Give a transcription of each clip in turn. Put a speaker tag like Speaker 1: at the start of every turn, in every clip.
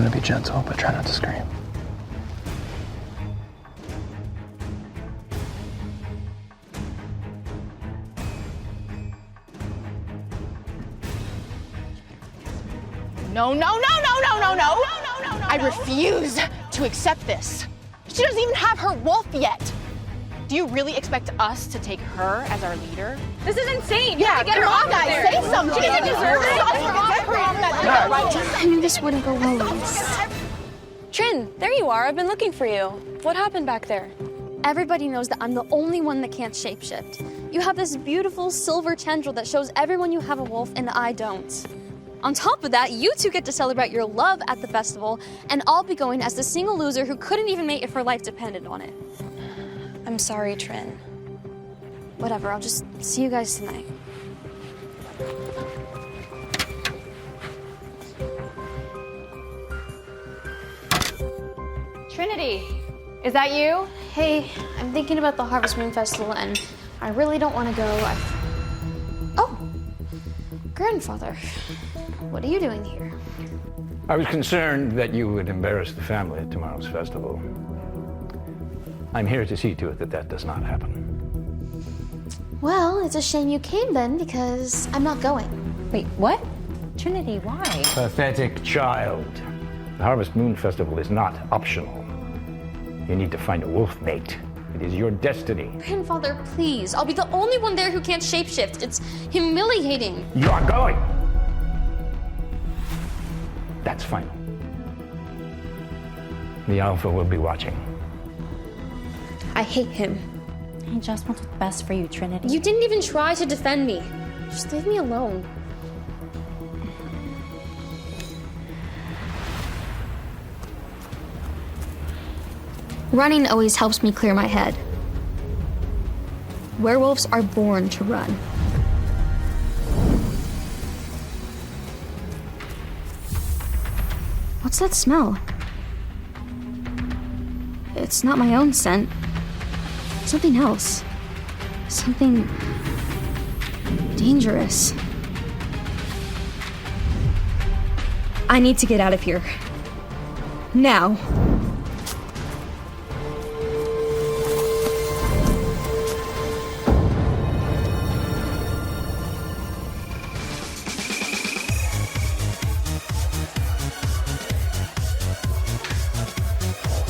Speaker 1: gonna be gentle, but try not to scream.
Speaker 2: No, no, no, no, no, no, no. I refuse to accept this. She doesn't even have her wolf yet. Do you really expect us to take her as our leader?
Speaker 3: This is insane.
Speaker 2: Yeah,
Speaker 3: get her
Speaker 2: come
Speaker 3: off
Speaker 2: on, guys,
Speaker 3: there.
Speaker 2: say something.
Speaker 3: She doesn't deserve it.
Speaker 4: I knew this wouldn't go well, Reece.
Speaker 5: Trin, there you are. I've been looking for you. What happened back there?
Speaker 4: Everybody knows that I'm the only one that can't shapeshift. You have this beautiful silver tendril that shows everyone you have a wolf, and I don't. On top of that, you two get to celebrate your love at the festival, and I'll be going as the single loser who couldn't even mate if her life depended on it.
Speaker 5: I'm sorry, Trin.
Speaker 4: Whatever, I'll just see you guys tonight.
Speaker 3: Trinity, is that you?
Speaker 4: Hey, I'm thinking about the Harvest Moon Festival, and I really don't want to go. Oh, grandfather, what are you doing here?
Speaker 6: I was concerned that you would embarrass the family at tomorrow's festival. I'm here to see to it that that does not happen.
Speaker 4: Well, it's a shame you came then, because I'm not going.
Speaker 7: Wait, what? Trinity, why?
Speaker 6: Pathetic child. The Harvest Moon Festival is not optional. You need to find a wolf mate. It is your destiny.
Speaker 4: Grandfather, please. I'll be the only one there who can't shapeshift. It's humiliating.
Speaker 6: You are going! That's final. The Alpha will be watching.
Speaker 4: I hate him.
Speaker 7: He just wants what's best for you, Trinity.
Speaker 4: You didn't even try to defend me. Just leave me alone. Running always helps me clear my head. Werewolves are born to run. What's that smell? It's not my own scent. Something else. Something dangerous. I need to get out of here. Now.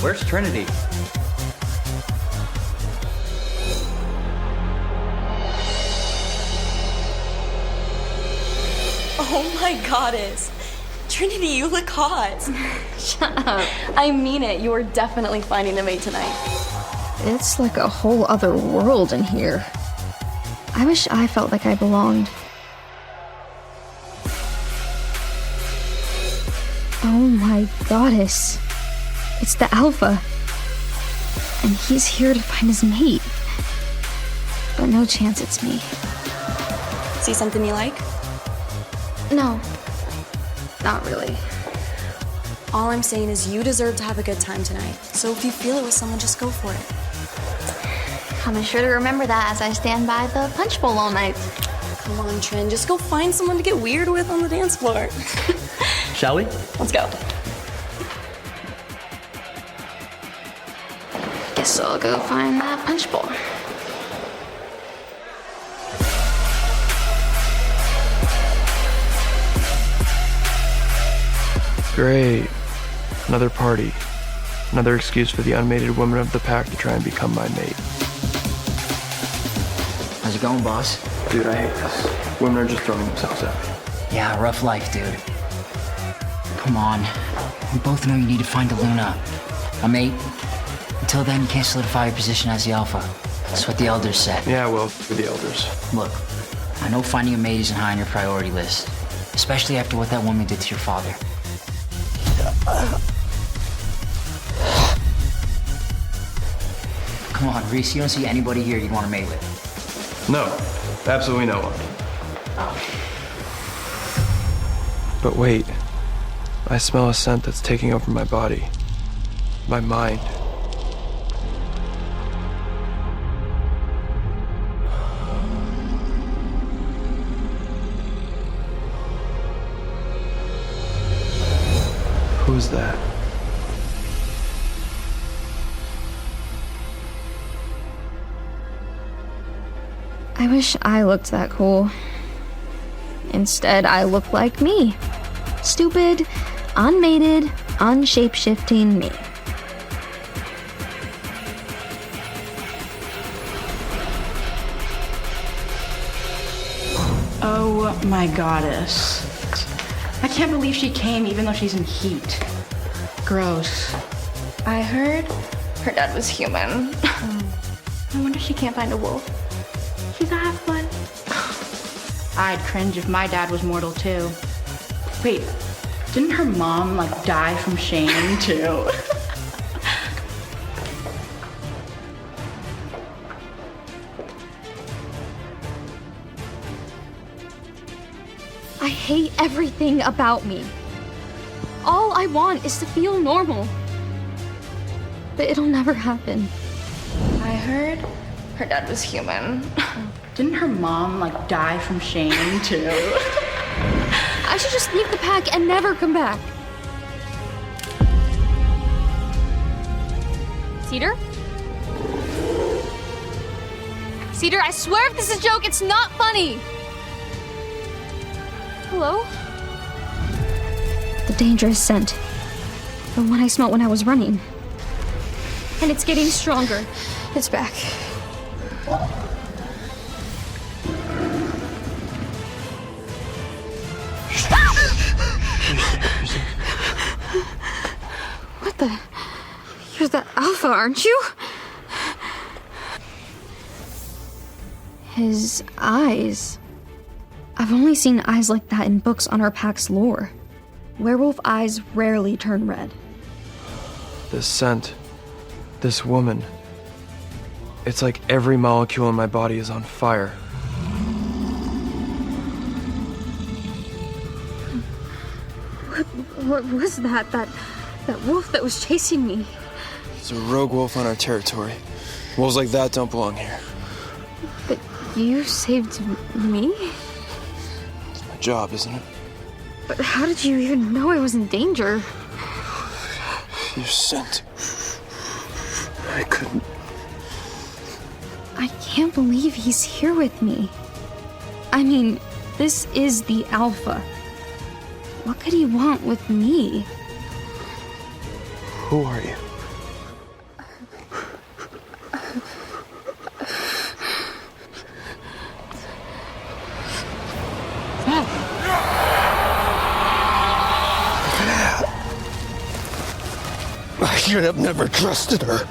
Speaker 1: Where's Trinity?
Speaker 5: Oh my goddess. Trinity, you look hot.
Speaker 4: Shut up.
Speaker 5: I mean it. You are definitely finding a mate tonight.
Speaker 4: It's like a whole other world in here. I wish I felt like I belonged. Oh my goddess. It's the Alpha. And he's here to find his mate. But no chance it's me.
Speaker 5: See something you like?
Speaker 4: No. Not really.
Speaker 5: All I'm saying is you deserve to have a good time tonight. So if you feel it with someone, just go for it.
Speaker 4: I'll be sure to remember that as I stand by the punch bowl all night.
Speaker 5: Come on, Trin. Just go find someone to get weird with on the dance floor.
Speaker 1: Shall we?
Speaker 5: Let's go.
Speaker 4: Guess I'll go find that punch bowl.
Speaker 1: Great. Another party. Another excuse for the unmated woman of the pack to try and become my mate.
Speaker 8: How's it going, boss?
Speaker 1: Dude, I hate this. Women are just throwing themselves at me.
Speaker 8: Yeah, rough life, dude. Come on. We both know you need to find a Luna. A mate. Until then, you can't solidify your position as the Alpha. That's what the Elders said.
Speaker 1: Yeah, well, for the elders.
Speaker 8: Look, I know finding a mate isn't high on your priority list. Especially after what that woman did to your father. Come on, Reece, you don't see anybody here you'd want to mate with.
Speaker 1: No, absolutely no one. But wait, I smell a scent that's taking over my body, my mind. Who Who's that?
Speaker 4: I wish I looked that cool. Instead, I look like me. Stupid, unmated, unshapeshifting me.
Speaker 2: Oh my goddess. I can't believe she came even though she's in heat. Gross.
Speaker 4: I heard her dad was human. I wonder if she can't find a wolf. She's a half-blood.
Speaker 2: I'd cringe if my dad was mortal too. Wait, didn't her mom like die from shame too?
Speaker 4: I hate everything about me. All I want is to feel normal. But it'll never happen. I heard her dad was human.
Speaker 2: Didn't her mom like die from shame too?
Speaker 4: I should just leave the pack and never come back. Cedar? Cedar, I swear if this is a joke, it's not funny. Hello? The dangerous scent. The one I smelled when I was running. And it's getting stronger. It's back. What the? You're the alpha, aren't you? His eyes. I've only seen eyes like that in books on our pack's lore. Werewolf eyes rarely turn red.
Speaker 1: This scent. This woman. It's like every molecule in my body is on fire.
Speaker 4: What was that? That wolf that was chasing me?
Speaker 1: It's a rogue wolf on our territory. Wolves like that don't belong here.
Speaker 4: But you saved me?
Speaker 1: It's my job, isn't it?
Speaker 4: But how did you even know I was in danger?
Speaker 1: Your scent. I couldn't.
Speaker 4: I can't believe he's here with me. I mean, this is the alpha. What could he want with me?
Speaker 1: Who are you? I should have never trusted her.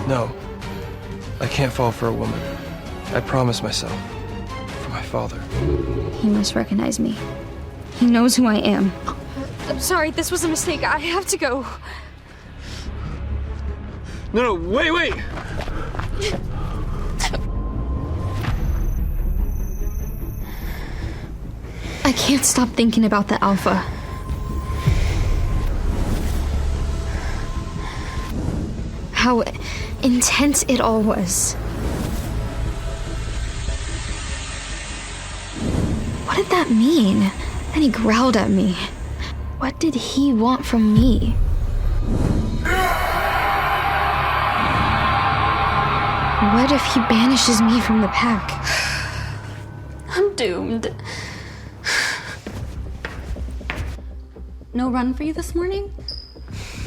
Speaker 1: No, I can't fall for a woman. I promised myself. For my father.
Speaker 4: He must recognize me. He knows who I am. I'm sorry, this was a mistake. I have to go.
Speaker 1: No, wait!
Speaker 4: I can't stop thinking about the alpha. How intense it all was. What did that mean? Then he growled at me. What did he want from me? What if he banishes me from the pack? I'm doomed.
Speaker 7: No run for you this morning?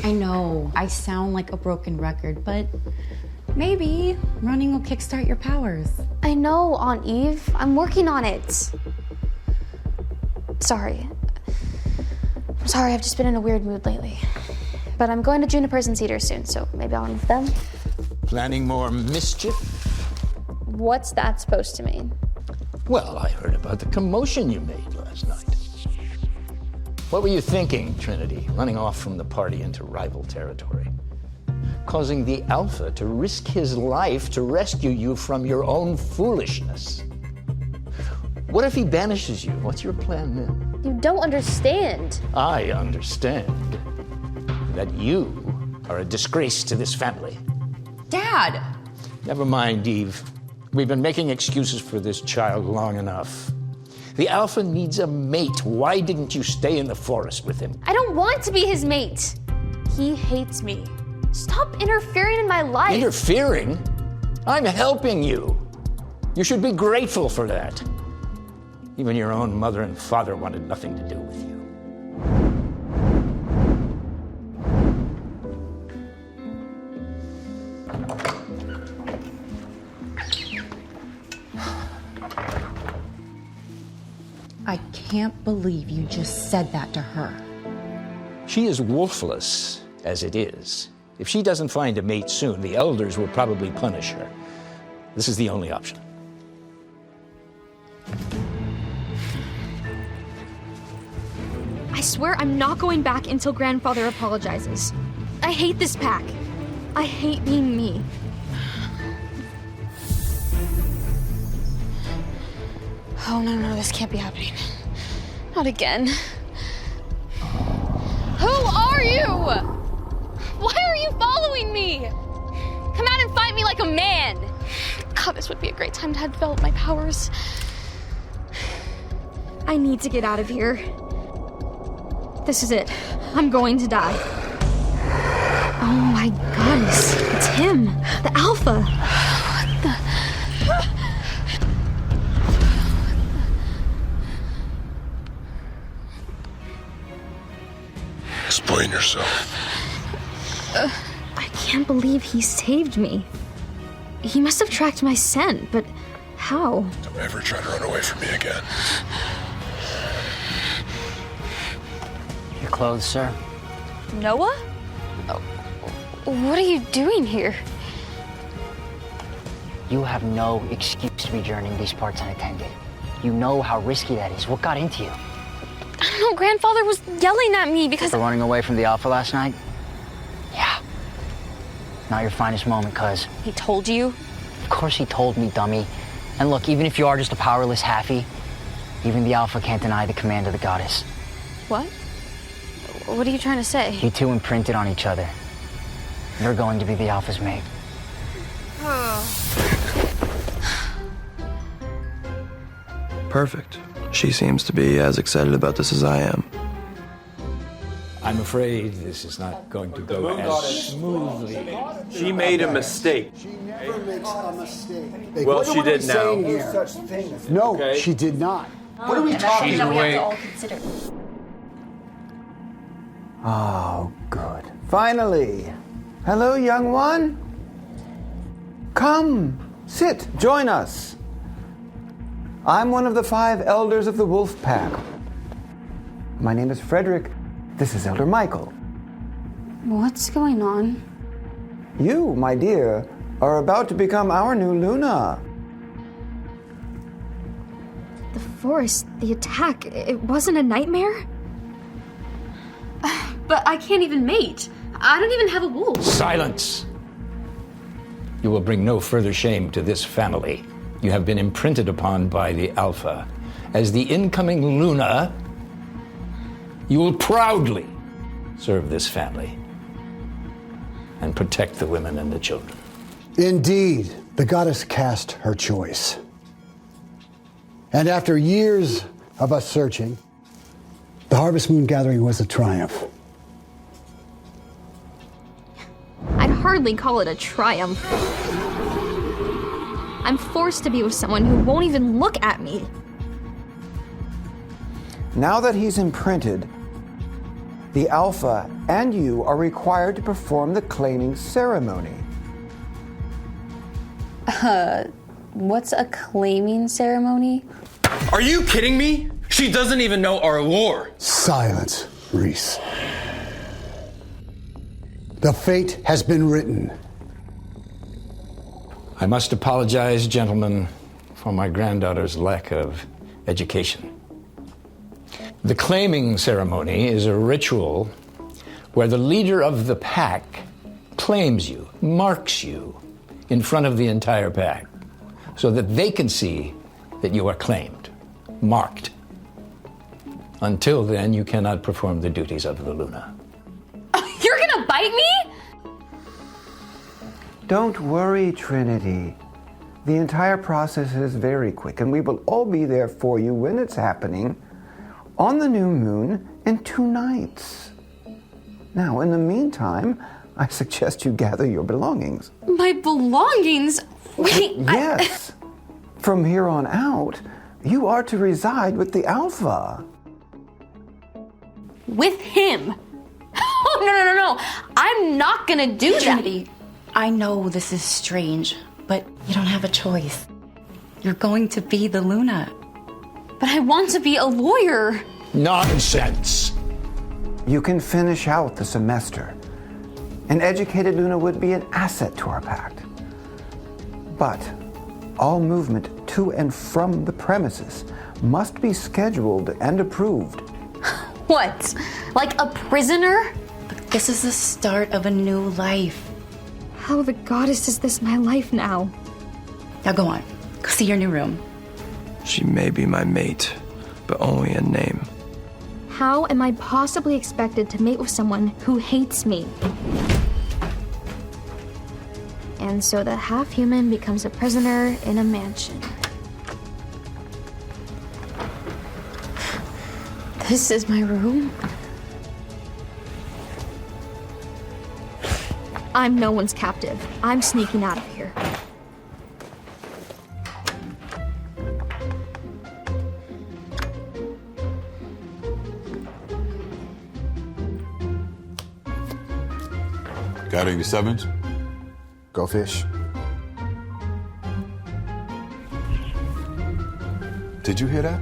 Speaker 7: I know, I sound like a broken record, but maybe running will kickstart your powers.
Speaker 4: I know, Aunt Eve. I'm working on it. Sorry. I'm sorry, I've just been in a weird mood lately. But I'm going to Juniper's and Cedar soon, so maybe I'll run with them.
Speaker 6: Planning more mischief?
Speaker 4: What's that supposed to mean?
Speaker 6: Well, I heard about the commotion you made last night. What were you thinking, Trinity, running off from the party into rival territory? Causing the Alpha to risk his life to rescue you from your own foolishness. What if he banishes you? What's your plan then?
Speaker 4: You don't understand.
Speaker 6: I understand that you are a disgrace to this family.
Speaker 7: Dad!
Speaker 6: Never mind, Eve. We've been making excuses for this child long enough. The Alpha needs a mate. Why didn't you stay in the forest with him?
Speaker 4: I don't want to be his mate. He hates me. Stop interfering in my life.
Speaker 6: Interfering? I'm helping you. You should be grateful for that. Even your own mother and father wanted nothing to do with you.
Speaker 7: I can't believe you just said that to her.
Speaker 6: She is wolfless as it is. If she doesn't find a mate soon, the elders will probably punish her. This is the only option.
Speaker 4: I swear I'm not going back until Grandfather apologizes. I hate this pack. I hate being me. Oh, no, this can't be happening. Not again. Who are you? Why are you following me? Come out and fight me like a man. God, this would be a great time to develop my powers. I need to get out of here. This is it. I'm going to die. Oh my goodness. It's him. The Alpha. What the...
Speaker 9: Explain yourself.
Speaker 4: I can't believe he saved me. He must have tracked my scent, but how?
Speaker 9: Don't ever try to run away from me again.
Speaker 8: Your clothes, sir.
Speaker 4: Noah? What are you doing here?
Speaker 8: You have no excuse to be journeying these parts unattended. You know how risky that is. What got into you?
Speaker 4: I don't know, Grandfather was yelling at me because...
Speaker 8: For running away from the Alpha last night? Yeah. Not your finest moment, cuz.
Speaker 4: He told you?
Speaker 8: Of course he told me, dummy. And look, even if you are just a powerless halfie, even the Alpha can't deny the command of the goddess.
Speaker 4: What? What are you trying to say?
Speaker 8: You two imprinted on each other. You're going to be the Alpha's mate.
Speaker 1: Perfect. She seems to be as excited about this as I am.
Speaker 6: I'm afraid this is not going to go as smoothly.
Speaker 10: She made a mistake.
Speaker 11: She never makes a mistake.
Speaker 10: Well, she did now.
Speaker 11: No such thing. No,
Speaker 10: Okay.
Speaker 11: she did not. What are we talking about? Oh, good. Finally. Hello, young one. Come, sit, join us. I'm one of the 5 elders of the Wolf Pack. My name is Frederick. This is Elder Michael.
Speaker 4: What's going on?
Speaker 11: You, my dear, are about to become our new Luna.
Speaker 4: The forest, the attack, it wasn't a nightmare? But I can't even mate. I don't even have a wolf.
Speaker 6: Silence! You will bring no further shame to this family. You have been imprinted upon by the Alpha. As the incoming Luna, you will proudly serve this family and protect the women and the children.
Speaker 12: Indeed, the goddess cast her choice. And after years of us searching, the Harvest Moon Gathering was a triumph.
Speaker 4: I'd hardly call it a triumph. I'm forced to be with someone who won't even look at me.
Speaker 11: Now that he's imprinted, the Alpha and you are required to perform the claiming ceremony.
Speaker 5: What's a claiming ceremony?
Speaker 10: Are you kidding me? She doesn't even know our lore.
Speaker 12: Silence, Reece. The fate has been written.
Speaker 6: I must apologize, gentlemen, for my granddaughter's lack of education. The claiming ceremony is a ritual where the leader of the pack claims you, marks you in front of the entire pack so that they can see that you are claimed, marked. Until then, you cannot perform the duties of the Luna.
Speaker 4: You're gonna bite me?
Speaker 11: Don't worry, Trinity. The entire process is very quick, and we will all be there for you when it's happening on the new moon in 2 nights. Now, in the meantime, I suggest you gather your belongings.
Speaker 4: My belongings? Wait,
Speaker 11: Yes. From here on out, you are to reside with the Alpha.
Speaker 4: with him? Oh, no. I'm not gonna do that.
Speaker 7: Trinity, I know this is strange, but you don't have a choice. You're going to be the Luna.
Speaker 4: But I want to be a lawyer.
Speaker 6: Nonsense!
Speaker 11: You can finish out the semester. An educated Luna would be an asset to our pact. But all movement to and from the premises must be scheduled and approved.
Speaker 4: What? Like a prisoner?
Speaker 7: But this is the start of a new life.
Speaker 4: How the goddess is this my life now?
Speaker 7: Now go on. Go see your new room.
Speaker 1: She may be my mate, but only in name.
Speaker 4: How am I possibly expected to mate with someone who hates me? And so the half-human becomes a prisoner in a mansion. This is my room? I'm no one's captive. I'm sneaking out of here.
Speaker 9: Got any sevens?
Speaker 11: Go fish.
Speaker 9: Did you hear that?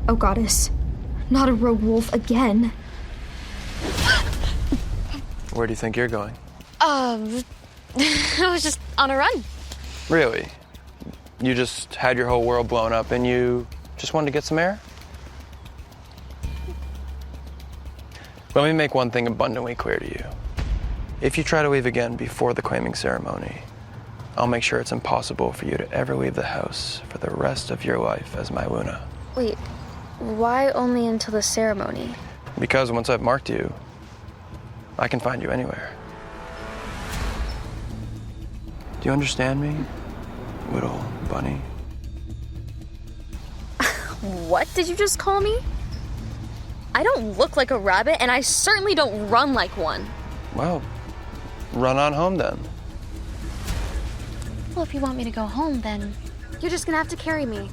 Speaker 4: Oh, goddess. Not a rogue wolf again.
Speaker 1: Where do you think you're going?
Speaker 4: I was just on a run.
Speaker 1: Really? You just had your whole world blown up and you just wanted to get some air? Let me make one thing abundantly clear to you. If you try to leave again before the claiming ceremony, I'll make sure it's impossible for you to ever leave the house for the rest of your life as my Luna.
Speaker 4: Wait, why only until the ceremony?
Speaker 1: Because once I've marked you, I can find you anywhere. Do you understand me, little bunny?
Speaker 4: What did you just call me? I don't look like a rabbit, and I certainly don't run like one.
Speaker 1: Well, run on home then.
Speaker 4: Well, if you want me to go home, then you're just gonna have to carry me.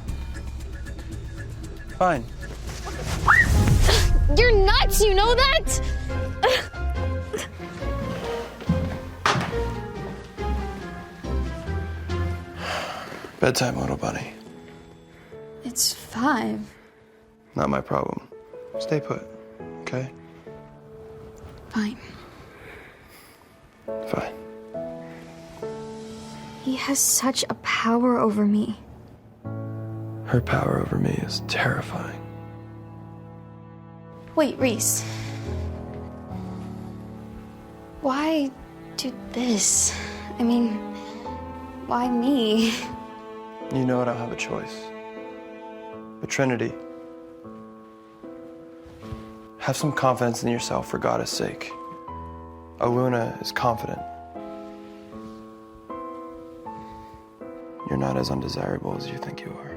Speaker 1: Fine.
Speaker 4: You're nuts, you know that?
Speaker 1: Bedtime, little bunny.
Speaker 4: It's 5.
Speaker 1: Not my problem. Stay put, okay?
Speaker 4: Fine.
Speaker 1: Fine.
Speaker 4: He has such a power over me.
Speaker 1: Her power over me is terrifying.
Speaker 4: Wait, Reece. Why do this? I mean, why me?
Speaker 1: You know I don't have a choice. But Trinity, have some confidence in yourself for God's sake. Luna is confident. You're not as undesirable as you think you are.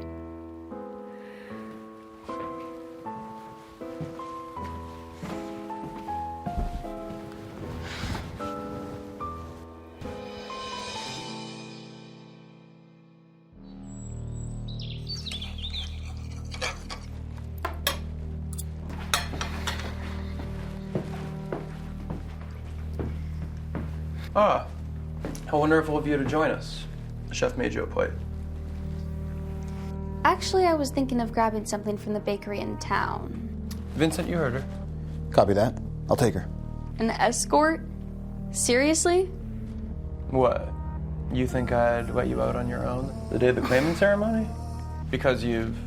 Speaker 1: Ah, how wonderful of you to join us. The chef made you a plate.
Speaker 4: Actually, I was thinking of grabbing something from the bakery in town.
Speaker 1: Vincent, you heard her.
Speaker 11: Copy that. I'll take her.
Speaker 4: An escort? Seriously?
Speaker 1: What? You think I'd let you out on your own the day of the claiming ceremony? Because you've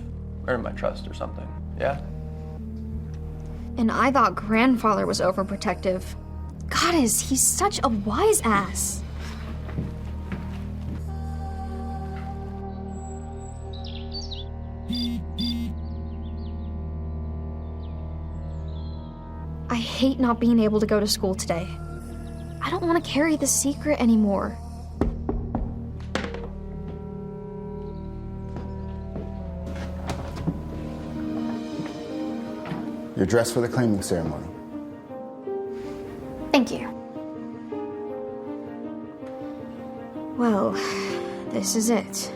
Speaker 1: earned my trust or something, yeah?
Speaker 4: And I thought grandfather was overprotective. Goddess, he's such a wise ass. I hate not being able to go to school today. I don't don't want to carry the secret anymore.
Speaker 9: You're dressed for the claiming ceremony.
Speaker 4: Thank you. Well, this is it.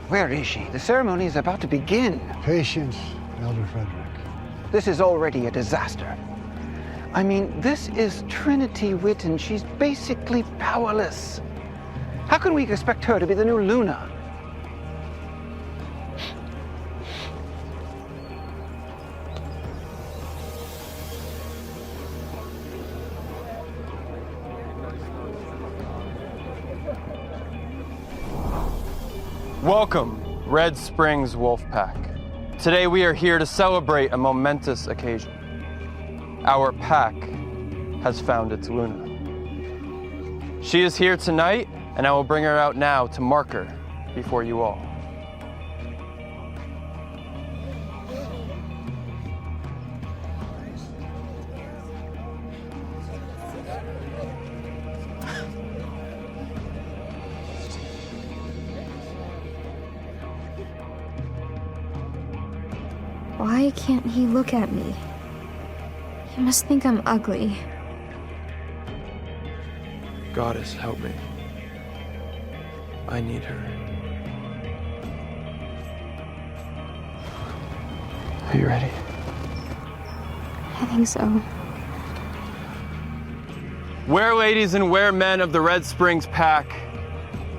Speaker 11: Where is she? The ceremony is about to begin.
Speaker 12: Patience, Elder Frederick.
Speaker 11: This is already a disaster. I mean, this is Trinity Witten. She's basically powerless. How can we expect her to be the new Luna?
Speaker 1: Welcome, Red Springs Wolfpack. Today we are here to celebrate a momentous occasion. Our pack has found its Luna. She is here tonight, and I will bring her out now to mark her before you all.
Speaker 4: Why can't he look at me? He must think I'm ugly.
Speaker 1: Goddess, help me. I need her. Are you ready?
Speaker 4: I think so.
Speaker 1: Where ladies and where men of the Red Springs pack,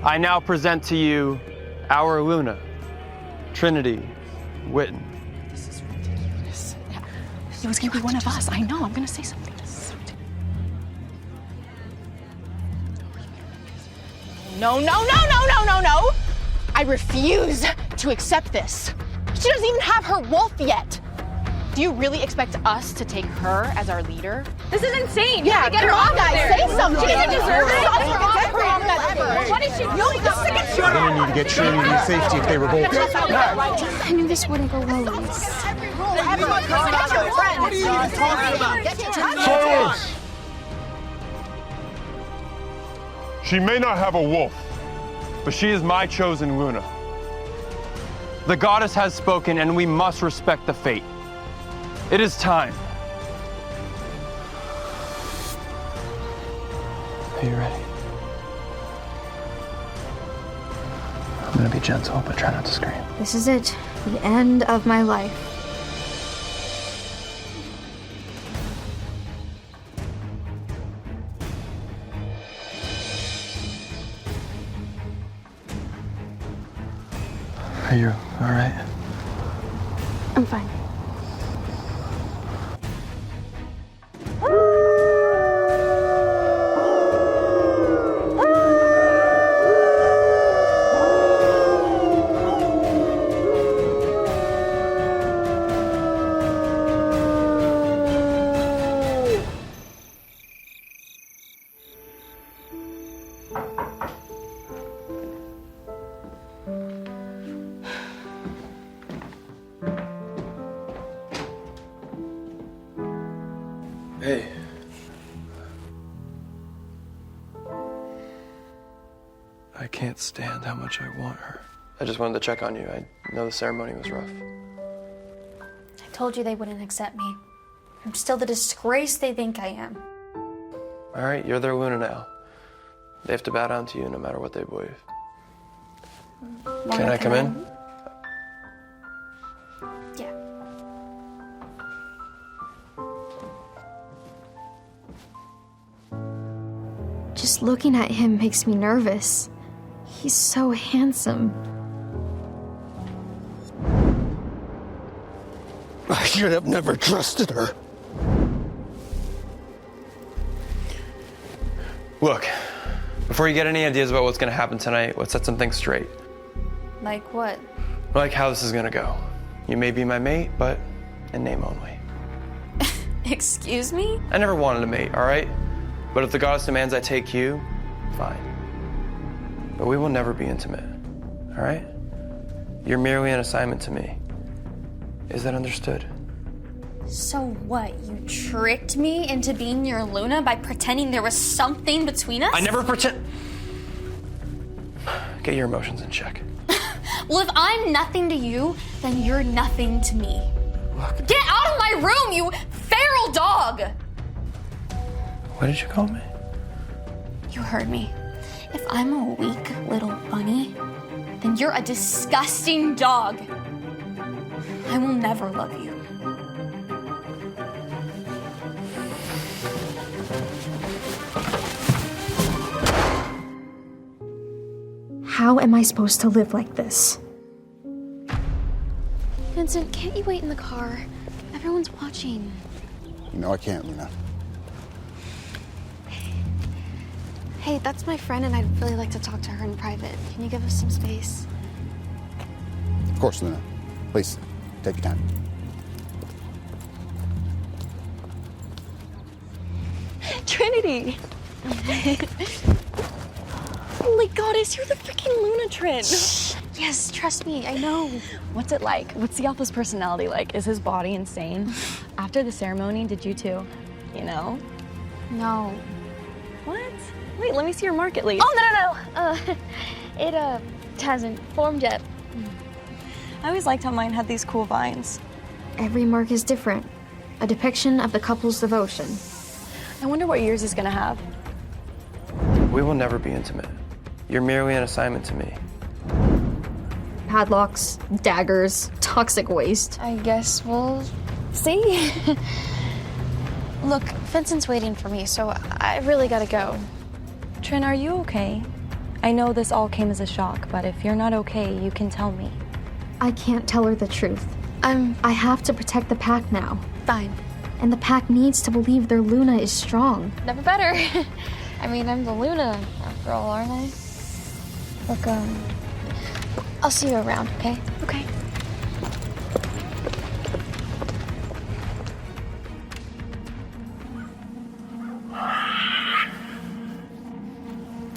Speaker 1: I now present to you our Luna, Trinity Witten.
Speaker 2: It was gonna be one of us. I know. I'm gonna say something. No, no, no, no, no, no, no! I refuse to accept this. She doesn't even have her wolf yet. Do you really expect us to take her as our leader?
Speaker 3: This is insane.
Speaker 2: Yeah,
Speaker 3: You get her
Speaker 2: come
Speaker 3: off
Speaker 2: on, guys,
Speaker 3: there.
Speaker 2: say something.
Speaker 3: She doesn't deserve it.
Speaker 2: What is she doing?
Speaker 13: We're gonna need to get Trinity to safety if they revolt.
Speaker 4: I knew this wouldn't go well, Reece.
Speaker 13: What are you even talking about?
Speaker 14: Silence! She may not have a wolf,
Speaker 1: But she is my chosen Luna. The goddess has spoken, and we must respect the fate. It is time. Are you ready? I'm gonna be gentle, but try not to scream.
Speaker 4: This is it. The end of my life.
Speaker 1: Are you all right?
Speaker 4: I'm fine.
Speaker 1: Hey. I can't stand how much I want her. I just wanted to check on you. I know the ceremony was rough.
Speaker 4: I told you they wouldn't accept me. I'm still the disgrace they think I am.
Speaker 1: All right, you're their Luna now. They have to bow down to you no matter what they believe. Can I come in?
Speaker 4: Yeah. Just looking at him makes me nervous. He's so handsome.
Speaker 13: I should have never trusted her.
Speaker 1: Look, before you get any ideas about what's gonna happen tonight, let's set some things straight.
Speaker 4: Like what?
Speaker 1: Like how this is gonna go. You may be my mate, but in name only.
Speaker 4: Excuse me?
Speaker 1: I never wanted a mate, all right? But if the goddess demands I take you, fine. but we will never be intimate, all right? You're merely an assignment to me. Is that understood?
Speaker 4: So what? You tricked me into being your Luna by pretending there was something between us?
Speaker 1: I never pretend. Get your emotions in check.
Speaker 4: Well, if I'm nothing to you, then you're nothing to me.
Speaker 1: Look.
Speaker 4: Get out of my room, you feral dog!
Speaker 1: What did you call me?
Speaker 4: You heard me. If I'm a weak little bunny, then you're a disgusting dog. I will never love you. How am I supposed to live like this? Vincent, can't you wait in the car? Everyone's watching.
Speaker 9: No, I can't, Luna.
Speaker 4: Hey, that's my friend, and I'd really like to talk to her in private. Can you give us some space?
Speaker 9: Of course, Luna. Please, take your time.
Speaker 2: Trinity! Oh my goddess, you're the freaking Luna Trin!
Speaker 4: Yes, trust me, I know.
Speaker 2: What's it like? What's the Alpha's personality like? Is his body insane? After the ceremony, did you two, you know?
Speaker 4: No.
Speaker 2: What? Wait, let me see your mark at least.
Speaker 4: Oh, no. It hasn't formed yet.
Speaker 2: I always liked how mine had these cool vines.
Speaker 4: Every mark is different. A depiction of the couple's devotion.
Speaker 2: I wonder what yours is gonna have.
Speaker 1: We will never be intimate. You're merely an assignment to me.
Speaker 4: Padlocks, daggers, toxic waste. I guess we'll see. Look, Vincent's waiting for me, so I really gotta go.
Speaker 2: Trin, are you okay? I know this all came as a shock, but if you're not okay, you can tell me.
Speaker 4: I can't tell her the truth. I have to protect the pack now. Fine. And the pack needs to believe their Luna is strong. Never better. I mean, I'm the Luna, after all, aren't I? Look, I'll see you around, okay? Okay.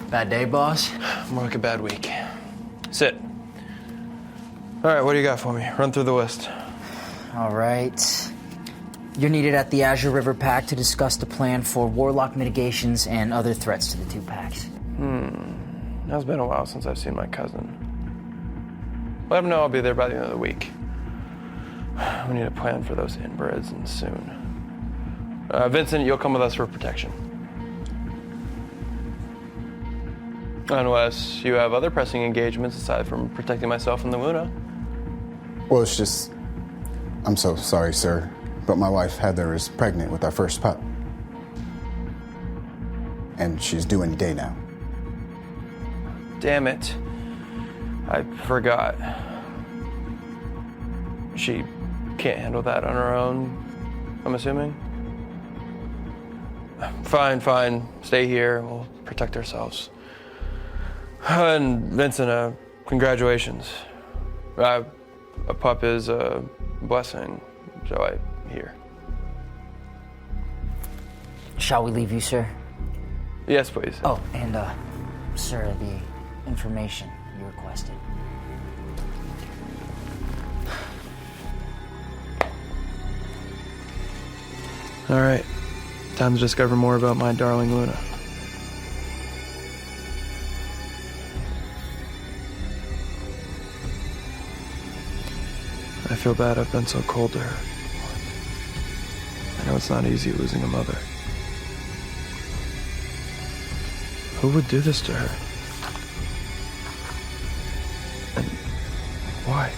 Speaker 8: Bad day, boss?
Speaker 1: More like a bad week. Sit. All right, what do you got for me? Run through the list.
Speaker 8: All right. You're needed at the Azure River Pack to discuss the plan for warlock mitigations and other threats to the two packs.
Speaker 1: Now it's been a while since I've seen my cousin. Let him know I'll be there by the end of the week. We need a plan for those inbreds and soon. Vincent, you'll come with us for protection. Unless you have other pressing engagements aside from protecting myself and the Luna.
Speaker 9: Well, it's just... I'm so sorry, sir, but my wife, Heather, is pregnant with our first pup. And she's due any day now.
Speaker 1: Damn it. I forgot. She can't handle that on her own, I'm assuming? Fine. Stay here. We'll protect ourselves. And Vincent, congratulations. A pup is a blessing, so I hear.
Speaker 8: Shall we leave you, sir?
Speaker 1: Yes, please.
Speaker 8: Oh, and, sir, the information you requested.
Speaker 1: All right. Time to discover more about my darling Luna. I feel bad I've been so cold to her. I know it's not easy losing a mother. Who would do this to her? And why?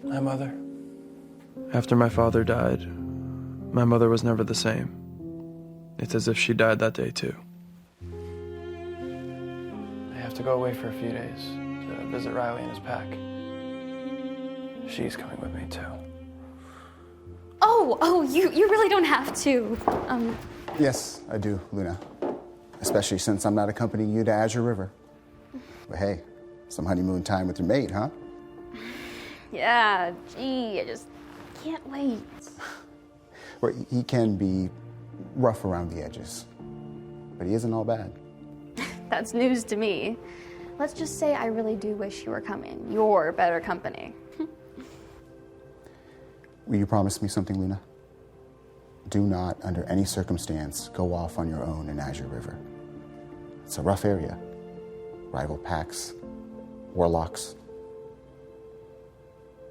Speaker 1: My mother. After my father died, my mother was never the same. It's as if she died that day too. I have to go away for a few days to visit Riley and his pack. She's coming with me too.
Speaker 4: You really don't have to.
Speaker 9: Yes, I do, Luna. especially since I'm not accompanying you to Azure River. But hey, some honeymoon time with your mate, huh?
Speaker 4: Yeah, gee, I just can't wait.
Speaker 9: Well, he can be rough around the edges, but he isn't all bad.
Speaker 4: That's news to me. Let's just say I really do wish you were coming. You're better company.
Speaker 9: Will you promise me something, Lena? Do not, under any circumstance, go off on your own in Azure River. It's a rough area. Rival packs, warlocks.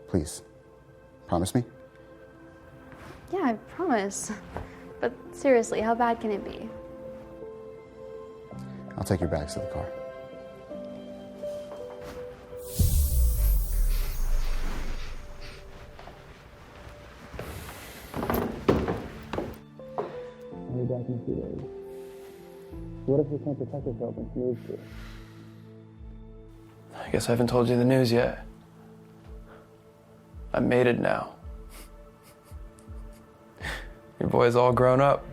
Speaker 9: Please, promise me?
Speaker 4: Yeah, I promise. But seriously, how bad can it be?
Speaker 9: I'll take your bags to the car.
Speaker 1: I'll be back in a few days. What if we can't protect ourselves when she needs to? I guess I haven't told you the news yet. I'm mated now. Your boy's all grown up.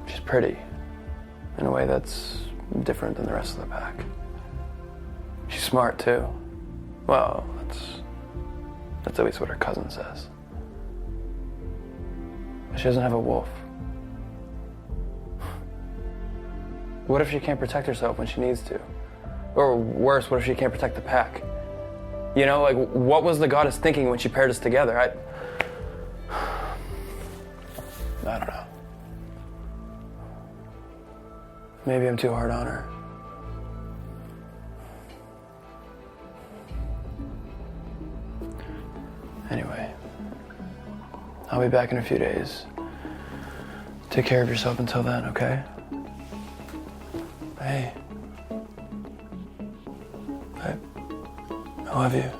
Speaker 1: She's pretty, in a way that's different than the rest of the pack. She's smart too. Well, that's at least what her cousin says. But she doesn't have a wolf. What if she can't protect herself when she needs to? Or worse, what if she can't protect the pack? You know, like, what was the goddess thinking when she paired us together? I don't know. Maybe I'm too hard on her. Anyway, I'll be back in a few days. Take care of yourself until then, okay? Hey. I love you.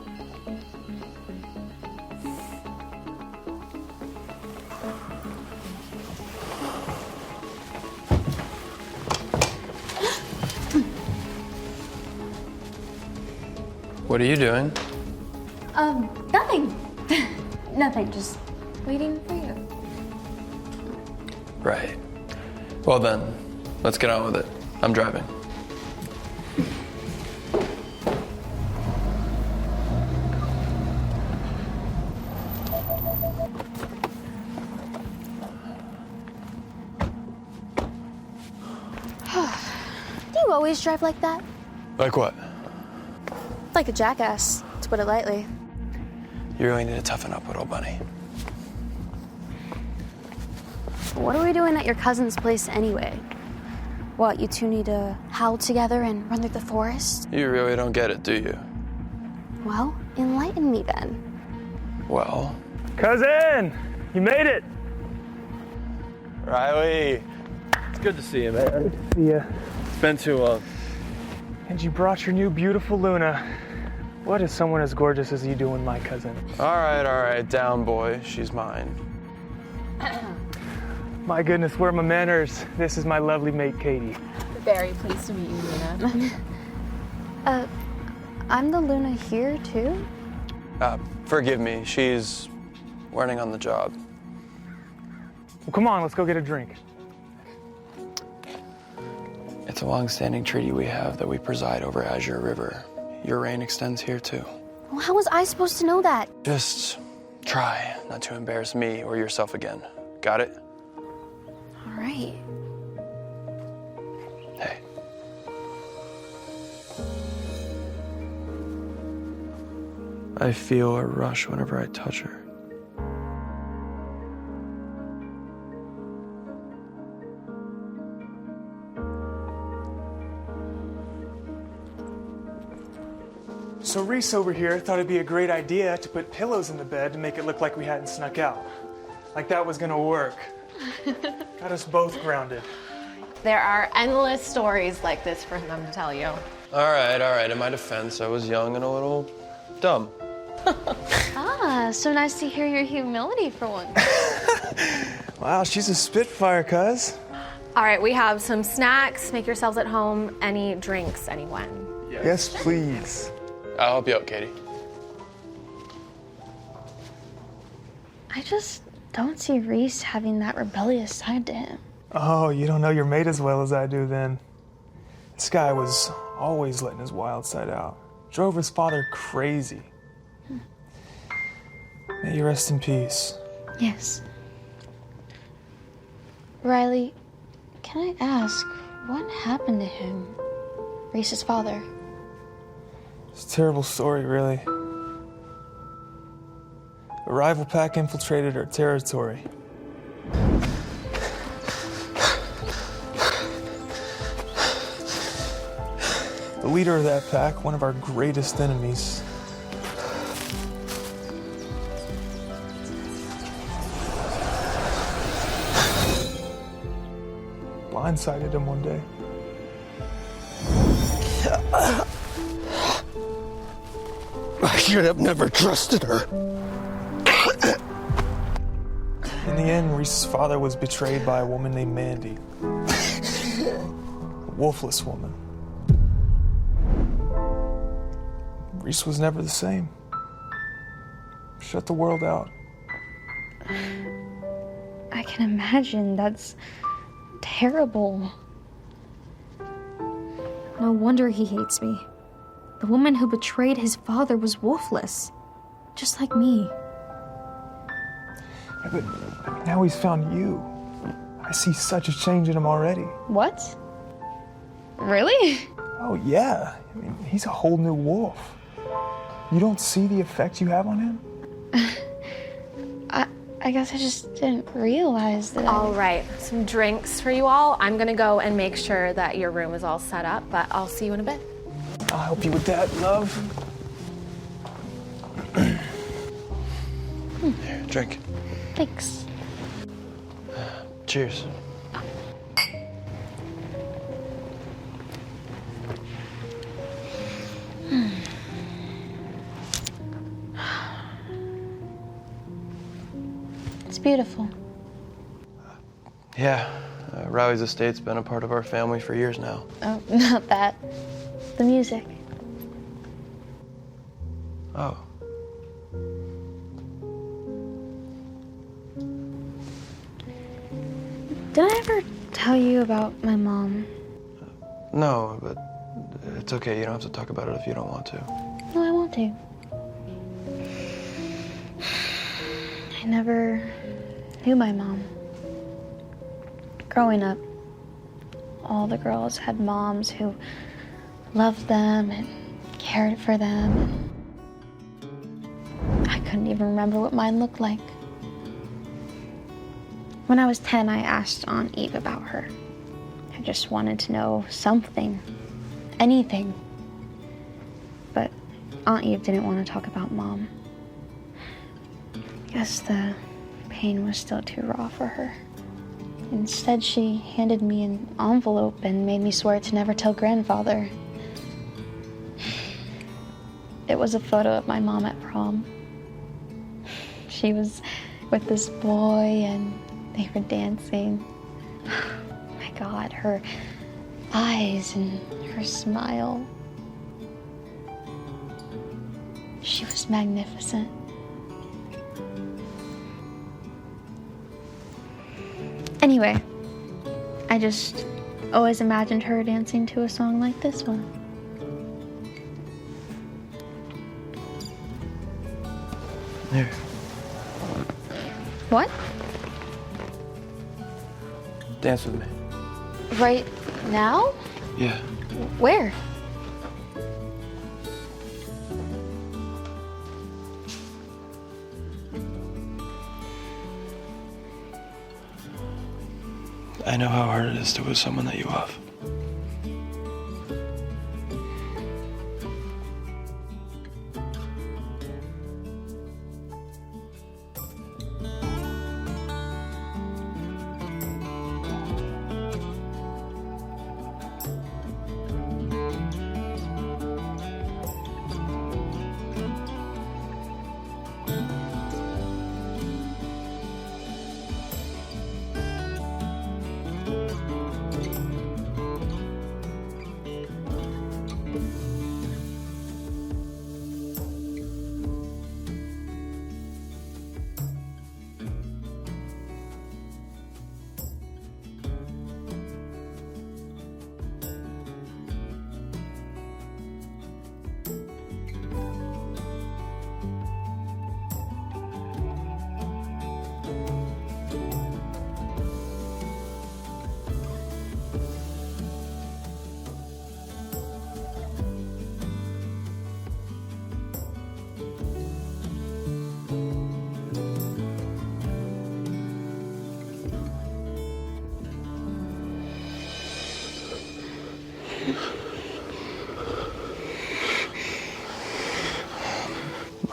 Speaker 1: What are you doing?
Speaker 4: Nothing. Nothing, just waiting for you.
Speaker 1: Right. Well then, let's get on with it. I'm driving.
Speaker 4: Do you always drive like that?
Speaker 1: Like what?
Speaker 4: Like a jackass, to put it lightly.
Speaker 1: You really need to toughen up, little bunny.
Speaker 4: What are we doing at your cousin's place anyway? What, you two need to howl together and run through the forest?
Speaker 1: You really don't get it, do you?
Speaker 4: Well, enlighten me then.
Speaker 1: Well...
Speaker 15: Cousin! You made it!
Speaker 10: Riley! It's good to see you, man.
Speaker 15: Good to see you.
Speaker 10: It's been too long.
Speaker 15: And you brought your new beautiful Luna. What is someone as gorgeous as you doing, my cousin?
Speaker 1: All right, down, boy. She's mine.
Speaker 15: My goodness, where are my manners? This is my lovely mate, Katie.
Speaker 2: Very pleased to meet you, Luna.
Speaker 4: I'm the Luna here, too?
Speaker 1: Forgive me. She's learning on the job.
Speaker 15: Well, come on, let's go get a drink.
Speaker 1: It's a long-standing treaty we have that we preside over Azure River. Your reign extends here, too.
Speaker 4: Well, how was I supposed to know that?
Speaker 1: Just try not to embarrass me or yourself again. Got it?
Speaker 4: All right.
Speaker 1: Hey. I feel a rush whenever I touch her.
Speaker 15: So Reese over here thought it'd be a great idea to put pillows in the bed to make it look like we hadn't snuck out. Like that was gonna work. Got us both grounded.
Speaker 2: There are endless stories like this for them to tell you.
Speaker 1: All right. In my defense, I was young and a little dumb.
Speaker 4: So nice to hear your humility for once.
Speaker 15: Wow, she's a spitfire, cuz.
Speaker 2: All right, we have some snacks. Make yourselves at home. Any drinks, anyone?
Speaker 15: Yes, please.
Speaker 1: I'll help you out, Katie.
Speaker 4: I just don't see Reese having that rebellious side to him.
Speaker 15: Oh, you don't know your mate as well as I do then. This guy was always letting his wild side out. Drove his father crazy. May you rest in peace.
Speaker 4: Yes. Riley, can I ask, what happened to him? Reese's father.
Speaker 15: It's a terrible story, really. A rival pack infiltrated our territory. The leader of that pack, one of our greatest enemies, blindsided him one day.
Speaker 13: I should have never trusted her.
Speaker 15: In the end, Reese's father was betrayed by a woman named Mandy. A wolfless woman. Reese was never the same. Shut the world out.
Speaker 4: I can imagine. That's terrible. No wonder he hates me. The woman who betrayed his father was wolfless, just like me.
Speaker 15: Yeah, but now he's found you. I see such a change in him already.
Speaker 4: What? Really?
Speaker 15: Oh, yeah. I mean, he's a whole new wolf. You don't see the effect you have on him?
Speaker 4: I guess I just didn't realize that.
Speaker 3: All right, some drinks for you all. I'm gonna go and make sure that your room is all set up, but I'll see you in a bit.
Speaker 15: I'll help you with that, love.
Speaker 1: Here, drink.
Speaker 4: Thanks.
Speaker 1: Cheers.
Speaker 4: It's beautiful.
Speaker 1: Yeah, Riley's estate's been a part of our family for years now.
Speaker 4: Oh, not that. The music.
Speaker 1: Oh.
Speaker 4: Did I ever tell you about my mom?
Speaker 1: No, but it's okay. You don't have to talk about it if you don't want to.
Speaker 4: No, I want to. I never knew my mom. Growing up, all the girls had moms who loved them and cared for them. I couldn't even remember what mine looked like. When I was 10, I asked Aunt Eve about her. I just wanted to know something, anything. But Aunt Eve didn't want to talk about Mom. Guess the pain was still too raw for her. Instead, she handed me an envelope and made me swear to never tell Grandfather. It was a photo of my mom at prom. She was with this boy and they were dancing. Oh my God, her eyes and her smile. She was magnificent. Anyway, I just always imagined her dancing to a song like this one.
Speaker 1: Here.
Speaker 4: What?
Speaker 1: Dance with me.
Speaker 4: Right now?
Speaker 1: Yeah.
Speaker 4: Where?
Speaker 1: I know how hard it is to lose someone that you love.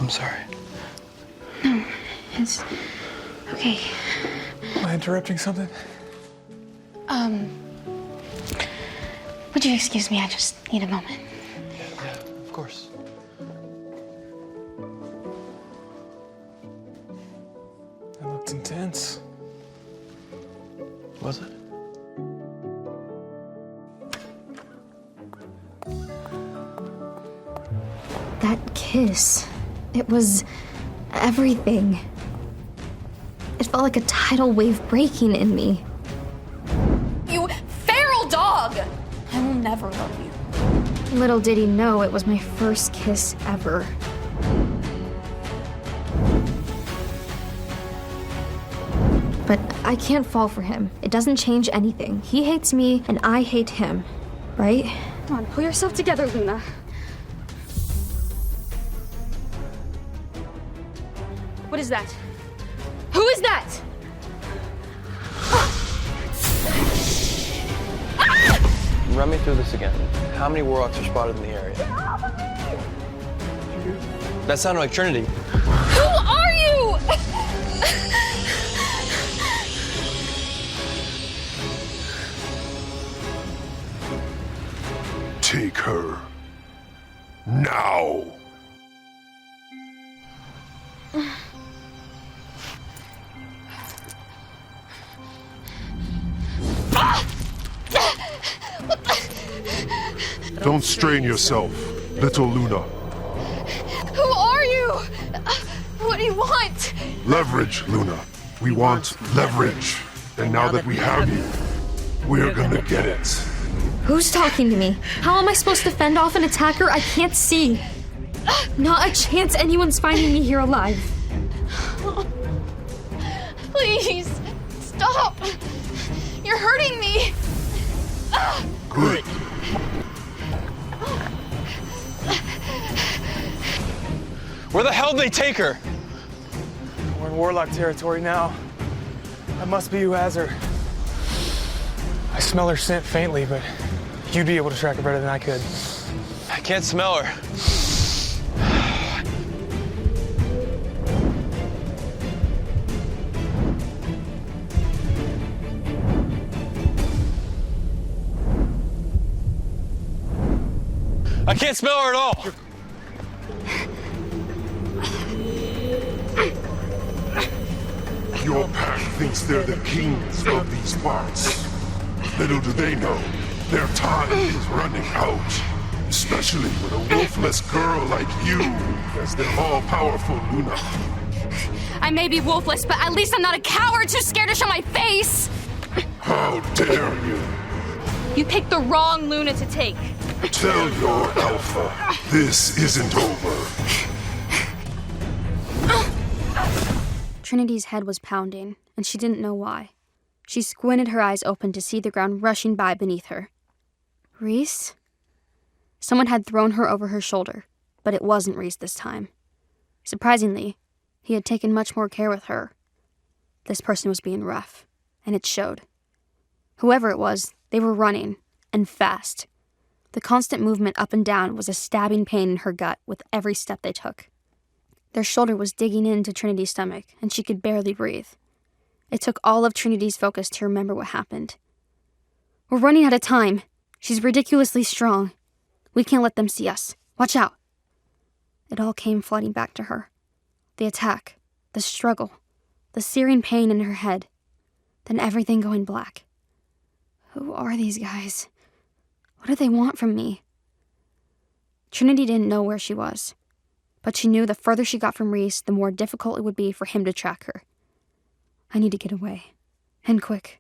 Speaker 1: I'm sorry.
Speaker 4: No, it's okay.
Speaker 15: Am I interrupting something?
Speaker 4: Would you excuse me? I just need a moment.
Speaker 1: Yeah, of course.
Speaker 15: That looked intense.
Speaker 1: Was it?
Speaker 4: That kiss, it was everything. It felt like a tidal wave breaking in me.
Speaker 5: You feral dog! I will never love you.
Speaker 4: Little did he know it was my first kiss ever. But I can't fall for him. It doesn't change anything. He hates me and I hate him, right? Come on, pull yourself together, Luna. What is that? Who is that?
Speaker 1: Run me through this again. How many warlocks are spotted in the area? That sounded like Trinity.
Speaker 4: Who are you?
Speaker 14: Take her. Now. Don't strain yourself, little Luna.
Speaker 4: Who are you? What do you want?
Speaker 14: Leverage, Luna. We want leverage. And now that we have you, we're gonna get it.
Speaker 4: Who's talking to me? How am I supposed to fend off an attacker I can't see? Not a chance anyone's finding me here alive. Please, stop. You're hurting me.
Speaker 14: Good.
Speaker 1: Where the hell did they take her?
Speaker 15: We're in Warlock territory now. That must be who has her. I smell her scent faintly, but you'd be able to track her better than I could.
Speaker 1: I can't smell her. I can't smell her at all.
Speaker 14: Your pack thinks they're the kings of these parts. Little do they know, their time is running out. Especially with a wolfless girl like you as their all-powerful Luna.
Speaker 4: I may be wolfless, but at least I'm not a coward too scared to show my face.
Speaker 14: How dare you!
Speaker 4: You picked the wrong Luna to take.
Speaker 14: Tell your alpha, this isn't over.
Speaker 4: Trinity's head was pounding, and she didn't know why. She squinted her eyes open to see the ground rushing by beneath her. Reece? Someone had thrown her over her shoulder, but it wasn't Reece this time. Surprisingly, he had taken much more care with her. This person was being rough, and it showed. Whoever it was, they were running, and fast. The constant movement up and down was a stabbing pain in her gut with every step they took. Their shoulder was digging into Trinity's stomach, and she could barely breathe. It took all of Trinity's focus to remember what happened. We're running out of time. She's ridiculously strong. We can't let them see us. Watch out. It all came flooding back to her. The attack, the struggle, the searing pain in her head, then everything going black. Who are these guys? What do they want from me? Trinity didn't know where she was, but she knew the further she got from Reece, the more difficult it would be for him to track her. I need to get away, and quick.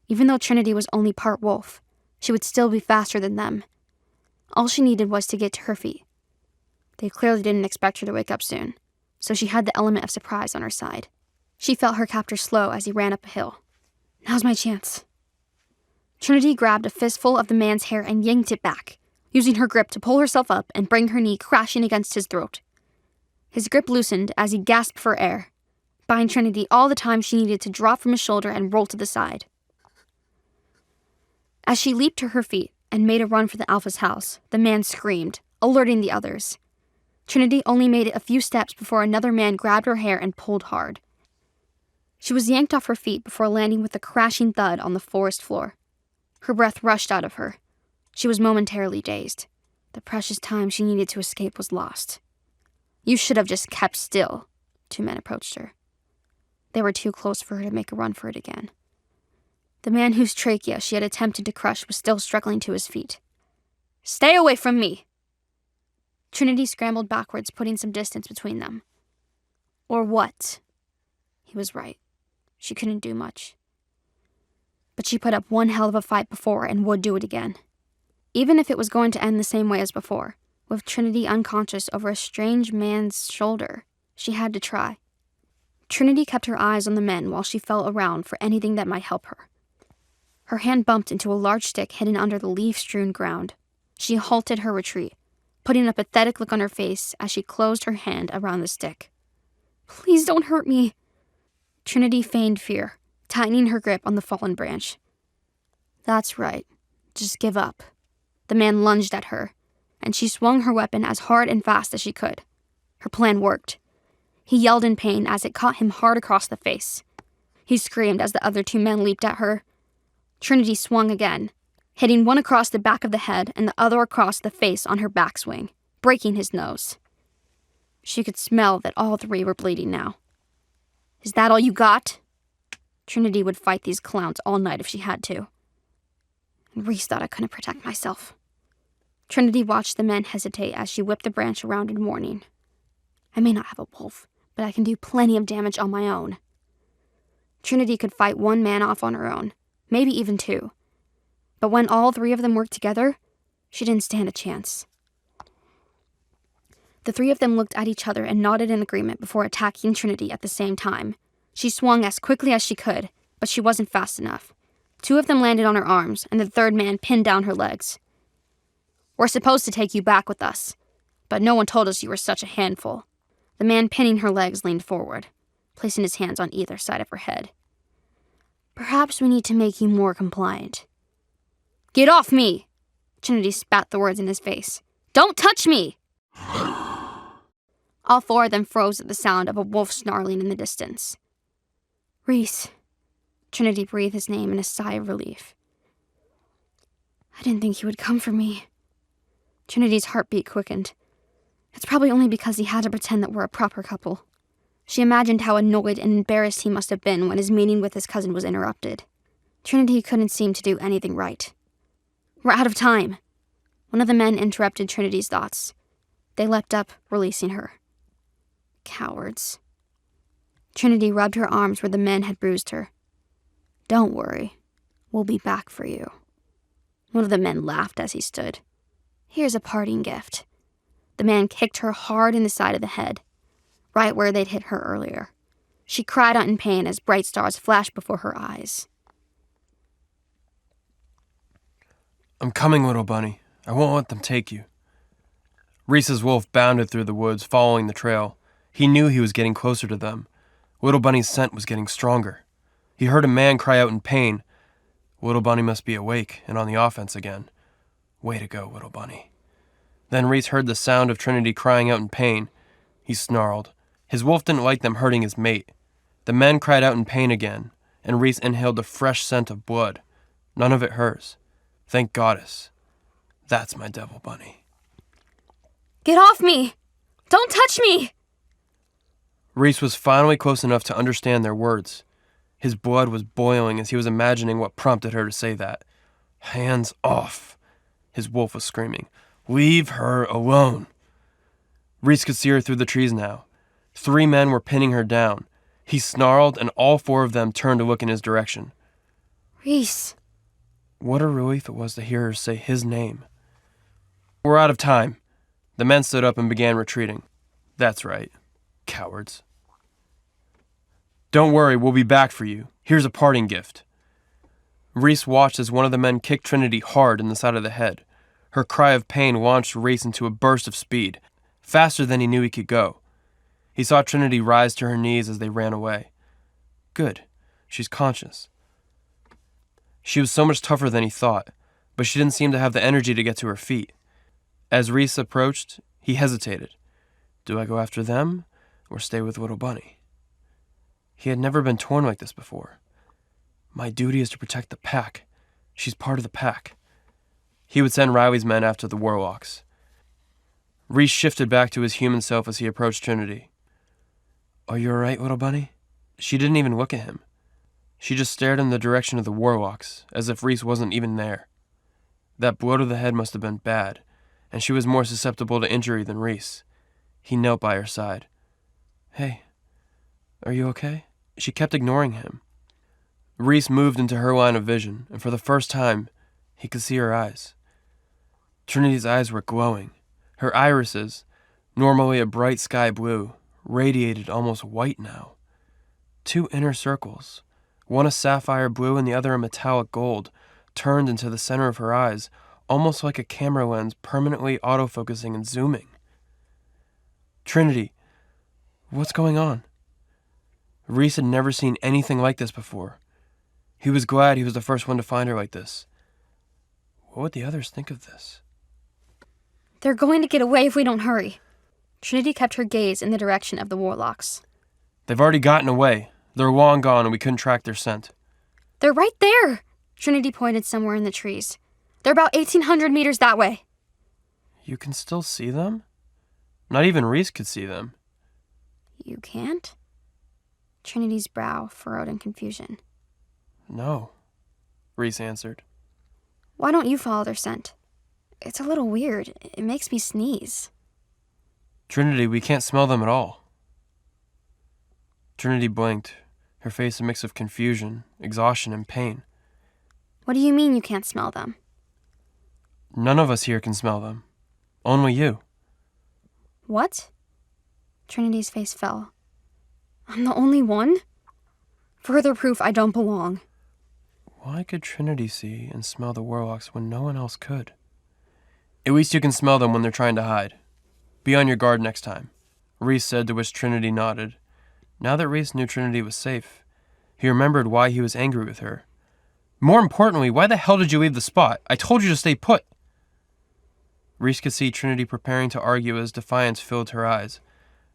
Speaker 4: Even though Trinity was only part wolf, she would still be faster than them. All she needed was to get to her feet. They clearly didn't expect her to wake up soon, so she had the element of surprise on her side. She felt her captor slow as he ran up a hill. Now's my chance. Trinity grabbed a fistful of the man's hair and yanked it back, using her grip to pull herself up and bring her knee crashing against his throat. His grip loosened as he gasped for air, buying Trinity all the time she needed to drop from his shoulder and roll to the side. As she leaped to her feet and made a run for the Alpha's house, the man screamed, alerting the others. Trinity only made it a few steps before another man grabbed her hair and pulled hard. She was yanked off her feet before landing with a crashing thud on the forest floor. Her breath rushed out of her. She was momentarily dazed. The precious time she needed to escape was lost. "You should have just kept still," 2 men approached her. They were too close for her to make a run for it again. The man whose trachea she had attempted to crush was still struggling to his feet. "Stay away from me!" Trinity scrambled backwards, putting some distance between them. Or what? He was right. She couldn't do much. But she put up one hell of a fight before and would do it again. Even if it was going to end the same way as before, with Trinity unconscious over a strange man's shoulder, she had to try. Trinity kept her eyes on the men while she felt around for anything that might help her. Her hand bumped into a large stick hidden under the leaf-strewn ground. She halted her retreat, putting a pathetic look on her face as she closed her hand around the stick. "Please don't hurt me." Trinity feigned fear, tightening her grip on the fallen branch. "That's right. Just give up." The man lunged at her, and she swung her weapon as hard and fast as she could. Her plan worked. He yelled in pain as it caught him hard across the face. He screamed as the other 2 men leaped at her. Trinity swung again, hitting one across the back of the head and the other across the face on her backswing, breaking his nose. She could smell that all 3 were bleeding now. "Is that all you got?" Trinity would fight these clowns all night if she had to. And Reece thought I couldn't protect myself. Trinity watched the men hesitate as she whipped the branch around in warning. "I may not have a wolf, but I can do plenty of damage on my own." Trinity could fight 1 man off on her own, maybe even 2. But when all 3 of them worked together, she didn't stand a chance. The 3 of them looked at each other and nodded in agreement before attacking Trinity at the same time. She swung as quickly as she could, but she wasn't fast enough. 2 of them landed on her arms, and the 3rd man pinned down her legs. "We're supposed to take you back with us, but no one told us you were such a handful." The man pinning her legs leaned forward, placing his hands on either side of her head. "Perhaps we need to make you more compliant." "Get off me!" Trinity spat the words in his face. "Don't touch me!" All 4 of them froze at the sound of a wolf snarling in the distance. "Reece." Trinity breathed his name in a sigh of relief. "I didn't think he would come for me." Trinity's heartbeat quickened. It's probably only because he had to pretend that we're a proper couple. She imagined how annoyed and embarrassed he must have been when his meeting with his cousin was interrupted. Trinity couldn't seem to do anything right. "We're out of time." One of the men interrupted Trinity's thoughts. They leapt up, releasing her. Cowards. Trinity rubbed her arms where the men had bruised her. "Don't worry. We'll be back for you." One of the men laughed as he stood. "Here's a parting gift." The man kicked her hard in the side of the head, right where they'd hit her earlier. She cried out in pain as bright stars flashed before her eyes.
Speaker 1: "I'm coming, little bunny. I won't let them take you." Reese's wolf bounded through the woods, following the trail. He knew he was getting closer to them. Little Bunny's scent was getting stronger. He heard a man cry out in pain. Little Bunny must be awake and on the offense again. Way to go, Little Bunny. Then Reece heard the sound of Trinity crying out in pain. He snarled. His wolf didn't like them hurting his mate. The men cried out in pain again, and Reece inhaled the fresh scent of blood. None of it hers. Thank Goddess. That's my devil bunny.
Speaker 4: "Get off me! Don't touch me!"
Speaker 1: Reece was finally close enough to understand their words. His blood was boiling as he was imagining what prompted her to say that. "Hands off," his wolf was screaming. "Leave her alone." Reece could see her through the trees now. 3 men were pinning her down. He snarled, and all 4 of them turned to look in his direction.
Speaker 4: "Reece."
Speaker 1: What a relief it was to hear her say his name. "We're out of time." The men stood up and began retreating. That's right. Cowards. "Don't worry, we'll be back for you. Here's a parting gift." Reece watched as one of the men kicked Trinity hard in the side of the head. Her cry of pain launched Reece into a burst of speed, faster than he knew he could go. He saw Trinity rise to her knees as they ran away. Good. She's conscious. She was so much tougher than he thought, but she didn't seem to have the energy to get to her feet. As Reece approached, he hesitated. Do I go after them or stay with Little Bunny? He had never been torn like this before. My duty is to protect the pack. She's part of the pack. He would send Riley's men after the warlocks. Reece shifted back to his human self as he approached Trinity. Are you all right, Little Bunny? She didn't even look at him. She just stared in the direction of the warlocks, as if Reece wasn't even there. That blow to the head must have been bad, and she was more susceptible to injury than Reece. He knelt by her side. Hey, are you okay? She kept ignoring him. Reece moved into her line of vision, and for the first time, he could see her eyes. Trinity's eyes were glowing. Her irises, normally a bright sky blue, radiated almost white now. 2 inner circles, one a sapphire blue and the other a metallic gold, turned into the center of her eyes, almost like a camera lens permanently autofocusing and zooming. Trinity, what's going on? Reece had never seen anything like this before. He was glad he was the first one to find her like this. What would the others think of this?
Speaker 4: They're going to get away if we don't hurry. Trinity kept her gaze in the direction of the warlocks.
Speaker 1: They've already gotten away. They're long gone and we couldn't track their scent.
Speaker 4: They're right there! Trinity pointed somewhere in the trees. They're about 1,800 meters that way.
Speaker 1: You can still see them? Not even Reece could see them.
Speaker 4: You can't? Trinity's brow furrowed in confusion.
Speaker 1: No, Reece answered.
Speaker 4: Why don't you follow their scent? It's a little weird. It makes me sneeze.
Speaker 1: Trinity, we can't smell them at all. Trinity blinked, her face a mix of confusion, exhaustion, and pain.
Speaker 4: What do you mean you can't smell them?
Speaker 1: None of us here can smell them. Only you.
Speaker 4: What? Trinity's face fell. I'm the only one? Further proof I don't belong.
Speaker 1: Why could Trinity see and smell the warlocks when no one else could? At least you can smell them when they're trying to hide. Be on your guard next time, Reece said, to which Trinity nodded. Now that Reece knew Trinity was safe, he remembered why he was angry with her. More importantly, why the hell did you leave the spot? I told you to stay put. Reece could see Trinity preparing to argue as defiance filled her eyes,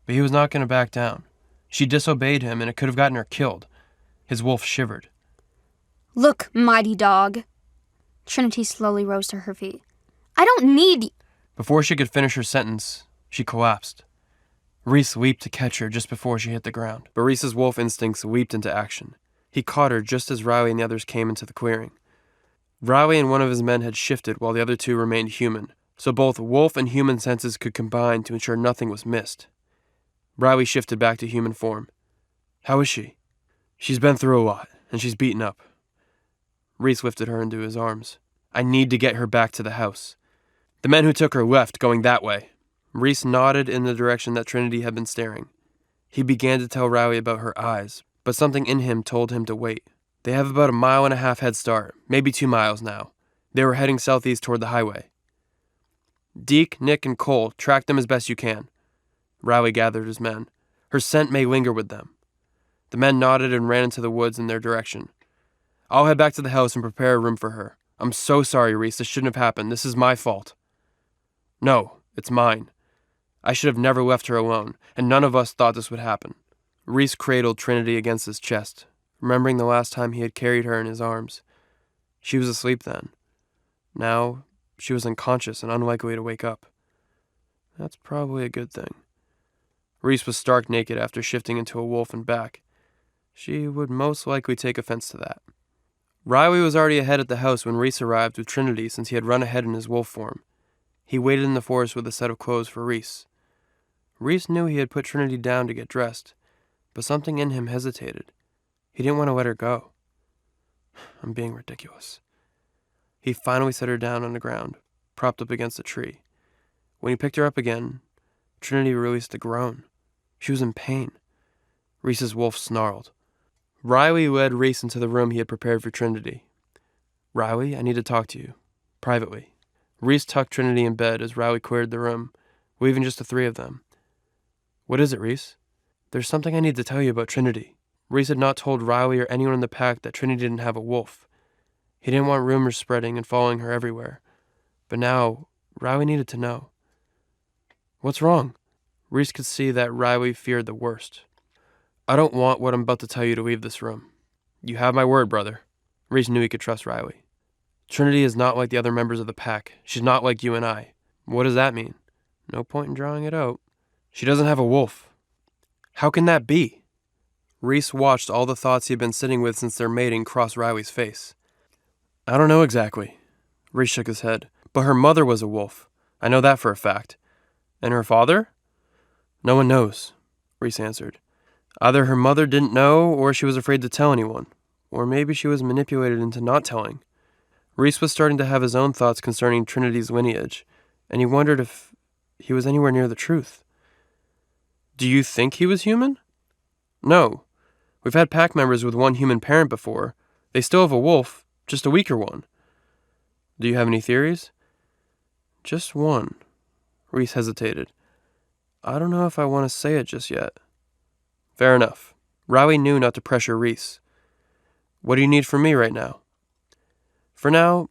Speaker 1: but he was not going to back down. She disobeyed him and it could have gotten her killed. His wolf shivered.
Speaker 4: Look, mighty dog. Trinity slowly rose to her feet. I don't need...
Speaker 1: Before she could finish her sentence, she collapsed. Reece leaped to catch her just before she hit the ground, but Reece's wolf instincts leaped into action. He caught her just as Riley and the others came into the clearing. Riley and one of his men had shifted while the other 2 remained human, so both wolf and human senses could combine to ensure nothing was missed. Riley shifted back to human form. How is she? She's been through a lot, and she's beaten up. Reece lifted her into his arms. I need to get her back to the house. The men who took her left, going that way. Reece nodded in the direction that Trinity had been staring. He began to tell Riley about her eyes, but something in him told him to wait. They have about 1.5 mile head start, maybe 2 miles now. They were heading southeast toward the highway. Deke, Nick, and Cole, track them as best you can. Riley gathered his men. Her scent may linger with them. The men nodded and ran into the woods in their direction. I'll head back to the house and prepare a room for her. I'm so sorry, Reece. This shouldn't have happened. This is my fault. No, it's mine. I should have never left her alone, and none of us thought this would happen. Reece cradled Trinity against his chest, remembering the last time he had carried her in his arms. She was asleep then. Now, she was unconscious and unlikely to wake up. That's probably a good thing. Reece was stark naked after shifting into a wolf and back. She would most likely take offense to that. Riley was already ahead at the house when Reece arrived with Trinity since he had run ahead in his wolf form. He waited in the forest with a set of clothes for Reece. Reece knew he had put Trinity down to get dressed, but something in him hesitated. He didn't want to let her go. I'm being ridiculous. He finally set her down on the ground, propped up against a tree. When he picked her up again, Trinity released a groan. She was in pain. Reece's wolf snarled. Riley led Reece into the room he had prepared for Trinity. Riley, I need to talk to you. Privately. Reece tucked Trinity in bed as Riley cleared the room, leaving just the 3 of them. What is it, Reece? There's something I need to tell you about Trinity. Reece had not told Riley or anyone in the pack that Trinity didn't have a wolf. He didn't want rumors spreading and following her everywhere. But now, Riley needed to know. What's wrong? Reece could see that Riley feared the worst. I don't want what I'm about to tell you to leave this room. You have my word, brother. Reece knew he could trust Riley. Trinity is not like the other members of the pack. She's not like you and I. What does that mean? No point in drawing it out. She doesn't have a wolf. How can that be? Reece watched all the thoughts he had been sitting with since their mating cross Riley's face. I don't know exactly. Reece shook his head. But her mother was a wolf. I know that for a fact. And her father? No one knows, Reece answered. Either her mother didn't know, or she was afraid to tell anyone. Or maybe she was manipulated into not telling. Reece was starting to have his own thoughts concerning Trinity's lineage, and he wondered if he was anywhere near the truth. Do you think he was human? No. We've had pack members with one human parent before. They still have a wolf, just a weaker one. Do you have any theories? Just one. Reece hesitated. I don't know if I want to say it just yet. Fair enough. Riley knew not to pressure Reece. What do you need from me right now? For now,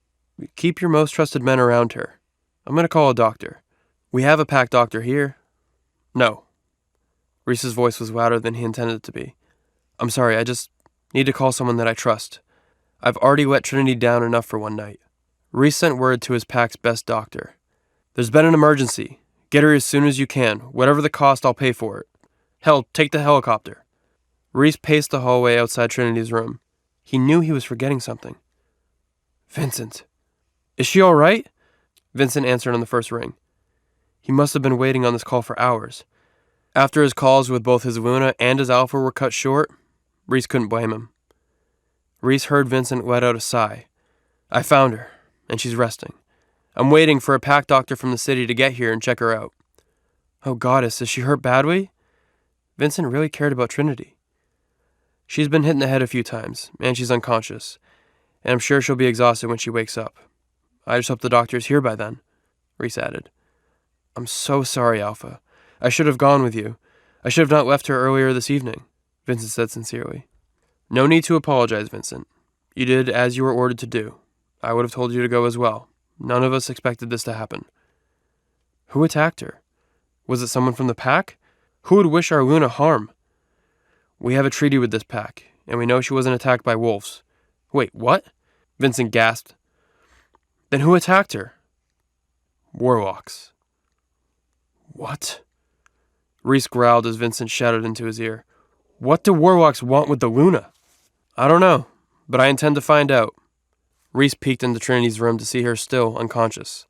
Speaker 1: keep your most trusted men around her. I'm going to call a doctor. We have a pack doctor here. No. Reece's voice was louder than he intended it to be. I'm sorry, I just need to call someone that I trust. I've already let Trinity down enough for one night. Reece sent word to his pack's best doctor. There's been an emergency. Get her as soon as you can. Whatever the cost, I'll pay for it. Hell, take the helicopter. Reece paced the hallway outside Trinity's room. He knew he was forgetting something. Vincent. Is she all right? Vincent answered on the first ring. He must have been waiting on this call for hours. After his calls with both his Luna and his Alpha were cut short, Reece couldn't blame him. Reece heard Vincent let out a sigh. I found her, and she's resting. I'm waiting for a pack doctor from the city to get here and check her out. Oh, goddess, is she hurt badly? Vincent really cared about Trinity. She's been hit in the head a few times, and she's unconscious, and I'm sure she'll be exhausted when she wakes up. I just hope the doctor's here by then, Reece added. I'm so sorry, Alpha. I should have gone with you. I should have not left her earlier this evening, Vincent said sincerely. No need to apologize, Vincent. You did as you were ordered to do. I would have told you to go as well. None of us expected this to happen. Who attacked her? Was it someone from the pack? Who would wish our Luna harm? We have a treaty with this pack, and we know she wasn't attacked by wolves. Wait, what? Vincent gasped. Then who attacked her? Warlocks. What? Reece growled as Vincent shouted into his ear. What do warlocks want with the Luna? I don't know, but I intend to find out. Reece peeked into Trinity's room to see her still unconscious.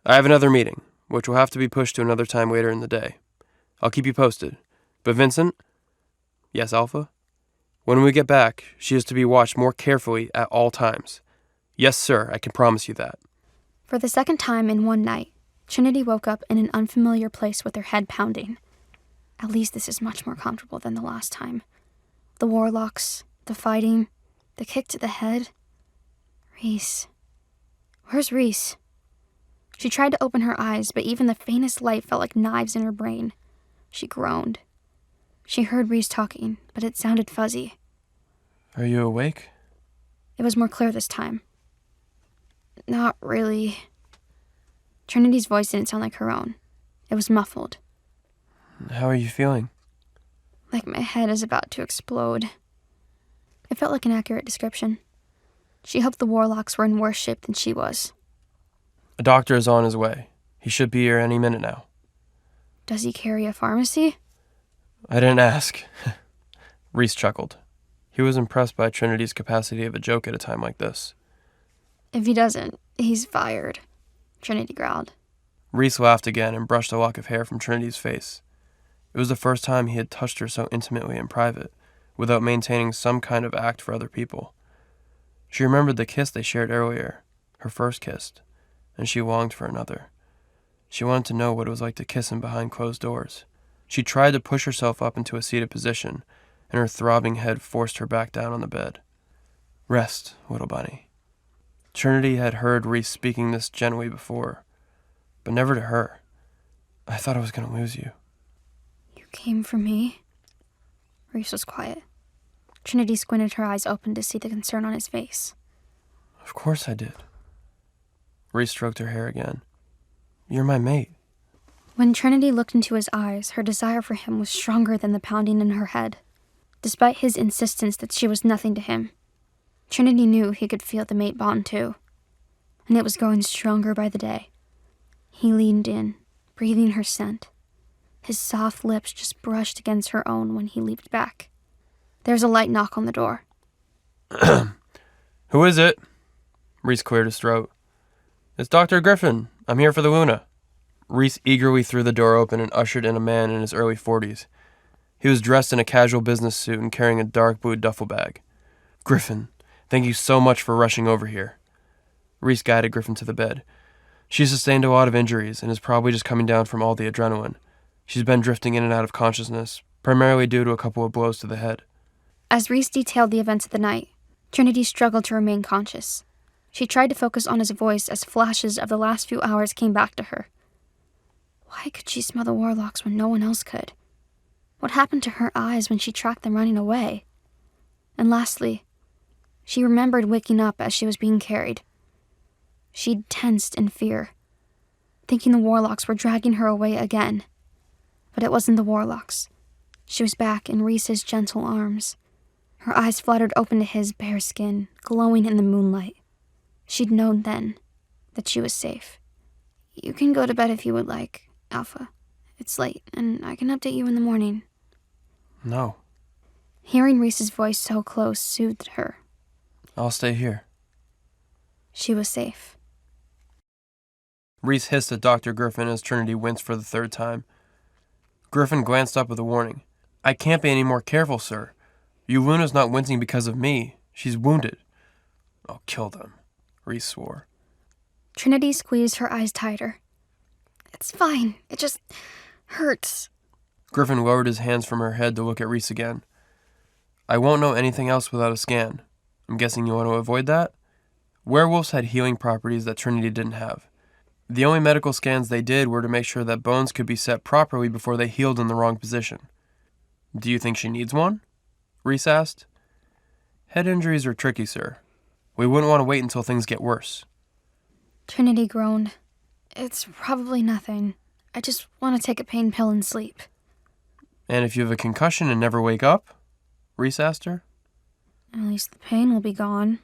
Speaker 1: I have another meeting, which will have to be pushed to another time later in the day. I'll keep you posted. But Vincent? Yes, Alpha? When we get back, she is to be watched more carefully at all times. Yes, sir, I can promise you that.
Speaker 4: For the second time in one night, Trinity woke up in an unfamiliar place with her head pounding. At least this is much more comfortable than the last time. The warlocks, the fighting, the kick to the head. Reece. Where's Reece? She tried to open her eyes, but even the faintest light felt like knives in her brain. She groaned. She heard Reece talking, but it sounded fuzzy.
Speaker 1: Are you awake?
Speaker 4: It was more clear this time. Not really. Trinity's voice didn't sound like her own. It was muffled.
Speaker 1: How are you feeling?
Speaker 4: Like my head is about to explode. It felt like an accurate description. She hoped the warlocks were in worse shape than she was.
Speaker 1: A doctor is on his way. He should be here any minute now.
Speaker 4: Does he carry a pharmacy?
Speaker 1: I didn't ask. Reece chuckled. He was impressed by Trinity's capacity of a joke at a time like this.
Speaker 4: If he doesn't, he's fired, Trinity growled.
Speaker 1: Reece laughed again and brushed a lock of hair from Trinity's face. It was the first time he had touched her so intimately in private, without maintaining some kind of act for other people. She remembered the kiss they shared earlier, her first kiss, and she longed for another. She wanted to know what it was like to kiss him behind closed doors. She tried to push herself up into a seated position, and her throbbing head forced her back down on the bed. Rest, little bunny. Trinity had heard Reece speaking this gently before, but never to her. I thought I was going to lose you.
Speaker 4: You came for me? Reece was quiet. Trinity squinted her eyes open to see the concern on his face.
Speaker 1: Of course I did. Reece stroked her hair again. You're my mate.
Speaker 4: When Trinity looked into his eyes, her desire for him was stronger than the pounding in her head. Despite his insistence that she was nothing to him, Trinity knew he could feel the mate bond too, and it was growing stronger by the day. He leaned in, breathing her scent. His soft lips just brushed against her own when he leaped back. There was a light knock on the door.
Speaker 1: Who is it? Reece cleared his throat. It's Dr. Griffin. I'm here for the Luna. Reece eagerly threw the door open and ushered in a man in his early 40s. He was dressed in a casual business suit and carrying a dark blue duffel bag. Griffin, thank you so much for rushing over here. Reece guided Griffin to the bed. She sustained a lot of injuries and is probably just coming down from all the adrenaline. She's been drifting in and out of consciousness, primarily due to a couple of blows to the head.
Speaker 4: As Reece detailed the events of the night, Trinity struggled to remain conscious. She tried to focus on his voice as flashes of the last few hours came back to her. Why could she smell the warlocks when no one else could? What happened to her eyes when she tracked them running away? And lastly, she remembered waking up as she was being carried. She'd tensed in fear, thinking the warlocks were dragging her away again. But it wasn't the warlocks. She was back in Reece's gentle arms. Her eyes fluttered open to his bare skin, glowing in the moonlight. She'd known then that she was safe. You can go to bed if you would like, Alpha. It's late, and I can update you in the morning.
Speaker 1: No.
Speaker 4: Hearing Reece's voice so close soothed her.
Speaker 1: I'll stay here.
Speaker 4: She was safe.
Speaker 1: Reece hissed at Dr. Griffin as Trinity winced for the third time. Griffin glanced up with a warning. I can't be any more careful, sir. Luna's not wincing because of me. She's wounded. I'll kill them, Reece swore.
Speaker 4: Trinity squeezed her eyes tighter. It's fine. It just hurts.
Speaker 1: Griffin lowered his hands from her head to look at Reece again. I won't know anything else without a scan. I'm guessing you want to avoid that? Werewolves had healing properties that Trinity didn't have. The only medical scans they did were to make sure that bones could be set properly before they healed in the wrong position. Do you think she needs one? Reece asked. Head injuries are tricky, sir. We wouldn't want to wait until things get worse.
Speaker 4: Trinity groaned. It's probably nothing. I just want to take a pain pill and sleep.
Speaker 1: And if you have a concussion and never wake up? Reece asked her.
Speaker 4: At least the pain will be gone,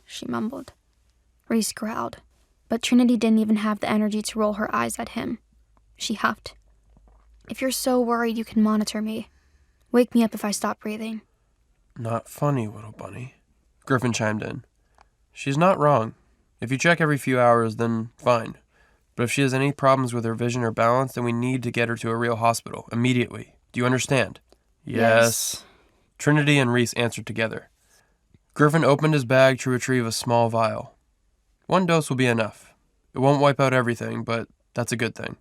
Speaker 4: she mumbled. Reece growled, but Trinity didn't even have the energy to roll her eyes at him. She huffed. If you're so worried you can monitor me, wake me up if I stop breathing.
Speaker 1: Not funny, little bunny. Griffin chimed in. She's not wrong. If you check every few hours, then fine. But if she has any problems with her vision or balance, then we need to get her to a real hospital, immediately. Do you understand? Yes. Trinity and Reece answered together. Griffin opened his bag to retrieve a small vial. 1 dose will be enough. It won't wipe out everything, but that's a good thing.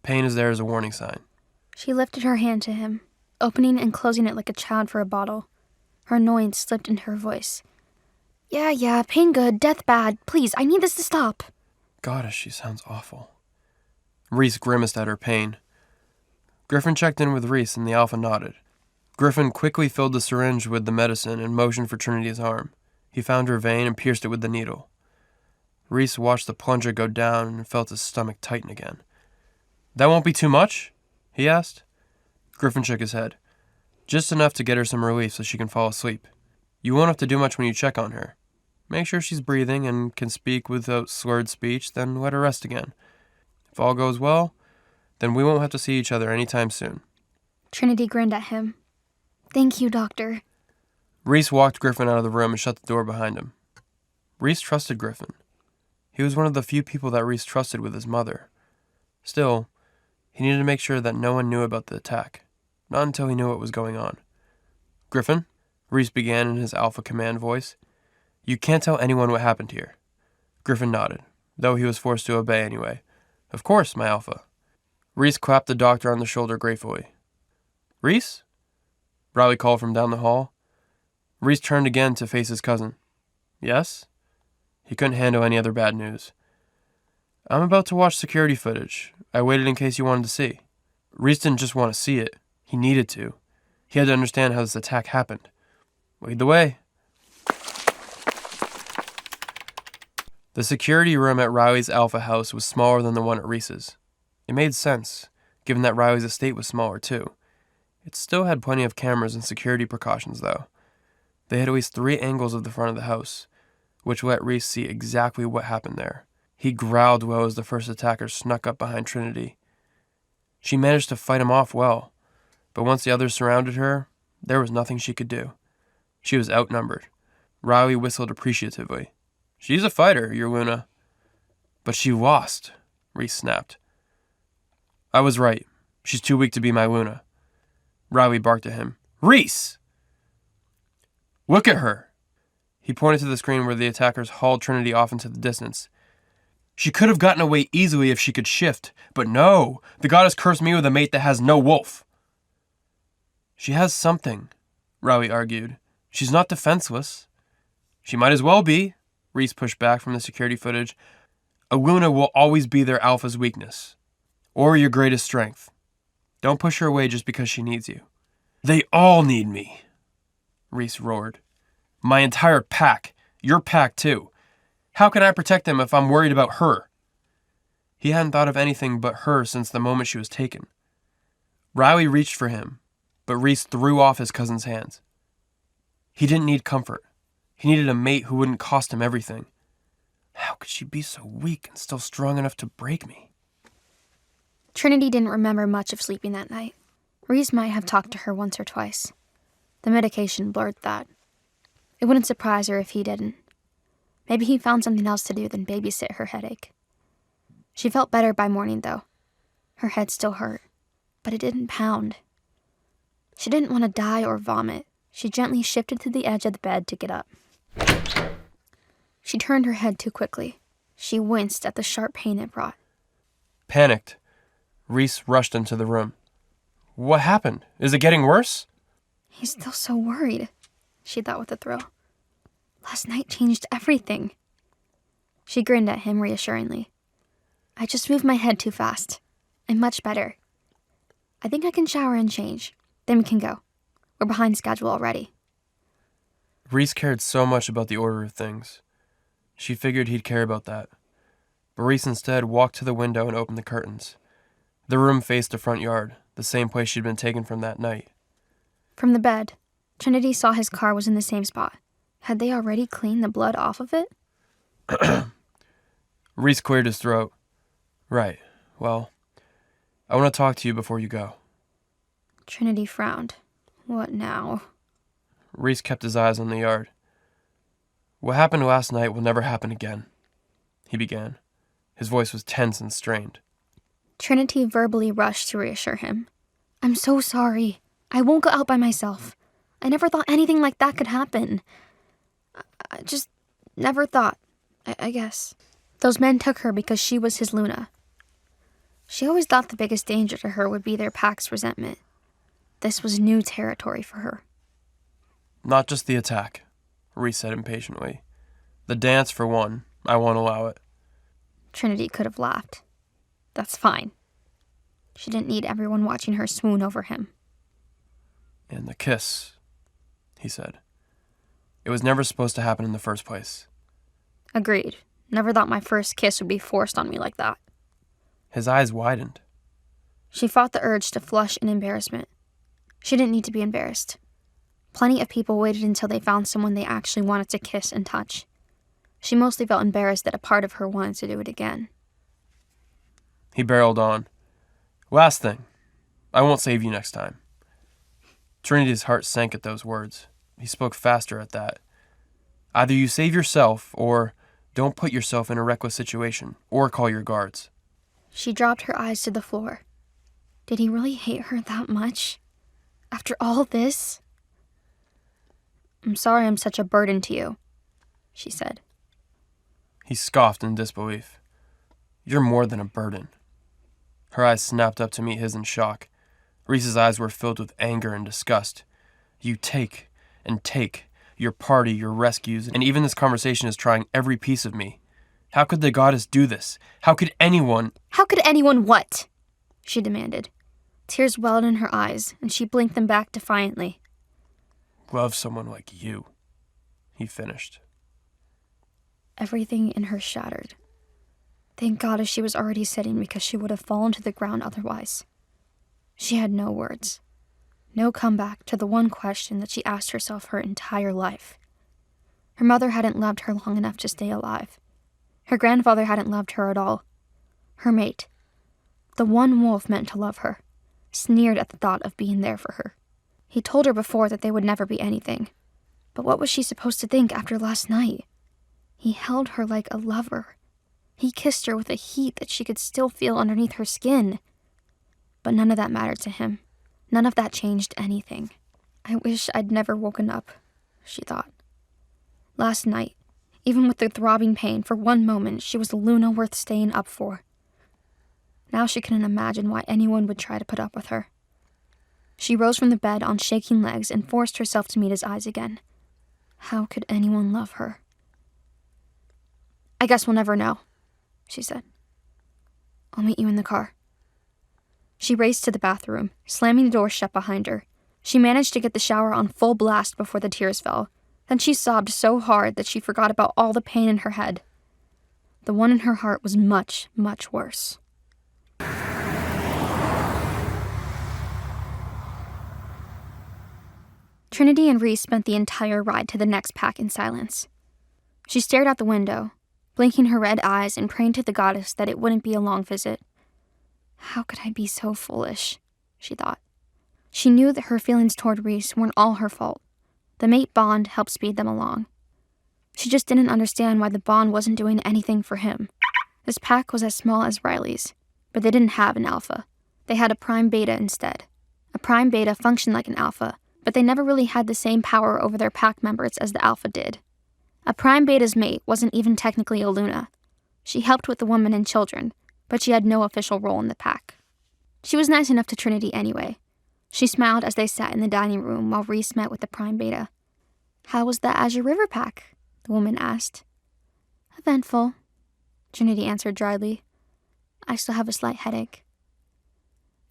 Speaker 1: Pain is there as a warning sign.
Speaker 4: She lifted her hand to him, opening and closing it like a child for a bottle. Her annoyance slipped into her voice. Yeah, pain good, death bad. Please, I need this to stop.
Speaker 1: Goddess, she sounds awful. Reece grimaced at her pain. Griffin checked in with Reece and the Alpha nodded. Griffin quickly filled the syringe with the medicine and motioned for Trinity's arm. He found her vein and pierced it with the needle. Reece watched the plunger go down and felt his stomach tighten again. That won't be too much? He asked. Griffin shook his head. Just enough to get her some relief so she can fall asleep. You won't have to do much when you check on her. Make sure she's breathing and can speak without slurred speech, then let her rest again. If all goes well, then we won't have to see each other anytime soon.
Speaker 4: Trinity grinned at him. Thank you, Doctor.
Speaker 1: Reece walked Griffin out of the room and shut the door behind him. Reece trusted Griffin. He was one of the few people that Reece trusted with his mother. Still, he needed to make sure that no one knew about the attack. Not until he knew what was going on. Griffin, Reece began in his Alpha command voice. You can't tell anyone what happened here. Griffin nodded, though he was forced to obey anyway. Of course, my Alpha. Reece clapped the doctor on the shoulder gratefully. Reece? Riley called from down the hall. Reece turned again to face his cousin. Yes? He couldn't handle any other bad news. I'm about to watch security footage. I waited in case you wanted to see. Reece didn't just want to see it. He needed to. He had to understand how this attack happened. Lead the way. The security room at Riley's Alpha house was smaller than the one at Reece's. It made sense, given that Riley's estate was smaller too. It still had plenty of cameras and security precautions, though. They had at least 3 angles of the front of the house, which let Reece see exactly what happened there. He growled well as the first attacker snuck up behind Trinity. She managed to fight him off well, but once the others surrounded her, there was nothing she could do. She was outnumbered. Riley whistled appreciatively. "She's a fighter, your Luna." "But she lost," Reece snapped. "I was right. She's too weak to be my Luna." Riley barked at him. "Reece! Look at her!" He pointed to the screen where the attackers hauled Trinity off into the distance. "She could have gotten away easily if she could shift, but no, the goddess cursed me with a mate that has no wolf." "She has something," Riley argued. "She's not defenseless." "She might as well be," Reece pushed back from the security footage. "A Luna will always be their alpha's weakness. Or your greatest strength. Don't push her away just because she needs you." "They all need me," Reece roared. "My entire pack. Your pack, too. How can I protect them if I'm worried about her?" He hadn't thought of anything but her since the moment she was taken. Riley reached for him, but Reece threw off his cousin's hands. He didn't need comfort. He needed a mate who wouldn't cost him everything. How could she be so weak and still strong enough to break me?
Speaker 4: Trinity didn't remember much of sleeping that night. Reece might have talked to her once or twice. The medication blurred that. It wouldn't surprise her if he didn't. Maybe he found something else to do than babysit her headache. She felt better by morning, though. Her head still hurt, but it didn't pound. She didn't want to die or vomit. She gently shifted to the edge of the bed to get up. She turned her head too quickly. She winced at the sharp pain it brought.
Speaker 1: Panicked, Reece rushed into the room. "What happened? Is it getting worse?"
Speaker 4: He's still so worried, she thought with a thrill. Last night changed everything. She grinned at him reassuringly. "I just moved my head too fast. I'm much better. I think I can shower and change. Then we can go. We're behind schedule already."
Speaker 1: Reece cared so much about the order of things. She figured he'd care about that. But Reece instead walked to the window and opened the curtains. The room faced the front yard, the same place she'd been taken from that night.
Speaker 4: From the bed, Trinity saw his car was in the same spot. Had they already cleaned the blood off of it?
Speaker 1: Reece cleared his throat. "Right. Well, I want to talk to you before you go."
Speaker 4: Trinity frowned. What now?
Speaker 1: Reece kept his eyes on the yard. "What happened last night will never happen again," he began. His voice was tense and strained.
Speaker 4: Trinity verbally rushed to reassure him. "I'm so sorry. I won't go out by myself. I never thought anything like that could happen. I just never thought, I guess. Those men took her because she was his Luna. She always thought the biggest danger to her would be their pack's resentment. This was new territory for her."
Speaker 1: "Not just the attack," Reece said impatiently. "The dance, for one. I won't allow it."
Speaker 4: Trinity could have laughed. That's fine. She didn't need everyone watching her swoon over him.
Speaker 1: "And the kiss," he said. "It was never supposed to happen in the first place."
Speaker 4: Agreed. Never thought my first kiss would be forced on me like that.
Speaker 1: His eyes widened.
Speaker 4: She fought the urge to flush in embarrassment. She didn't need to be embarrassed. Plenty of people waited until they found someone they actually wanted to kiss and touch. She mostly felt embarrassed that a part of her wanted to do it again.
Speaker 1: He barreled on. "Last thing. I won't save you next time." Trinity's heart sank at those words. He spoke faster at that. "Either you save yourself, or don't put yourself in a reckless situation, or call your guards."
Speaker 4: She dropped her eyes to the floor. Did he really hate her that much? After all this? "I'm sorry I'm such a burden to you," she said.
Speaker 1: He scoffed in disbelief. "You're more than a burden." Her eyes snapped up to meet his in shock. Reece's eyes were filled with anger and disgust. "You take and take. Your party, your rescues, and even this conversation is trying every piece of me. How could the goddess do this? How could anyone—"
Speaker 4: "How could anyone what?" she demanded. Tears welled in her eyes, and she blinked them back defiantly.
Speaker 1: "Love someone like you," he finished.
Speaker 4: Everything in her shattered. Thank God she was already sitting because she would have fallen to the ground otherwise. She had no words. No comeback to the one question that she asked herself her entire life. Her mother hadn't loved her long enough to stay alive. Her grandfather hadn't loved her at all. Her mate, the one wolf meant to love her, sneered at the thought of being there for her. He told her before that they would never be anything. But what was she supposed to think after last night? He held her like a lover. He kissed her with a heat that she could still feel underneath her skin. But none of that mattered to him. None of that changed anything. I wish I'd never woken up, she thought. Last night, even with the throbbing pain, for one moment, she was Luna worth staying up for. Now she couldn't imagine why anyone would try to put up with her. She rose from the bed on shaking legs and forced herself to meet his eyes again. How could anyone love her? I guess we'll never know, she said. I'll meet you in the car. She raced to the bathroom, slamming the door shut behind her. She managed to get the shower on full blast before the tears fell. Then she sobbed so hard that she forgot about all the pain in her head. The one in her heart was much, much worse. Trinity and Reece spent the entire ride to the next pack in silence. She stared out the window, blinking her red eyes and praying to the goddess that it wouldn't be a long visit. How could I be so foolish? She thought. She knew that her feelings toward Reece weren't all her fault. The mate bond helped speed them along. She just didn't understand why the bond wasn't doing anything for him. This pack was as small as Riley's, but they didn't have an alpha. They had a prime beta instead. A prime beta functioned like an alpha, but they never really had the same power over their pack members as the alpha did. A prime beta's mate wasn't even technically a Luna. She helped with the women and children, but she had no official role in the pack. She was nice enough to Trinity anyway. She smiled as they sat in the dining room while Reece met with the prime beta. How was the Azure River pack? The woman asked. Eventful, Trinity answered dryly. I still have a slight headache.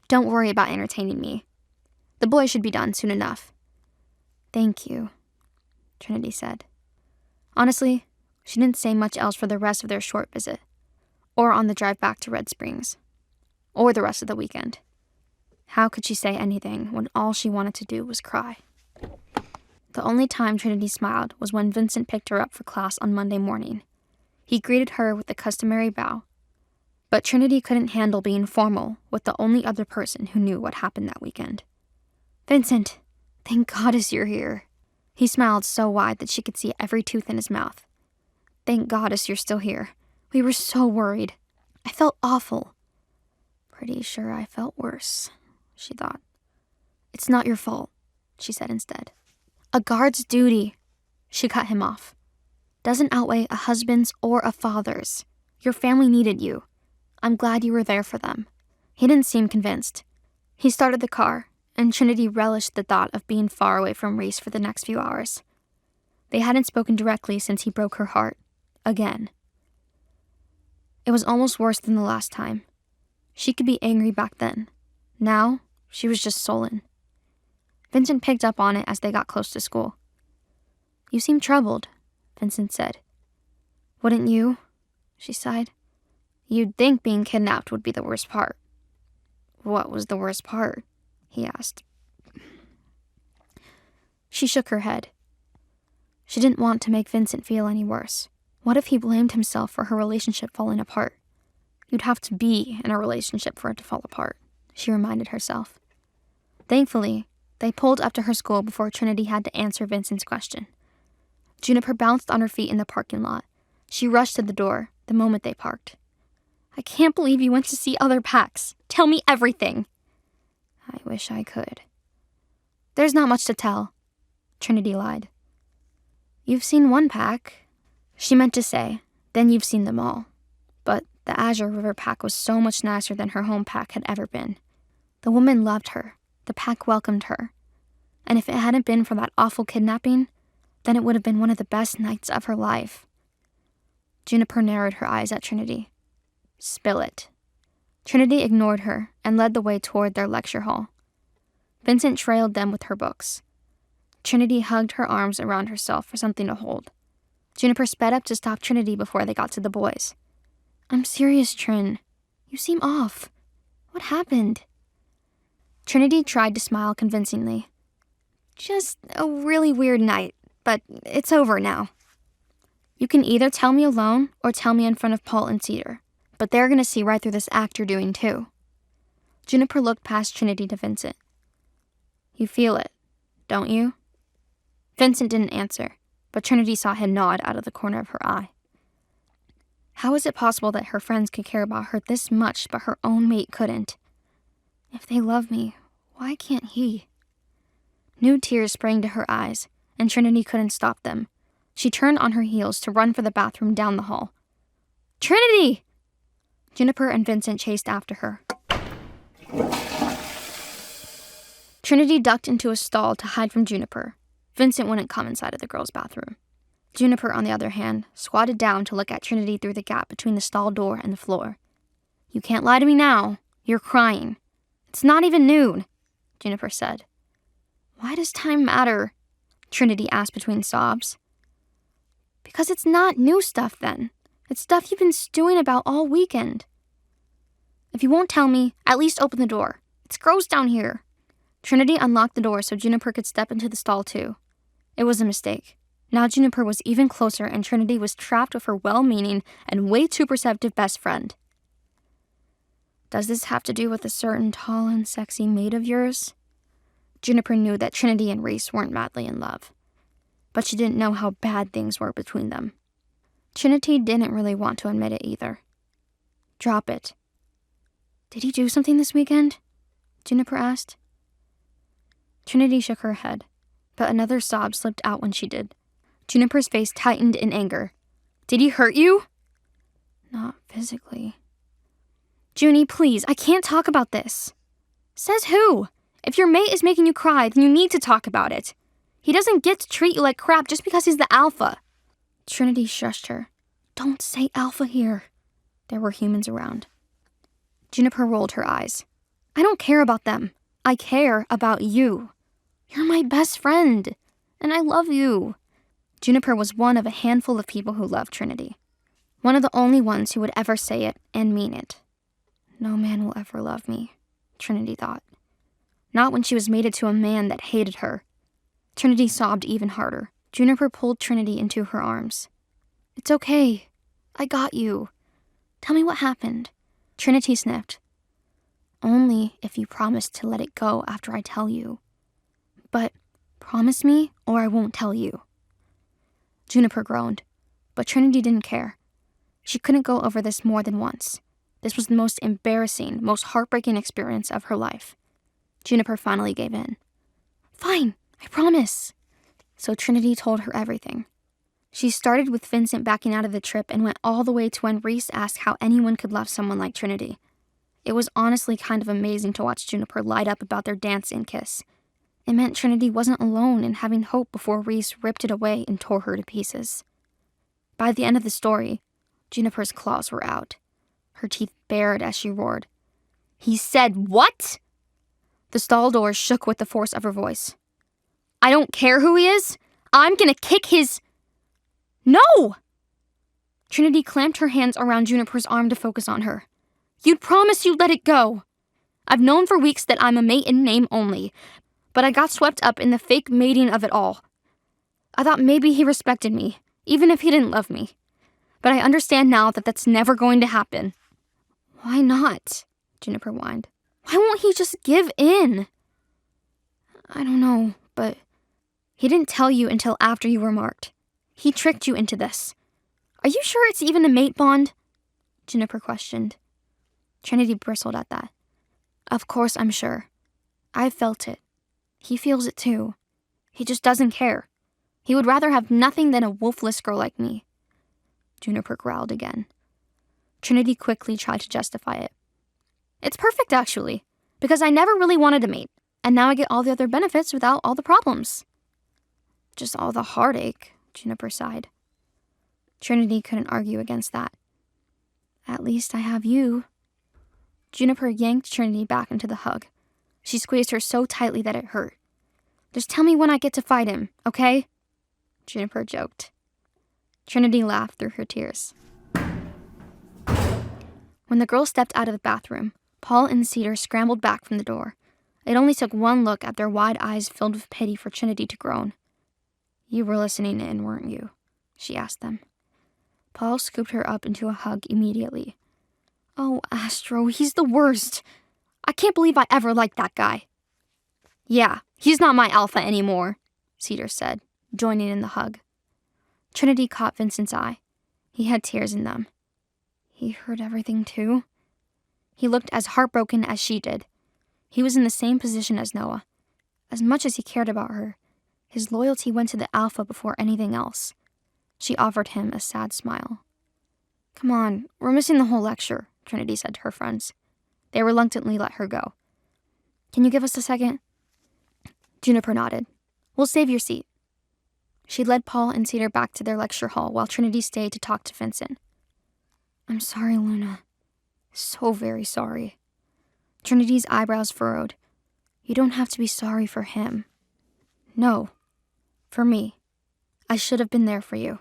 Speaker 4: Don't worry about entertaining me. The boy should be done soon enough. Thank you, Trinity said. Honestly, she didn't say much else for the rest of their short visit, or on the drive back to Red Springs, or the rest of the weekend. How could she say anything when all she wanted to do was cry? The only time Trinity smiled was when Vincent picked her up for class on Monday morning. He greeted her with the customary bow, but Trinity couldn't handle being formal with the only other person who knew what happened that weekend. Vincent, thank goddess you're here. He smiled so wide that she could see every tooth in his mouth. Thank goddess you're still here. We were so worried. I felt awful. Pretty sure I felt worse, she thought. It's not your fault, she said instead. A guard's duty, she cut him off, doesn't outweigh a husband's or a father's. Your family needed you. I'm glad you were there for them. He didn't seem convinced. He started the car, and Trinity relished the thought of being far away from Reece for the next few hours. They hadn't spoken directly since he broke her heart. Again. It was almost worse than the last time. She could be angry back then. Now, she was just sullen. Vincent picked up on it as they got close to school. You seem troubled, Vincent said. Wouldn't you? She sighed. You'd think being kidnapped would be the worst part. What was the worst part? He asked. She shook her head. She didn't want to make Vincent feel any worse. What if he blamed himself for her relationship falling apart? You'd have to be in a relationship for it to fall apart, she reminded herself. Thankfully, they pulled up to her school before Trinity had to answer Vincent's question. Juniper bounced on her feet in the parking lot. She rushed to the door the moment they parked. I can't believe you went to see other packs. Tell me everything. I wish I could. There's not much to tell, Trinity lied. You've seen one pack, she meant to say, then you've seen them all. But the Azure River pack was so much nicer than her home pack had ever been. The woman loved her. The pack welcomed her. And if it hadn't been for that awful kidnapping, then it would have been one of the best nights of her life. Juniper narrowed her eyes at Trinity. Spill it. Trinity ignored her and led the way toward their lecture hall. Vincent trailed them with her books. Trinity hugged her arms around herself for something to hold. Juniper sped up to stop Trinity before they got to the boys. I'm serious, Trin. You seem off. What happened? Trinity tried to smile convincingly. Just a really weird night, but it's over now. You can either tell me alone or tell me in front of Paul and Cedar, but they're gonna see right through this act you're doing too. Juniper looked past Trinity to Vincent. You feel it, don't you? Vincent didn't answer, but Trinity saw him nod out of the corner of her eye. How is it possible that her friends could care about her this much, but her own mate couldn't? If they love me, why can't he? New tears sprang to her eyes, and Trinity couldn't stop them. She turned on her heels to run for the bathroom down the hall. Trinity! Juniper and Vincent chased after her. Trinity ducked into a stall to hide from Juniper. Vincent wouldn't come inside of the girls' bathroom. Juniper, on the other hand, squatted down to look at Trinity through the gap between the stall door and the floor. You can't lie to me now. You're crying. It's not even noon, Juniper said. Why does time matter? Trinity asked between sobs. Because it's not new stuff then. It's stuff you've been stewing about all weekend. If you won't tell me, at least open the door. It's gross down here. Trinity unlocked the door so Juniper could step into the stall too. It was a mistake. Now Juniper was even closer and Trinity was trapped with her well-meaning and way too perceptive best friend. Does this have to do with a certain tall and sexy mate of yours? Juniper knew that Trinity and Reece weren't madly in love, but she didn't know how bad things were between them. Trinity didn't really want to admit it either. Drop it. Did he do something this weekend? Juniper asked. Trinity shook her head, but another sob slipped out when she did. Juniper's face tightened in anger. Did he hurt you? Not physically. Junie, please, I can't talk about this. Says who? If your mate is making you cry, then you need to talk about it. He doesn't get to treat you like crap just because he's the alpha. Trinity shushed her. Don't say alpha here. There were humans around. Juniper rolled her eyes. I don't care about them. I care about you. You're my best friend, and I love you. Juniper was one of a handful of people who loved Trinity. One of the only ones who would ever say it and mean it. No man will ever love me, Trinity thought. Not when she was mated to a man that hated her. Trinity sobbed even harder. Juniper pulled Trinity into her arms. It's okay. I got you. Tell me what happened. Trinity sniffed. Only if you promise to let it go after I tell you. But promise me or I won't tell you. Juniper groaned, but Trinity didn't care. She couldn't go over this more than once. This was the most embarrassing, most heartbreaking experience of her life. Juniper finally gave in. Fine, I promise. So Trinity told her everything. She started with Vincent backing out of the trip and went all the way to when Reece asked how anyone could love someone like Trinity. It was honestly kind of amazing to watch Juniper light up about their dance and kiss. It meant Trinity wasn't alone in having hope before Reece ripped it away and tore her to pieces. By the end of the story, Juniper's claws were out. Her teeth bared as she roared. He said what? The stall door shook with the force of her voice. I don't care who he is. I'm gonna kick his... No! Trinity clamped her hands around Juniper's arm to focus on her. You'd promise you'd let it go. I've known for weeks that I'm a mate in name only, but I got swept up in the fake mating of it all. I thought maybe he respected me, even if he didn't love me. But I understand now that that's never going to happen. Why not? Juniper whined. Why won't he just give in? I don't know, but he didn't tell you until after you were marked. He tricked you into this. Are you sure it's even a mate bond? Juniper questioned. Trinity bristled at that. Of course I'm sure. I've felt it. He feels it too. He just doesn't care. He would rather have nothing than a wolfless girl like me. Juniper growled again. Trinity quickly tried to justify it. It's perfect, actually, because I never really wanted a mate, and now I get all the other benefits without all the problems. Just all the heartache, Juniper sighed. Trinity couldn't argue against that. At least I have you. Juniper yanked Trinity back into the hug. She squeezed her so tightly that it hurt. Just tell me when I get to fight him, okay? Juniper joked. Trinity laughed through her tears. When the girls stepped out of the bathroom, Paul and Cedar scrambled back from the door. It only took one look at their wide eyes filled with pity for Trinity to groan. "You were listening in, weren't you?" she asked them. Paul scooped her up into a hug immediately. "Oh, Astro, he's the worst. I can't believe I ever liked that guy." "Yeah, he's not my alpha anymore," Cedar said, joining in the hug. Trinity caught Vincent's eye. He had tears in them. He heard everything too? He looked as heartbroken as she did. He was in the same position as Noah. As much as he cared about her, his loyalty went to the alpha before anything else. She offered him a sad smile. "Come on, we're missing the whole lecture," Trinity said to her friends. They reluctantly let her go. "Can you give us a second?" Juniper nodded. "We'll save your seat." She led Paul and Cedar back to their lecture hall while Trinity stayed to talk to Vincent. "I'm sorry, Luna. So very sorry." Trinity's eyebrows furrowed. "You don't have to be sorry for him. No, for me. I should have been there for you.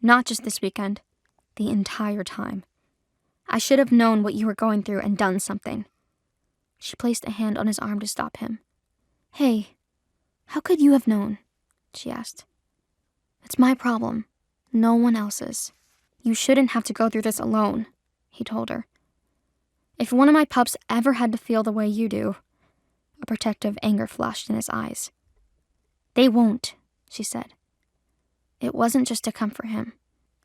Speaker 4: Not just this weekend, the entire time. I should have known what you were going through and done something." She placed a hand on his arm to stop him. "Hey, how could you have known?" she asked. "It's my problem, no one else's. You shouldn't have to go through this alone," he told her. "If one of my pups ever had to feel the way you do," a protective anger flashed in his eyes. "They won't," she said. "It wasn't just to comfort him.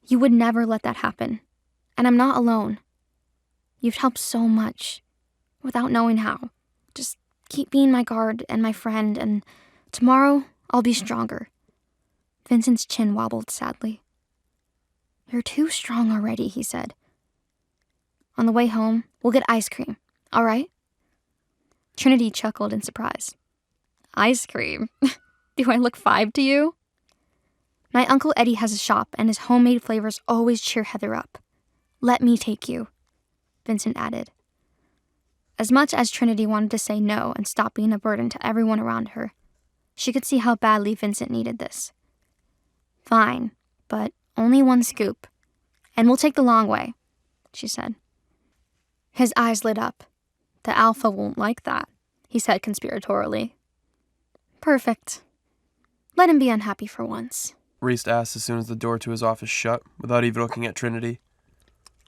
Speaker 4: You would never let that happen. And I'm not alone. You've helped so much, without knowing how. Just keep being my guard and my friend, and tomorrow I'll be stronger." Vincent's chin wobbled sadly. "You're too strong already," he said. "On the way home, we'll get ice cream, all right?" Trinity chuckled in surprise. "Ice cream? Do I look 5 to you?" "My Uncle Eddie has a shop, and his homemade flavors always cheer Heather up. Let me take you," Vincent added. As much as Trinity wanted to say no and stop being a burden to everyone around her, she could see how badly Vincent needed this. "Fine, but only one scoop, and we'll take the long way," she said. His eyes lit up. "The alpha won't like that," he said conspiratorially. "Perfect. Let him be unhappy for once,"
Speaker 1: Reece asked as soon as the door to his office shut, without even looking at Trinity.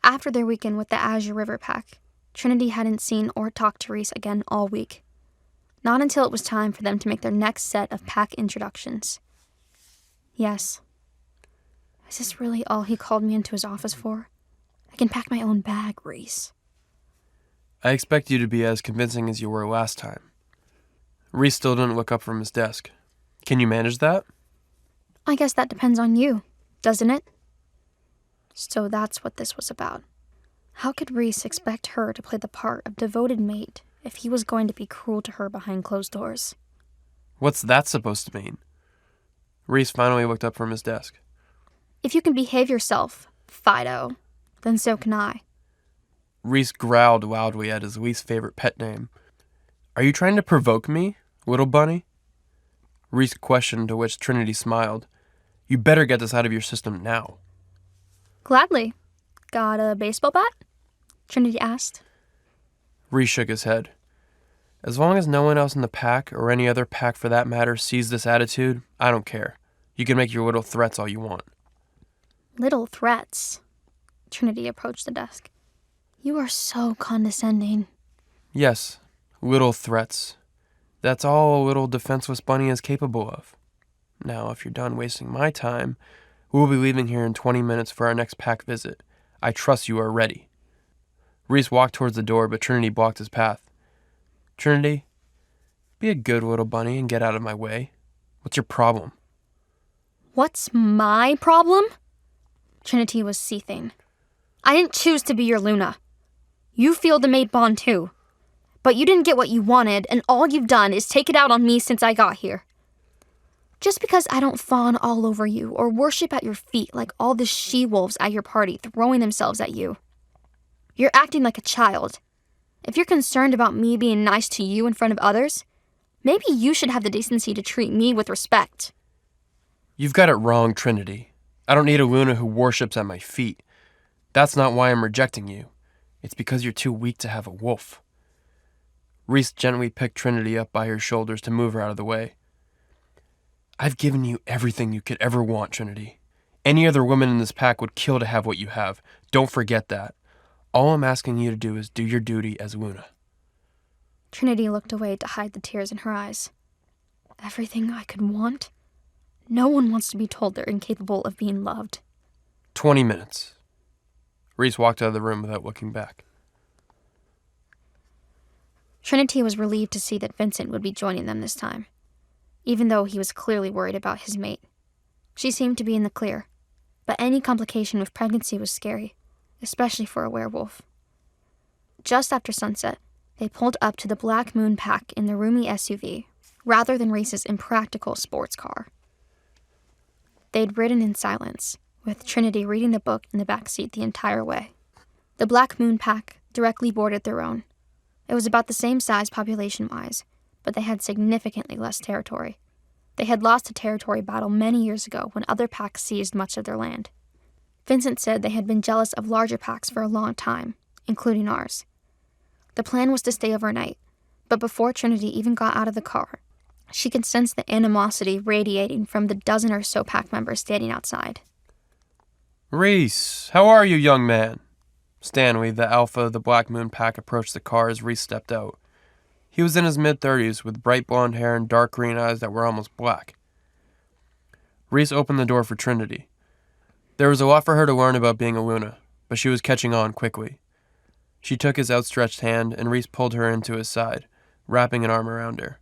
Speaker 4: After their weekend with the Azure River Pack, Trinity hadn't seen or talked to Reece again all week. Not until it was time for them to make their next set of pack introductions. "Yes. Is this really all he called me into his office for? I can pack my own bag, Reece."
Speaker 1: "I expect you to be as convincing as you were last time." Reece still didn't look up from his desk. "Can you manage that?"
Speaker 4: "I guess that depends on you, doesn't it?" So that's what this was about. How could Reece expect her to play the part of devoted mate if he was going to be cruel to her behind closed doors?
Speaker 1: What's that supposed to mean? Reece finally looked up from his desk.
Speaker 4: "If you can behave yourself, Fido, then so can I."
Speaker 1: Reece growled loudly at his least favorite pet name. "Are you trying to provoke me, little bunny?" Reece questioned, to which Trinity smiled. "You better get this out of your system now."
Speaker 4: "Gladly. Got a baseball bat?" Trinity asked.
Speaker 1: Reece shook his head. "As long as no one else in the pack, or any other pack for that matter, sees this attitude, I don't care. You can make your little threats all you want."
Speaker 4: "Little threats?" Trinity approached the desk. "You are so condescending."
Speaker 1: "Yes, little threats. That's all a little defenseless bunny is capable of. Now, if you're done wasting my time, we'll be leaving here in 20 minutes for our next pack visit. I trust you are ready." Reece walked towards the door, but Trinity blocked his path. "Trinity, be a good little bunny and get out of my way. What's your problem?"
Speaker 4: "What's my problem?" Trinity was seething. "I didn't choose to be your Luna. You feel the mate bond too. But you didn't get what you wanted, and all you've done is take it out on me since I got here. Just because I don't fawn all over you or worship at your feet like all the she-wolves at your party throwing themselves at you. You're acting like a child. If you're concerned about me being nice to you in front of others, maybe you should have the decency to treat me with respect."
Speaker 1: "You've got it wrong, Trinity. I don't need a Luna who worships at my feet. That's not why I'm rejecting you. It's because you're too weak to have a wolf. Reece gently picked Trinity up by her shoulders to move her out of the way. I've given you everything you could ever want, Trinity. Any other woman in this pack would kill to have what you have. Don't forget that. All I'm asking you to do is do your duty as Luna.
Speaker 4: Trinity looked away to hide the tears in her eyes. Everything I could want? No one wants to be told they're incapable of being loved.
Speaker 1: 20 minutes. Reece walked out of the room without looking back.
Speaker 4: Trinity was relieved to see that Vincent would be joining them this time, even though he was clearly worried about his mate. She seemed to be in the clear, but any complication with pregnancy was scary, especially for a werewolf. Just after sunset, they pulled up to the Black Moon Pack in the roomy SUV, rather than Reece's impractical sports car. They'd ridden in silence, with Trinity reading a book in the back seat the entire way. The Black Moon Pack directly bordered their own. It was about the same size population-wise, but they had significantly less territory. They had lost a territory battle many years ago when other packs seized much of their land. Vincent said they had been jealous of larger packs for a long time, including ours. The plan was to stay overnight, but before Trinity even got out of the car, she could sense the animosity radiating from the dozen or so pack members standing outside.
Speaker 1: Reece, how are you, young man? Stanley, the alpha of the Black Moon Pack, approached the car as Reece stepped out. He was in his mid-30s with bright blonde hair and dark green eyes that were almost black. Reece opened the door for Trinity. There was a lot for her to learn about being a Luna, but she was catching on quickly. She took his outstretched hand, and Reece pulled her into his side, wrapping an arm around her.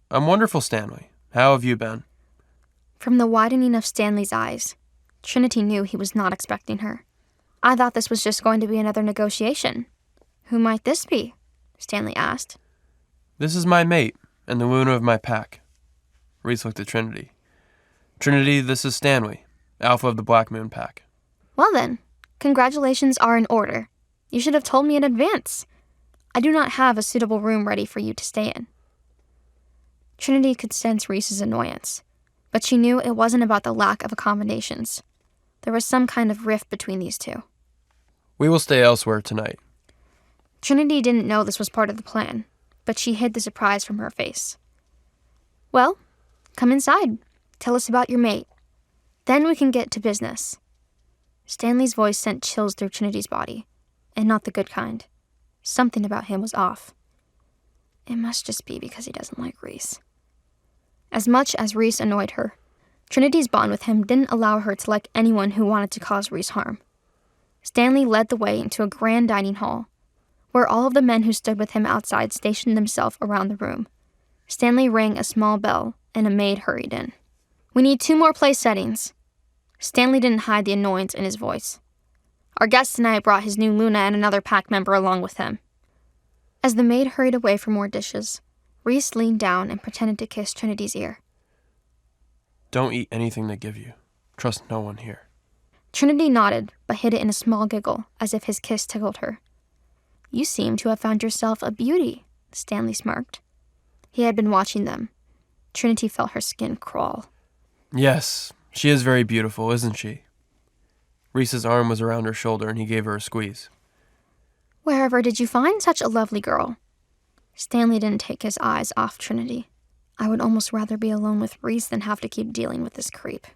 Speaker 1: I'm wonderful, Stanley. How have you been?
Speaker 4: From the widening of Stanley's eyes, Trinity knew he was not expecting her. I thought this was just going to be another negotiation. Who might this be? Stanley asked.
Speaker 1: This is my mate, and the Luna of my pack. Reece looked at Trinity. Trinity, this is Stanley, alpha of the Black Moon Pack.
Speaker 4: Well then, congratulations are in order. You should have told me in advance. I do not have a suitable room ready for you to stay in. Trinity could sense Reece's annoyance, but she knew it wasn't about the lack of accommodations. There was some kind of rift between these two.
Speaker 1: We will stay elsewhere tonight.
Speaker 4: Trinity didn't know this was part of the plan, but she hid the surprise from her face. Well, come inside. Tell us about your mate. Then we can get to business. Stanley's voice sent chills through Trinity's body, and not the good kind. Something about him was off. It must just be because he doesn't like Reece. As much as Reece annoyed her, Trinity's bond with him didn't allow her to like anyone who wanted to cause Reece harm. Stanley led the way into a grand dining hall, where all of the men who stood with him outside stationed themselves around the room. Stanley rang a small bell, and a maid hurried in. We need 2 more place settings. Stanley didn't hide the annoyance in his voice. Our guest tonight brought his new Luna and another pack member along with him. As the maid hurried away for more dishes, Reece leaned down and pretended to kiss Trinity's ear.
Speaker 1: Don't eat anything they give you. Trust no one here.
Speaker 4: Trinity nodded, but hid it in a small giggle, as if his kiss tickled her. You seem to have found yourself a beauty, Stanley smirked. He had been watching them. Trinity felt her skin crawl.
Speaker 1: Yes, she is very beautiful, isn't she? Reece's arm was around her shoulder, and he gave her a squeeze.
Speaker 4: Wherever did you find such a lovely girl? Stanley didn't take his eyes off Trinity. I would almost rather be alone with Reece than have to keep dealing with this creep.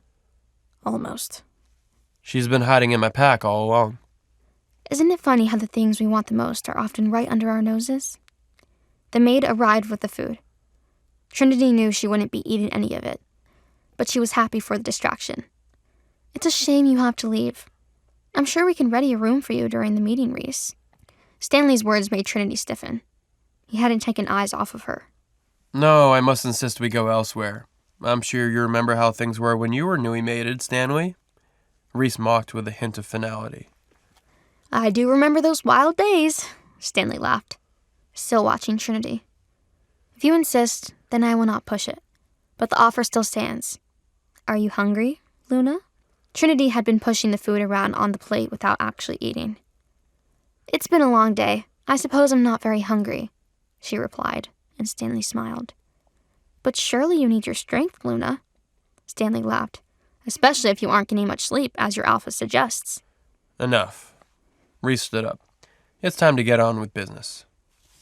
Speaker 4: Almost.
Speaker 1: She's been hiding in my pack all along.
Speaker 4: Isn't it funny how the things we want the most are often right under our noses? The maid arrived with the food. Trinity knew she wouldn't be eating any of it, but she was happy for the distraction. It's a shame you have to leave. I'm sure we can ready a room for you during the meeting, Reece. Stanley's words made Trinity stiffen. He hadn't taken eyes off of her.
Speaker 1: No, I must insist we go elsewhere. I'm sure you remember how things were when you were newly mated, Stanley. Reece mocked with a hint of finality.
Speaker 4: I do remember those wild days, Stanley laughed, still watching Trinity. If you insist, then I will not push it. But the offer still stands. Are you hungry, Luna? Trinity had been pushing the food around on the plate without actually eating. It's been a long day. I suppose I'm not very hungry, she replied, and Stanley smiled. But surely you need your strength, Luna. Stanley laughed, especially if you aren't getting much sleep, as your alpha suggests.
Speaker 1: Enough. Reece stood up. It's time to get on with business.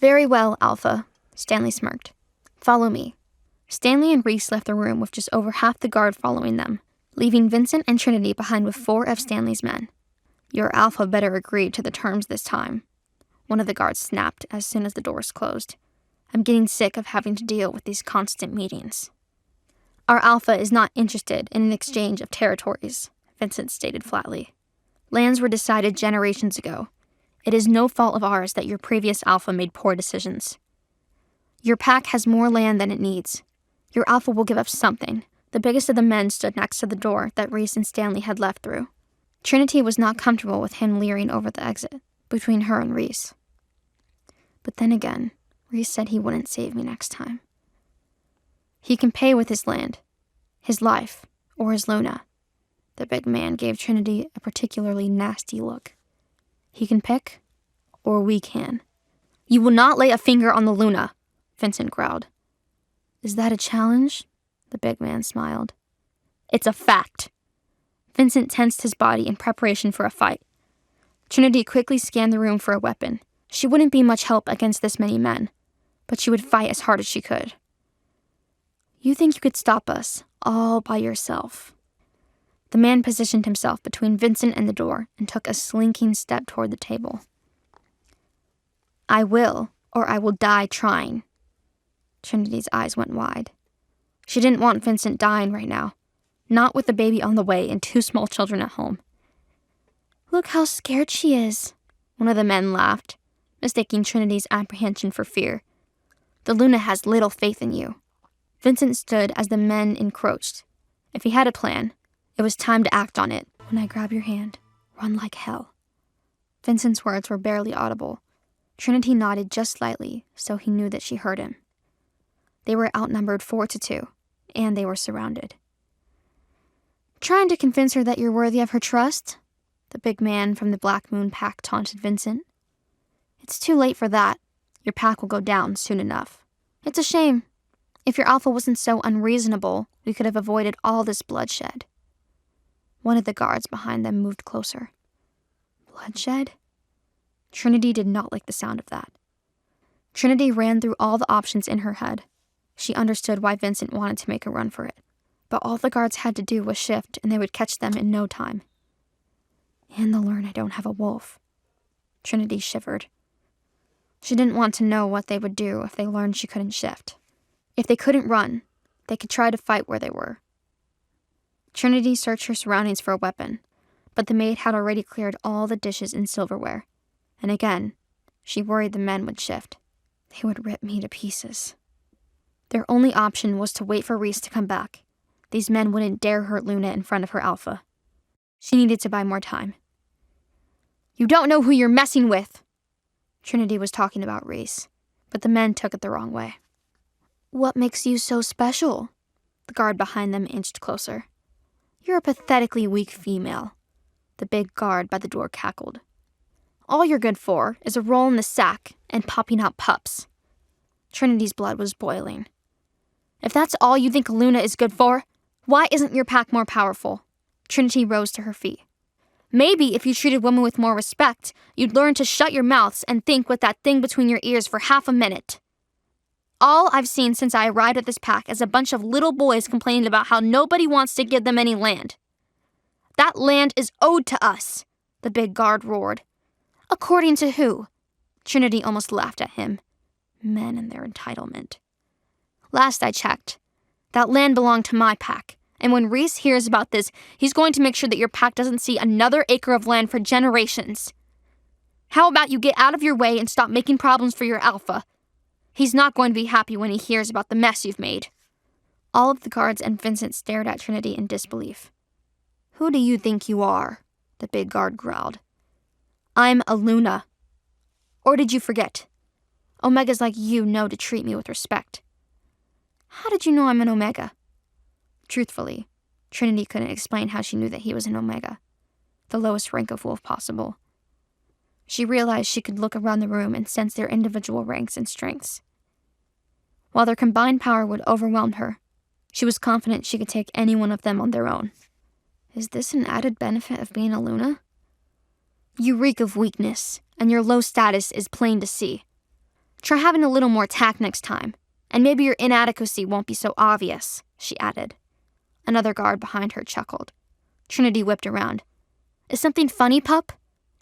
Speaker 4: Very well, Alpha, Stanley smirked. Follow me. Stanley and Reece left the room with just over half the guard following them, leaving Vincent and Trinity behind with 4 of Stanley's men. Your Alpha better agree to the terms this time. One of the guards snapped as soon as the doors closed. I'm getting sick of having to deal with these constant meetings. Our Alpha is not interested in an exchange of territories, Vincent stated flatly. Lands were decided generations ago. It is no fault of ours that your previous Alpha made poor decisions. Your pack has more land than it needs. Your Alpha will give up something. The biggest of the men stood next to the door that Reece and Stanley had left through. Trinity was not comfortable with him leering over the exit between her and Reece. But then again, Reece said he wouldn't save me next time. He can pay with his land, his life, or his Luna. The big man gave Trinity a particularly nasty look. He can pick, or we can. You will not lay a finger on the Luna, Vincent growled. Is that a challenge? The big man smiled. It's a fact. Vincent tensed his body in preparation for a fight. Trinity quickly scanned the room for a weapon. She wouldn't be much help against this many men, but she would fight as hard as she could. You think you could stop us, all by yourself? The man positioned himself between Vincent and the door and took a slinking step toward the table. I will, or I will die trying. Trinity's eyes went wide. She didn't want Vincent dying right now, not with the baby on the way and 2 small children at home. Look how scared she is, one of the men laughed, mistaking Trinity's apprehension for fear. The Luna has little faith in you. Vincent stood as the men encroached. If he had a plan, it was time to act on it. When I grab your hand, run like hell. Vincent's words were barely audible. Trinity nodded just slightly, so he knew that she heard him. They were outnumbered 4-2, and they were surrounded. Trying to convince her that you're worthy of her trust? The big man from the Black Moon pack taunted Vincent. It's too late for that. Your pack will go down soon enough. It's a shame. If your Alpha wasn't so unreasonable, we could have avoided all this bloodshed. One of the guards behind them moved closer. Bloodshed? Trinity did not like the sound of that. Trinity ran through all the options in her head. She understood why Vincent wanted to make a run for it, but all the guards had to do was shift and they would catch them in no time. And they'll learn I don't have a wolf. Trinity shivered. She didn't want to know what they would do if they learned she couldn't shift. If they couldn't run, they could try to fight where they were. Trinity searched her surroundings for a weapon, but the maid had already cleared all the dishes and silverware. And again, she worried the men would shift. They would rip me to pieces. Their only option was to wait for Reece to come back. These men wouldn't dare hurt Luna in front of her Alpha. She needed to buy more time. You don't know who you're messing with! Trinity was talking about Reece, but the men took it the wrong way. What makes you so special? The guard behind them inched closer. You're a pathetically weak female. The big guard by the door cackled. All you're good for is a roll in the sack and popping out pups. Trinity's blood was boiling. If that's all you think Luna is good for, why isn't your pack more powerful? Trinity rose to her feet. Maybe if you treated women with more respect, you'd learn to shut your mouths and think with that thing between your ears for half a minute. All I've seen since I arrived at this pack is a bunch of little boys complaining about how nobody wants to give them any land. That land is owed to us, the big guard roared. According to who? Trinity almost laughed at him. Men and their entitlement. Last I checked, that land belonged to my pack, and when Reece hears about this, he's going to make sure that your pack doesn't see another acre of land for generations. How about you get out of your way and stop making problems for your Alpha? He's not going to be happy when he hears about the mess you've made. All of the guards and Vincent stared at Trinity in disbelief. Who do you think you are? The big guard growled. I'm a Luna. Or did you forget? Omegas like you know to treat me with respect. How did you know I'm an Omega? Truthfully, Trinity couldn't explain how she knew that he was an Omega, the lowest rank of wolf possible. She realized she could look around the room and sense their individual ranks and strengths. While their combined power would overwhelm her, she was confident she could take any one of them on their own. Is this an added benefit of being a Luna? You reek of weakness, and your low status is plain to see. Try having a little more tact next time, and maybe your inadequacy won't be so obvious, she added. Another guard behind her chuckled. Trinity whipped around. Is something funny, pup?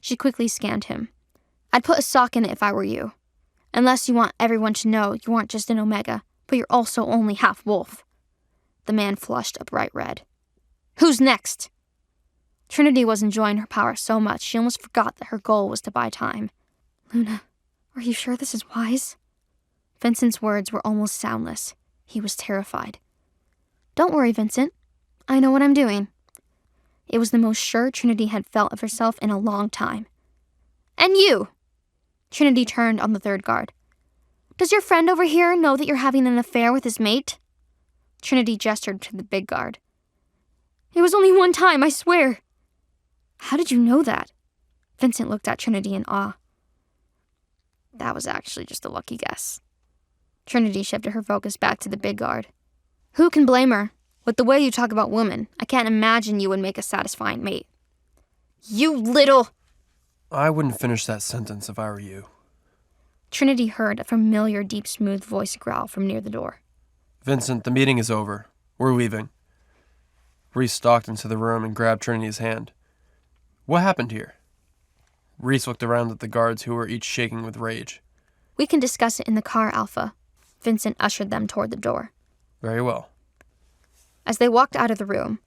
Speaker 4: She quickly scanned him. I'd put a sock in it if I were you. Unless you want everyone to know you aren't just an Omega, but you're also only half wolf. The man flushed a bright red. Who's next? Trinity was enjoying her power so much she almost forgot that her goal was to buy time. Luna, are you sure this is wise? Vincent's words were almost soundless. He was terrified. Don't worry, Vincent. I know what I'm doing. It was the most sure Trinity had felt of herself in a long time. And you! Trinity turned on the third guard. Does your friend over here know that you're having an affair with his mate? Trinity gestured to the big guard. It was only one time, I swear. How did you know that? Vincent looked at Trinity in awe. That was actually just a lucky guess. Trinity shifted her focus back to the big guard. Who can blame her? With the way you talk about women, I can't imagine you would make a satisfying mate. You little...
Speaker 1: I wouldn't finish that sentence if I were you.
Speaker 4: Trinity heard a familiar, deep, smooth voice growl from near the door.
Speaker 1: Vincent, the meeting is over. We're leaving. Reece stalked into the room and grabbed Trinity's hand. What happened here? Reece looked around at the guards who were each shaking with rage.
Speaker 4: We can discuss it in the car, Alpha. Vincent ushered them toward the door.
Speaker 1: Very well.
Speaker 4: As they walked out of the room,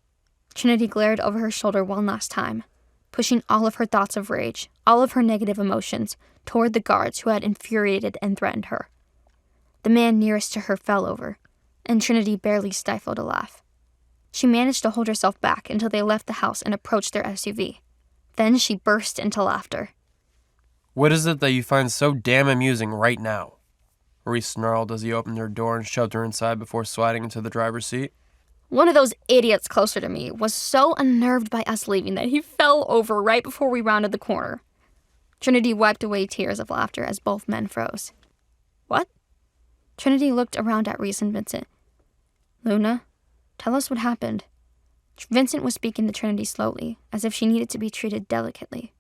Speaker 4: Trinity glared over her shoulder one last time, pushing all of her thoughts of rage, all of her negative emotions, toward the guards who had infuriated and threatened her. The man nearest to her fell over, and Trinity barely stifled a laugh. She managed to hold herself back until they left the house and approached their SUV. Then she burst into laughter.
Speaker 1: What is it that you find so damn amusing right now? Reece snarled as he opened her door and shoved her inside before sliding into the driver's seat.
Speaker 4: One of those idiots closer to me was so unnerved by us leaving that he fell over right before we rounded the corner. Trinity wiped away tears of laughter as both men froze. What? Trinity looked around at Reece and Vincent. Luna, tell us what happened. Vincent was speaking to Trinity slowly, as if she needed to be treated delicately.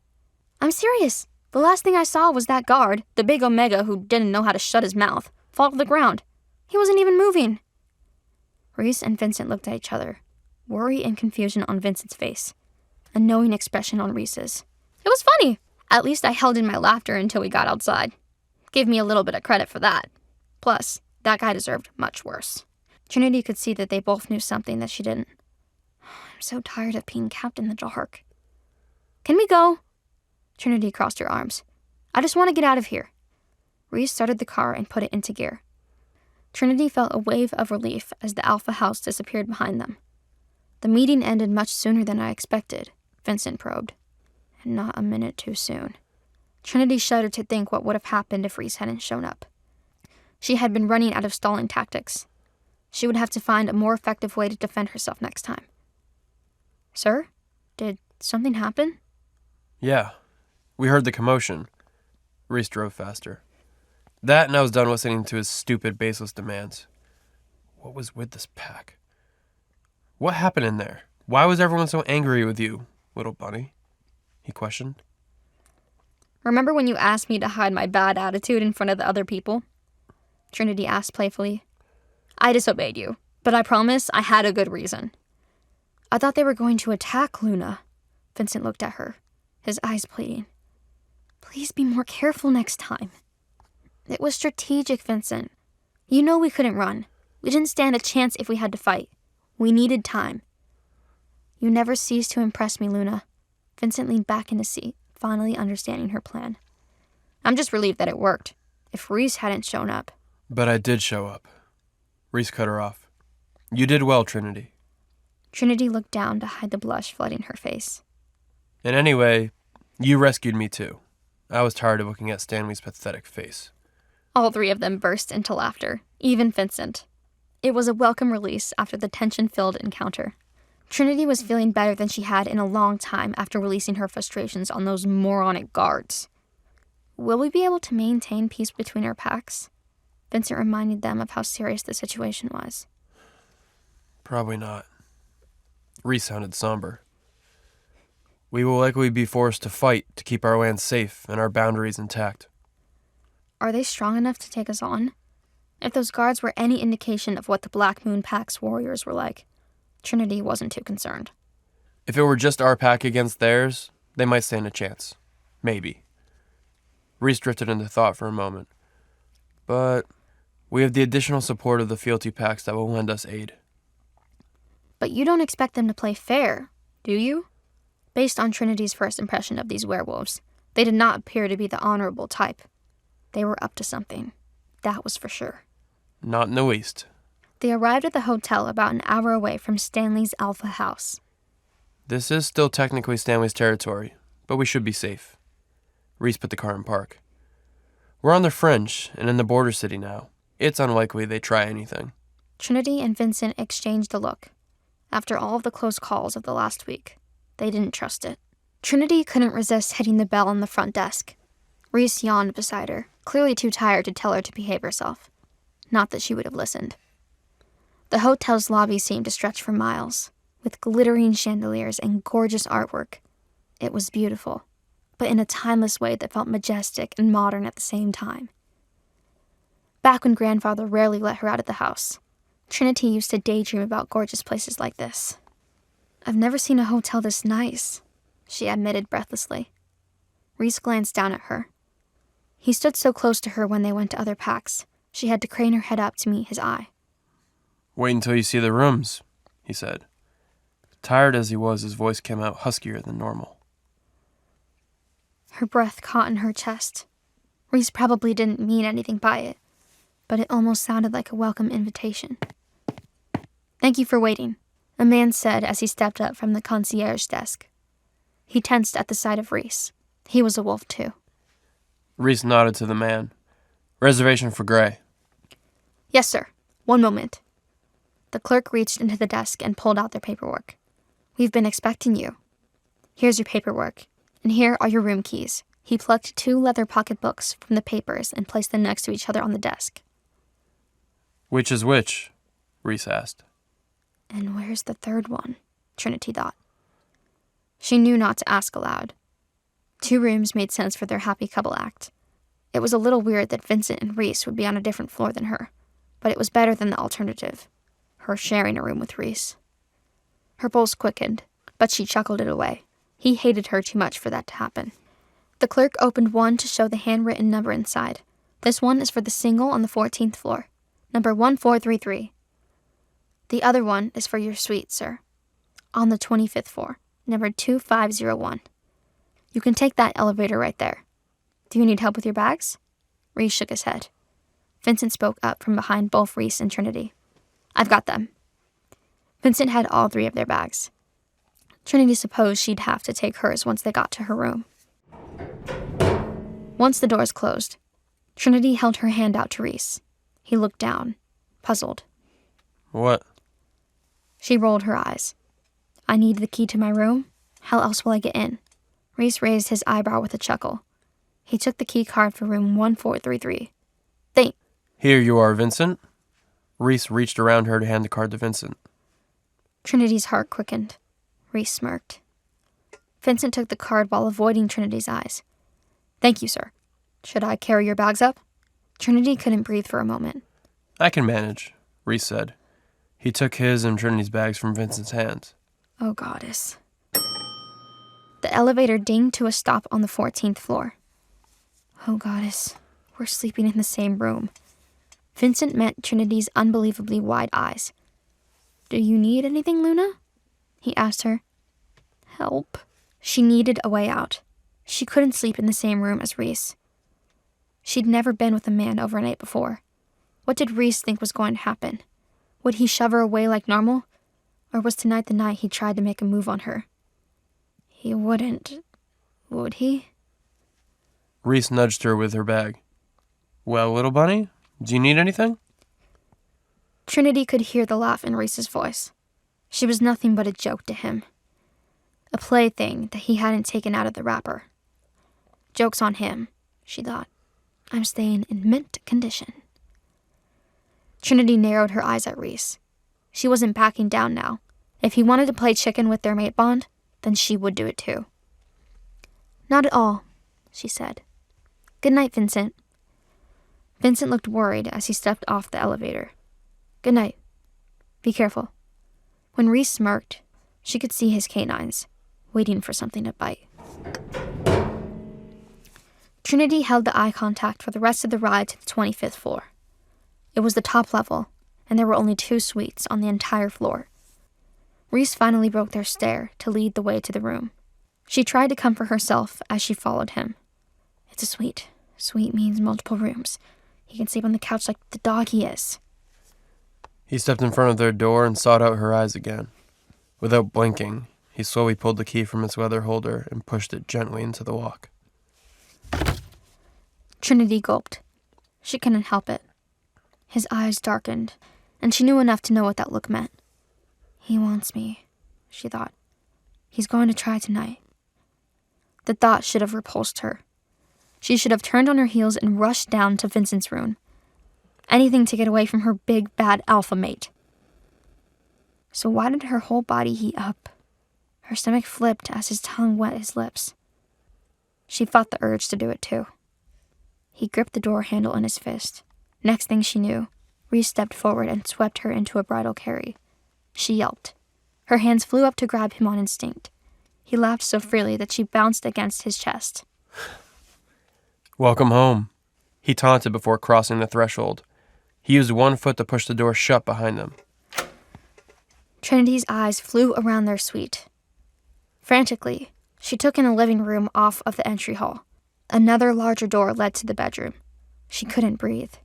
Speaker 4: I'm serious. The last thing I saw was that guard, the big Omega who didn't know how to shut his mouth, fall to the ground. He wasn't even moving. Reece and Vincent looked at each other, worry and confusion on Vincent's face, a knowing expression on Reece's. It was funny. At least I held in my laughter until we got outside. Gave me a little bit of credit for that. Plus, that guy deserved much worse. Trinity could see that they both knew something that she didn't. I'm so tired of being kept in the dark. Can we go? Trinity crossed her arms. I just want to get out of here. Reece started the car and put it into gear. Trinity felt a wave of relief as the Alpha house disappeared behind them. The meeting ended much sooner than I expected, Vincent probed. And not a minute too soon. Trinity shuddered to think what would have happened if Reece hadn't shown up. She had been running out of stalling tactics. She would have to find a more effective way to defend herself next time. Sir? Did something happen?
Speaker 1: Yeah. We heard the commotion. Reece drove faster. That, and I was done listening to his stupid, baseless demands. What was with this pack? What happened in there? Why was everyone so angry with you, little bunny? He questioned.
Speaker 4: Remember when you asked me to hide my bad attitude in front of the other people? Trinity asked playfully. I disobeyed you, but I promise I had a good reason. I thought they were going to attack Luna. Vincent looked at her, his eyes pleading. Please be more careful next time. It was strategic, Vincent. You know we couldn't run. We didn't stand a chance if we had to fight. We needed time. You never cease to impress me, Luna. Vincent leaned back in his seat, finally understanding her plan. I'm just relieved that it worked. If Reece hadn't shown up.
Speaker 1: But I did show up. Reece cut her off. You did well, Trinity.
Speaker 4: Trinity looked down to hide the blush flooding her face.
Speaker 1: And anyway, you rescued me too. I was tired of looking at Stanley's pathetic face.
Speaker 4: All three of them burst into laughter, even Vincent. It was a welcome release after the tension-filled encounter. Trinity was feeling better than she had in a long time after releasing her frustrations on those moronic guards. Will we be able to maintain peace between our packs? Vincent reminded them of how serious the situation was.
Speaker 1: Probably not. Reece sounded somber. We will likely be forced to fight to keep our land safe and our boundaries intact.
Speaker 4: Are they strong enough to take us on? If those guards were any indication of what the Black Moon Pack's warriors were like, Trinity wasn't too concerned.
Speaker 1: If it were just our pack against theirs, they might stand a chance. Maybe. Reece drifted into thought for a moment. But we have the additional support of the fealty packs that will lend us aid.
Speaker 4: But you don't expect them to play fair, do you? Based on Trinity's first impression of these werewolves, they did not appear to be the honorable type. They were up to something. That was for sure.
Speaker 1: Not in the least.
Speaker 4: They arrived at the hotel about an hour away from Stanley's Alpha house.
Speaker 1: This is still technically Stanley's territory, but we should be safe. Reece put the car in park. We're on the fringe and in the border city now. It's unlikely they try anything.
Speaker 4: Trinity and Vincent exchanged a look. After all of the close calls of the last week, they didn't trust it. Trinity couldn't resist hitting the bell on the front desk. Reece yawned beside her, clearly too tired to tell her to behave herself. Not that she would have listened. The hotel's lobby seemed to stretch for miles, with glittering chandeliers and gorgeous artwork. It was beautiful, but in a timeless way that felt majestic and modern at the same time. Back when Grandfather rarely let her out of the house, Trinity used to daydream about gorgeous places like this. "I've never seen a hotel this nice," she admitted breathlessly. Reece glanced down at her. He stood so close to her when they went to other packs, she had to crane her head up to meet his eye.
Speaker 1: Wait until you see the rooms, he said. Tired as he was, his voice came out huskier than normal.
Speaker 4: Her breath caught in her chest. Reece probably didn't mean anything by it, but it almost sounded like a welcome invitation. "Thank you for waiting," a man said as he stepped up from the concierge desk. He tensed at the sight of Reece. He was a wolf too.
Speaker 1: Reece nodded to the man. Reservation for Gray.
Speaker 4: "Yes, sir. One moment." The clerk reached into the desk and pulled out their paperwork. "We've been expecting you. Here's your paperwork, and here are your room keys." He plucked 2 leather pocketbooks from the papers and placed them next to each other on the desk.
Speaker 1: Which is which? Reece asked.
Speaker 4: And where's the third one? Trinity thought. She knew not to ask aloud. 2 rooms made sense for their happy couple act. It was a little weird that Vincent and Reece would be on a different floor than her, but it was better than the alternative, her sharing a room with Reece. Her pulse quickened, but she chuckled it away. He hated her too much for that to happen. The clerk opened one to show the handwritten number inside. This one is for the single on the 14th floor, number 1433. The other one is for your suite, sir, on the 25th floor, number 2501. You can take that elevator right there. Do you need help with your bags? Reece shook his head. Vincent spoke up from behind both Reece and Trinity. I've got them. Vincent had all 3 of their bags. Trinity supposed she'd have to take hers once they got to her room. Once the doors closed, Trinity held her hand out to Reece. He looked down, puzzled.
Speaker 1: What?
Speaker 4: She rolled her eyes. I need the key to my room? How else will I get in? Reece raised his eyebrow with a chuckle. He took the key card for room 1433.
Speaker 1: Here you are, Vincent. Reece reached around her to hand the card to Vincent.
Speaker 4: Trinity's heart quickened. Reece smirked. Vincent took the card while avoiding Trinity's eyes. Thank you, sir. Should I carry your bags up? Trinity couldn't breathe for a moment.
Speaker 1: I can manage, Reece said. He took his and Trinity's bags from Vincent's hands.
Speaker 4: Oh, goddess. The elevator dinged to a stop on the 14th floor. Oh, goddess. We're sleeping in the same room. Vincent met Trinity's unbelievably wide eyes. Do you need anything, Luna? He asked her. Help. She needed a way out. She couldn't sleep in the same room as Reece. She'd never been with a man overnight before. What did Reece think was going to happen? Would he shove her away like normal? Or was tonight the night he tried to make a move on her? He wouldn't, would he?
Speaker 1: Reece nudged her with her bag. Well, little bunny, do you need anything?
Speaker 4: Trinity could hear the laugh in Reece's voice. She was nothing but a joke to him. A plaything that he hadn't taken out of the wrapper. Joke's on him, she thought. I'm staying in mint condition. Trinity narrowed her eyes at Reece. She wasn't backing down now. If he wanted to play chicken with their mate bond, then she would do it too. Not at all, she said. Good night, Vincent. Vincent looked worried as he stepped off the elevator. Good night. Be careful. When Reece smirked, she could see his canines, waiting for something to bite. Trinity held the eye contact for the rest of the ride to the 25th floor. It was the top level, and there were only 2 suites on the entire floor. Reece finally broke their stare to lead the way to the room. She tried to comfort herself as she followed him. It's a suite. Suite means multiple rooms. He can sleep on the couch like the dog he is.
Speaker 1: He stepped in front of their door and sought out her eyes again. Without blinking, he slowly pulled the key from its leather holder and pushed it gently into the lock.
Speaker 4: Trinity gulped. She couldn't help it. His eyes darkened, and she knew enough to know what that look meant. He wants me, she thought. He's going to try tonight. The thought should have repulsed her. She should have turned on her heels and rushed down to Vincent's room. Anything to get away from her big, bad alpha mate. So why did her whole body heat up? Her stomach flipped as his tongue wet his lips. She fought the urge to do it too. He gripped the door handle in his fist. Next thing she knew, Reece stepped forward and swept her into a bridal carry. She yelped. Her hands flew up to grab him on instinct. He laughed so freely that she bounced against his chest.
Speaker 1: Welcome home, he taunted before crossing the threshold. He used one foot to push the door shut behind them.
Speaker 4: Trinity's eyes flew around their suite. Frantically, she took in a living room off of the entry hall. Another larger door led to the bedroom. She couldn't breathe.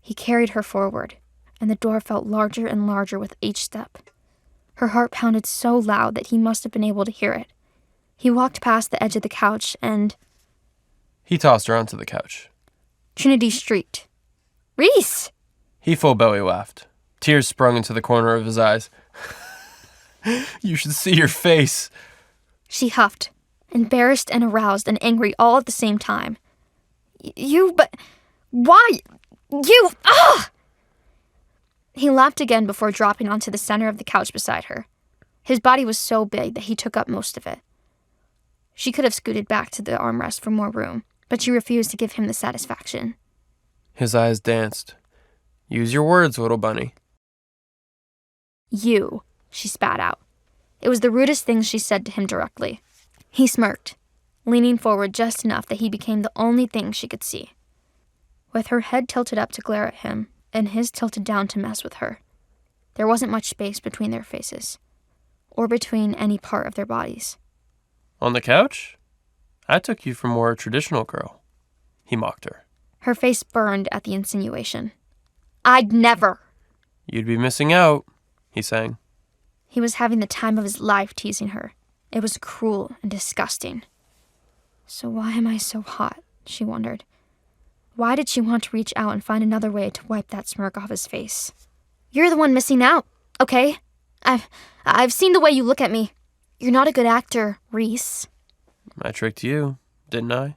Speaker 4: He carried her forward, and the door felt larger and larger with each step. Her heart pounded so loud that he must have been able to hear it. He walked past the edge of the couch and...
Speaker 1: He tossed her onto the couch.
Speaker 4: Trinity shrieked. Reece!
Speaker 1: He full belly laughed. Tears sprung into the corner of his eyes. You should see your face.
Speaker 4: She huffed, embarrassed and aroused and angry all at the same time. But why? Ah! He laughed again before dropping onto the center of the couch beside her. His body was so big that he took up most of it. She could have scooted back to the armrest for more room, but she refused to give him the satisfaction.
Speaker 1: His eyes danced. Use your words, little bunny.
Speaker 4: You, she spat out. It was the rudest thing she said to him directly. He smirked, leaning forward just enough that he became the only thing she could see. With her head tilted up to glare at him, and his tilted down to mess with her, there wasn't much space between their faces, or between any part of their bodies.
Speaker 1: On the couch? I took you for more traditional girl, he mocked her.
Speaker 4: Her face burned at the insinuation. I'd never.
Speaker 1: You'd be missing out, he sang.
Speaker 4: He was having the time of his life teasing her. It was cruel and disgusting. So why am I so hot? She wondered. Why did she want to reach out and find another way to wipe that smirk off his face? You're the one missing out, okay? I've seen the way you look at me. You're not a good actor, Reece.
Speaker 1: I tricked you, didn't I?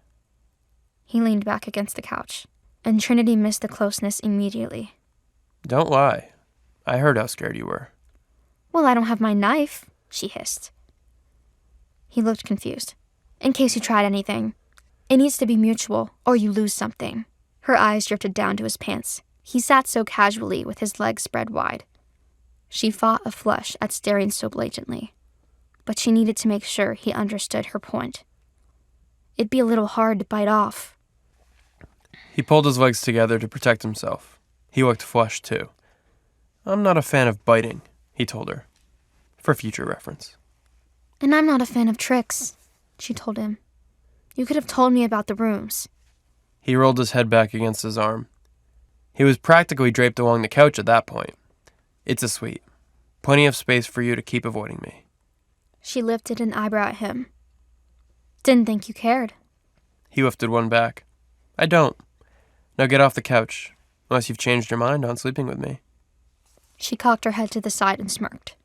Speaker 4: He leaned back against the couch, and Trinity missed the closeness immediately.
Speaker 1: Don't lie. I heard how scared you were.
Speaker 4: Well, I don't have my knife, she hissed. He looked confused. In case you tried anything. It needs to be mutual, or you lose something. Her eyes drifted down to his pants. He sat so casually with his legs spread wide. She fought a flush at staring so blatantly, but she needed to make sure he understood her point. It'd be a little hard to bite off.
Speaker 1: He pulled his legs together to protect himself. He looked flushed, too. I'm not a fan of biting, he told her, for future reference.
Speaker 4: And I'm not a fan of tricks, she told him. You could have told me about the rooms.
Speaker 1: He rolled his head back against his arm. He was practically draped along the couch at that point. It's a suite. Plenty of space for you to keep avoiding me.
Speaker 4: She lifted an eyebrow at him. Didn't think you cared.
Speaker 1: He lifted one back. I don't. Now get off the couch, unless you've changed your mind on sleeping with me.
Speaker 4: She cocked her head to the side and smirked.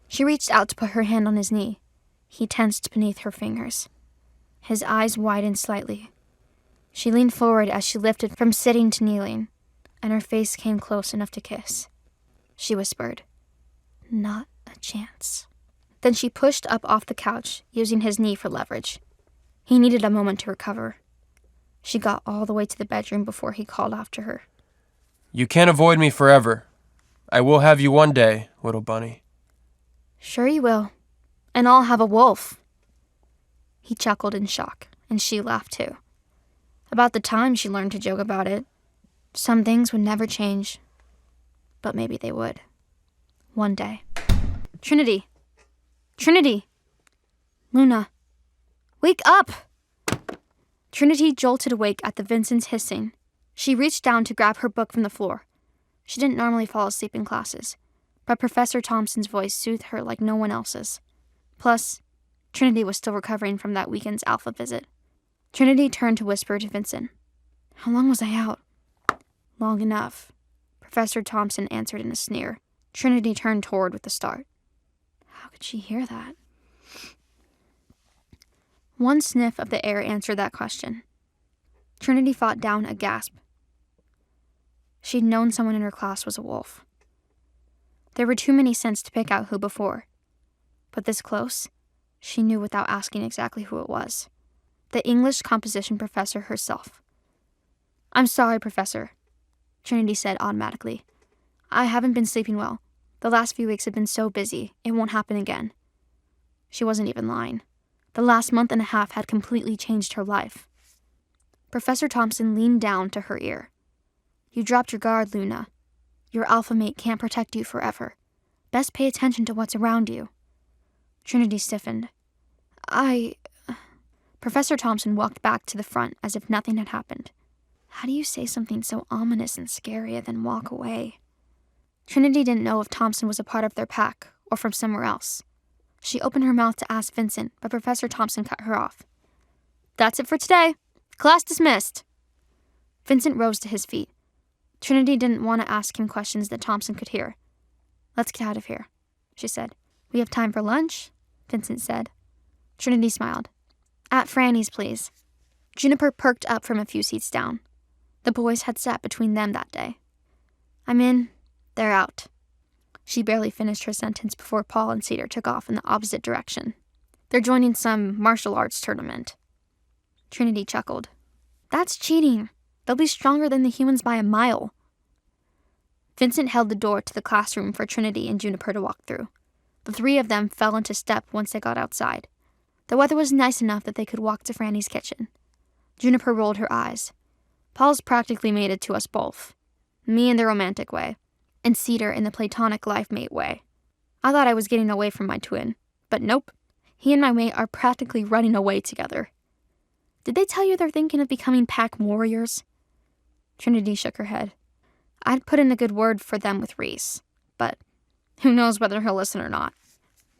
Speaker 4: She reached out to put her hand on his knee. He tensed beneath her fingers. His eyes widened slightly. She leaned forward as she lifted from sitting to kneeling, and her face came close enough to kiss. She whispered, "Not a chance." Then she pushed up off the couch, using his knee for leverage. He needed a moment to recover. She got all the way to the bedroom before he called after her.
Speaker 1: You can't avoid me forever. I will have you one day, little bunny.
Speaker 4: Sure you will. And I'll have a wolf. He chuckled in shock, and she laughed too. About the time she learned to joke about it. Some things would never change. But maybe they would. One day. Trinity! Trinity! Luna! Wake up! Trinity jolted awake at the Vincent's hissing. She reached down to grab her book from the floor. She didn't normally fall asleep in classes, but Professor Thompson's voice soothed her like no one else's. Plus, Trinity was still recovering from that weekend's Alpha visit. Trinity turned to whisper to Vincent. How long was I out? Long enough. Professor Thompson answered in a sneer. Trinity turned toward with a start. How could she hear that? One sniff of the air answered that question. Trinity fought down a gasp. She'd known someone in her class was a wolf. There were too many scents to pick out who before. But this close, she knew without asking exactly who it was. The English composition professor herself. I'm sorry, Professor, Trinity said automatically. I haven't been sleeping well. The last few weeks have been so busy, it won't happen again. She wasn't even lying. The last month and a half had completely changed her life. Professor Thompson leaned down to her ear. You dropped your guard, Luna. Your alpha mate can't protect you forever. Best pay attention to what's around you. Trinity stiffened. Professor Thompson walked back to the front as if nothing had happened. How do you say something so ominous and scary and then walk away? Trinity didn't know if Thompson was a part of their pack or from somewhere else. She opened her mouth to ask Vincent, but Professor Thompson cut her off. That's it for today. Class dismissed. Vincent rose to his feet. Trinity didn't want to ask him questions that Thompson could hear. Let's get out of here, she said. We have time for lunch, Vincent said. Trinity smiled. At Franny's, please. Juniper perked up from a few seats down. The boys had sat between them that day. I'm in. They're out. She barely finished her sentence before Paul and Cedar took off in the opposite direction. They're joining some martial arts tournament. Trinity chuckled. That's cheating. They'll be stronger than the humans by a mile. Vincent held the door to the classroom for Trinity and Juniper to walk through. The three of them fell into step once they got outside. The weather was nice enough that they could walk to Franny's kitchen. Juniper rolled her eyes. Paul's practically made it to us both. Me in the romantic way, and Cedar in the platonic life mate way. I thought I was getting away from my twin, but nope. He and my mate are practically running away together. Did they tell you they're thinking of becoming pack warriors? Trinity shook her head. I'd put in a good word for them with Reece, but who knows whether he'll listen or not.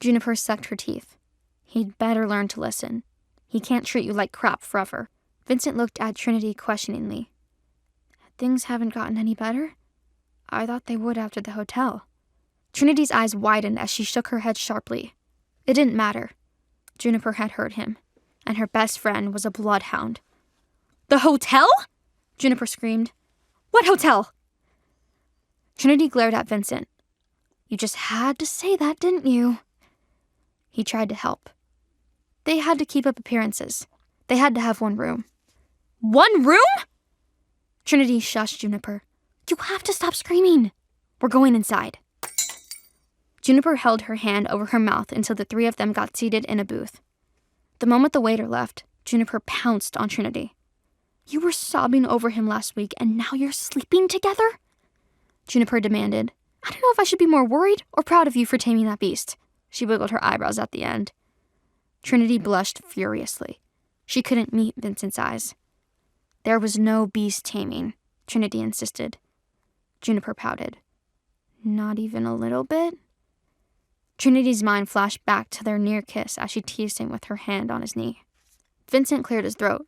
Speaker 4: Juniper sucked her teeth. He'd better learn to listen. He can't treat you like crap forever. Vincent looked at Trinity questioningly. Things haven't gotten any better? I thought they would after the hotel. Trinity's eyes widened as she shook her head sharply. It didn't matter. Juniper had heard him, and her best friend was a bloodhound. The hotel? Juniper screamed. What hotel? Trinity glared at Vincent. You just had to say that, didn't you? He tried to help. They had to keep up appearances. They had to have one room. One room? Trinity shushed Juniper. You have to stop screaming. We're going inside. Juniper held her hand over her mouth until the three of them got seated in a booth. The moment the waiter left, Juniper pounced on Trinity. You were sobbing over him last week, and now you're sleeping together? Juniper demanded. I don't know if I should be more worried or proud of you for taming that beast. She wiggled her eyebrows at the end. Trinity blushed furiously. She couldn't meet Vincent's eyes. There was no beast taming, Trinity insisted. Juniper pouted. Not even a little bit? Trinity's mind flashed back to their near kiss as she teased him with her hand on his knee. Vincent cleared his throat.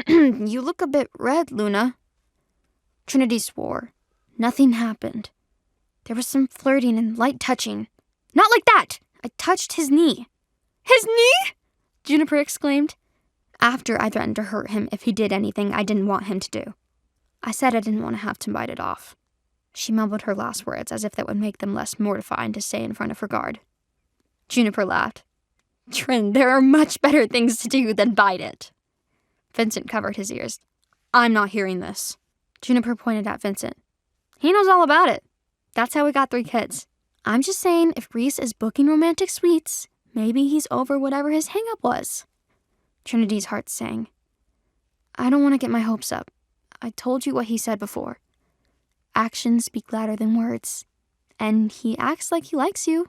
Speaker 4: You look a bit red, Luna. Trinity swore. Nothing happened. There was some flirting and light touching. Not like that! I touched his knee. His knee? Juniper exclaimed. After I threatened to hurt him if he did anything I didn't want him to do. I said I didn't want to have to bite it off. She mumbled her last words as if that would make them less mortifying to say in front of her guard. Juniper laughed. Trin, there are much better things to do than bite it. Vincent covered his ears. I'm not hearing this. Juniper pointed at Vincent. He knows all about it. That's how we got 3 kids. I'm just saying, if Reece is booking romantic suites, maybe he's over whatever his hang-up was. Trinity's heart sang. I don't want to get my hopes up. I told you what he said before. Actions speak louder than words. And he acts like he likes you.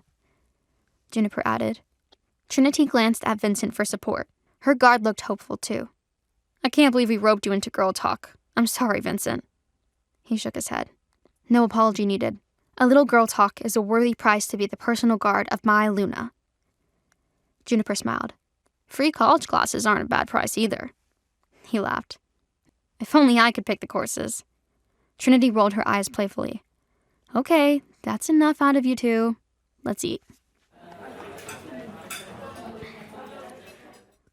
Speaker 4: Juniper added. Trinity glanced at Vincent for support. Her guard looked hopeful too. I can't believe we roped you into girl talk. I'm sorry, Vincent. He shook his head. No apology needed. A little girl talk is a worthy price to be the personal guard of my Luna. Juniper smiled. Free college classes aren't a bad price either. He laughed. If only I could pick the courses. Trinity rolled her eyes playfully. Okay, that's enough out of you two. Let's eat.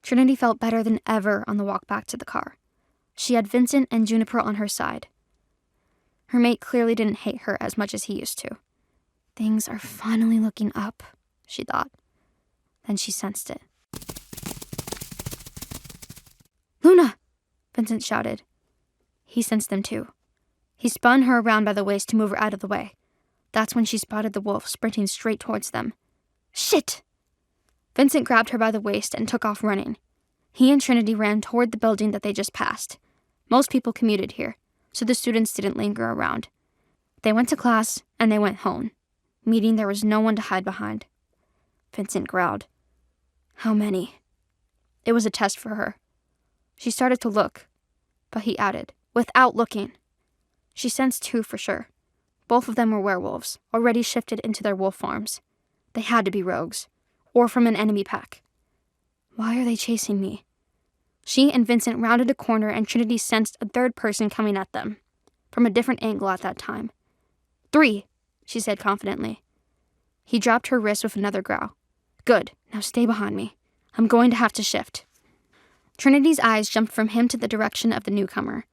Speaker 4: Trinity felt better than ever on the walk back to the car. She had Vincent and Juniper on her side. Her mate clearly didn't hate her as much as he used to. Things are finally looking up, she thought. Then she sensed it. Luna! Vincent shouted. He sensed them too. He spun her around by the waist to move her out of the way. That's when she spotted the wolf sprinting straight towards them. Shit! Vincent grabbed her by the waist and took off running. He and Trinity ran toward the building that they just passed. Most people commuted here, so the students didn't linger around. They went to class, and they went home, meaning there was no one to hide behind. Vincent growled. How many? It was a test for her. She started to look, but he added, without looking. She sensed 2 for sure. Both of them were werewolves, already shifted into their wolf forms. They had to be rogues, or from an enemy pack. Why are they chasing me? She and Vincent rounded a corner and Trinity sensed a 3rd person coming at them, from a different angle at that time. 3, she said confidently. He dropped her wrist with another growl. Good, now stay behind me. I'm going to have to shift. Trinity's eyes jumped from him to the direction of the newcomer.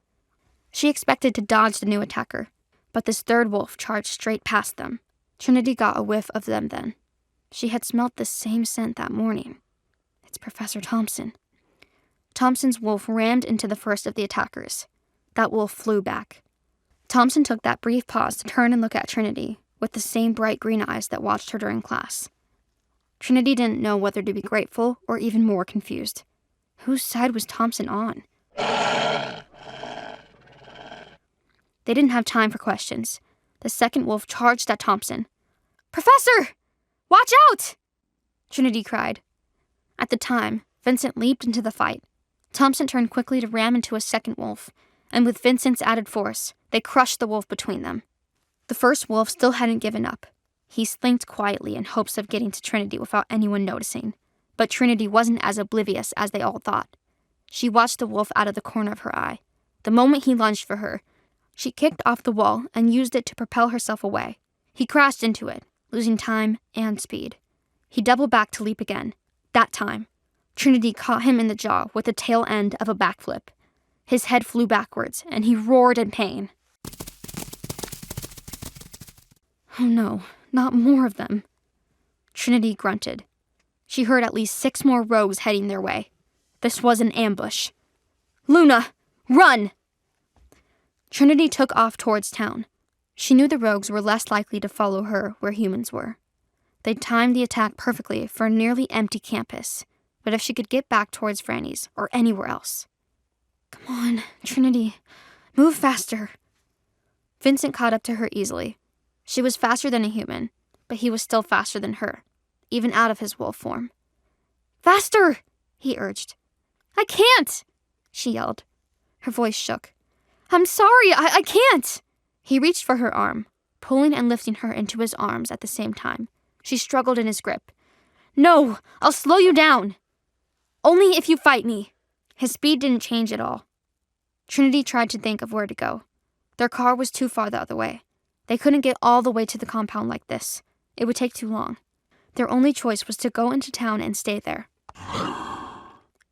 Speaker 4: She expected to dodge the new attacker, but this 3rd wolf charged straight past them. Trinity got a whiff of them then. She had smelt the same scent that morning. It's Professor Thompson. Thompson's wolf rammed into the first of the attackers. That wolf flew back. Thompson took that brief pause to turn and look at Trinity, with the same bright green eyes that watched her during class. Trinity didn't know whether to be grateful or even more confused. Whose side was Thompson on? They didn't have time for questions. The 2nd wolf charged at Thompson. Professor! Watch out! Trinity cried. At the time, Vincent leaped into the fight. Thompson turned quickly to ram into a 2nd wolf, and with Vincent's added force, they crushed the wolf between them. The 1st wolf still hadn't given up. He slinked quietly in hopes of getting to Trinity without anyone noticing, but Trinity wasn't as oblivious as they all thought. She watched the wolf out of the corner of her eye. The moment he lunged for her, she kicked off the wall and used it to propel herself away. He crashed into it, losing time and speed. He doubled back to leap again. That time, Trinity caught him in the jaw with the tail end of a backflip. His head flew backwards, and he roared in pain. Oh no, not more of them. Trinity grunted. She heard at least 6 more rogues heading their way. This was an ambush. Luna, run! Trinity took off towards town. She knew the rogues were less likely to follow her where humans were. They'd timed the attack perfectly for a nearly empty campus, but if she could get back towards Franny's or anywhere else. Come on, Trinity, move faster. Vincent caught up to her easily. She was faster than a human, but he was still faster than her, even out of his wolf form. Faster, he urged. I can't, she yelled. Her voice shook. I'm sorry, I can't. He reached for her arm, pulling and lifting her into his arms at the same time. She struggled in his grip. No, I'll slow you down. Only if you fight me. His speed didn't change at all. Trinity tried to think of where to go. Their car was too far the other way. They couldn't get all the way to the compound like this. It would take too long. Their only choice was to go into town and stay there.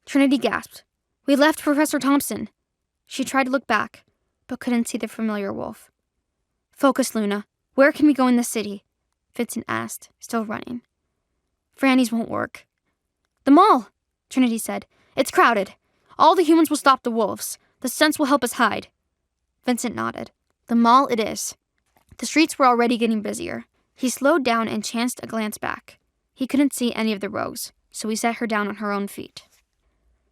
Speaker 4: Trinity gasped. We left Professor Thompson. She tried to look back, but couldn't see the familiar wolf. Focus, Luna. Where can we go in the city? Vincent asked, still running. Franny's won't work. The mall, Trinity said. It's crowded. All the humans will stop the wolves. The scents will help us hide. Vincent nodded. The mall it is. The streets were already getting busier. He slowed down and chanced a glance back. He couldn't see any of the rogues, so he set her down on her own feet.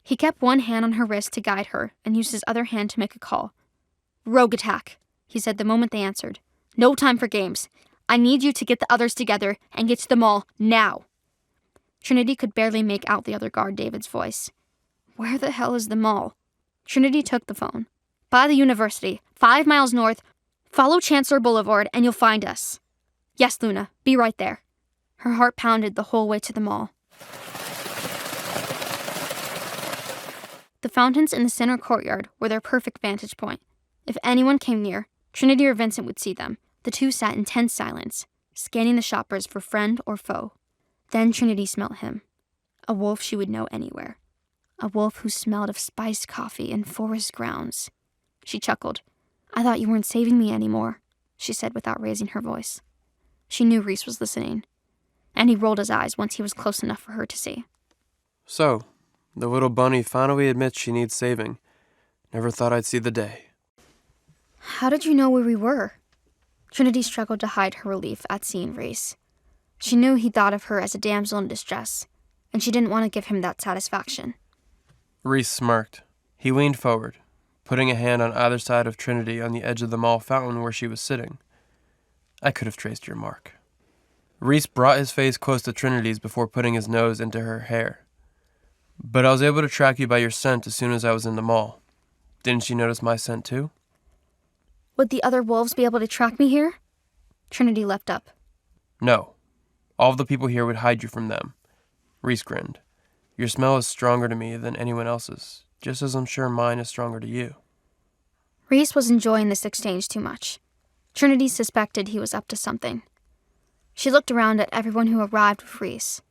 Speaker 4: He kept one hand on her wrist to guide her and used his other hand to make a call. Rogue attack, he said the moment they answered. No time for games. I need you to get the others together and get to the mall now. Trinity could barely make out the other guard David's voice. Where the hell is the mall? Trinity took the phone. By the university, 5 miles north. Follow Chancellor Boulevard and you'll find us. Yes, Luna, be right there. Her heart pounded the whole way to the mall. The fountains in the center courtyard were their perfect vantage point. If anyone came near, Trinity or Vincent would see them. The two sat in tense silence, scanning the shoppers for friend or foe. Then Trinity smelt him. A wolf she would know anywhere. A wolf who smelled of spiced coffee and forest grounds. She chuckled. I thought you weren't saving me anymore, she said without raising her voice. She knew Reece was listening, and he rolled his eyes once he was close enough for her to see.
Speaker 1: So, the little bunny finally admits she needs saving. Never thought I'd see the day.
Speaker 4: How did you know where we were? Trinity struggled to hide her relief at seeing Reece. She knew he thought of her as a damsel in distress, and she didn't want to give him that satisfaction.
Speaker 1: Reece smirked. He leaned forward, putting a hand on either side of Trinity on the edge of the mall fountain where she was sitting. I could have traced your mark. Reece brought his face close to Trinity's before putting his nose into her hair. But I was able to track you by your scent as soon as I was in the mall. Didn't you notice my scent too?
Speaker 4: Would the other wolves be able to track me here? Trinity leapt up.
Speaker 1: No. All of the people here would hide you from them. Reece grinned. Your smell is stronger to me than anyone else's, just as I'm sure mine is stronger to you.
Speaker 4: Reece was enjoying this exchange too much. Trinity suspected he was up to something. She looked around at everyone who arrived with Reece.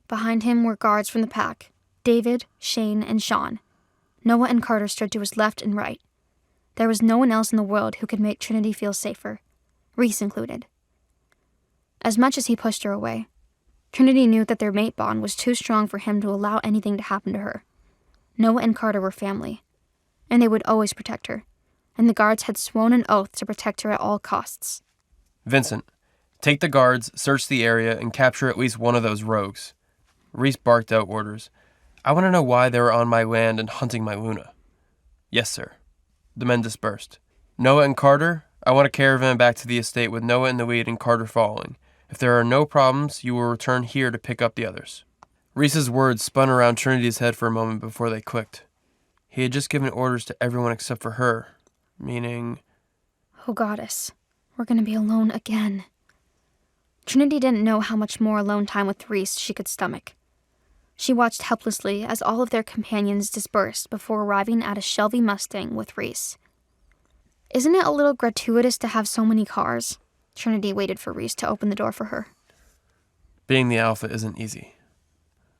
Speaker 4: Behind him were guards from the pack, David, Shane, and Sean. Noah and Carter stood to his left and right. There was no one else in the world who could make Trinity feel safer, Reece included. As much as he pushed her away, Trinity knew that their mate bond was too strong for him to allow anything to happen to her. Noah and Carter were family, and they would always protect her, and the guards had sworn an oath to protect her at all costs.
Speaker 1: Vincent, take the guards, search the area, and capture at least one of those rogues. Reece barked out orders. I want to know why they were on my land and hunting my Luna. Yes, sir. The men dispersed. Noah and Carter, I want a caravan back to the estate with Noah in the lead and Carter following. If there are no problems, you will return here to pick up the others. Reece's words spun around Trinity's head for a moment before they clicked. He had just given orders to everyone except for her, meaning...
Speaker 4: Oh, goddess, we're going to be alone again. Trinity didn't know how much more alone time with Reece she could stomach. She watched helplessly as all of their companions dispersed before arriving at a Shelby Mustang with Reece. Isn't it a little gratuitous to have so many cars? Trinity waited for Reece to open the door for her.
Speaker 1: Being the alpha isn't easy.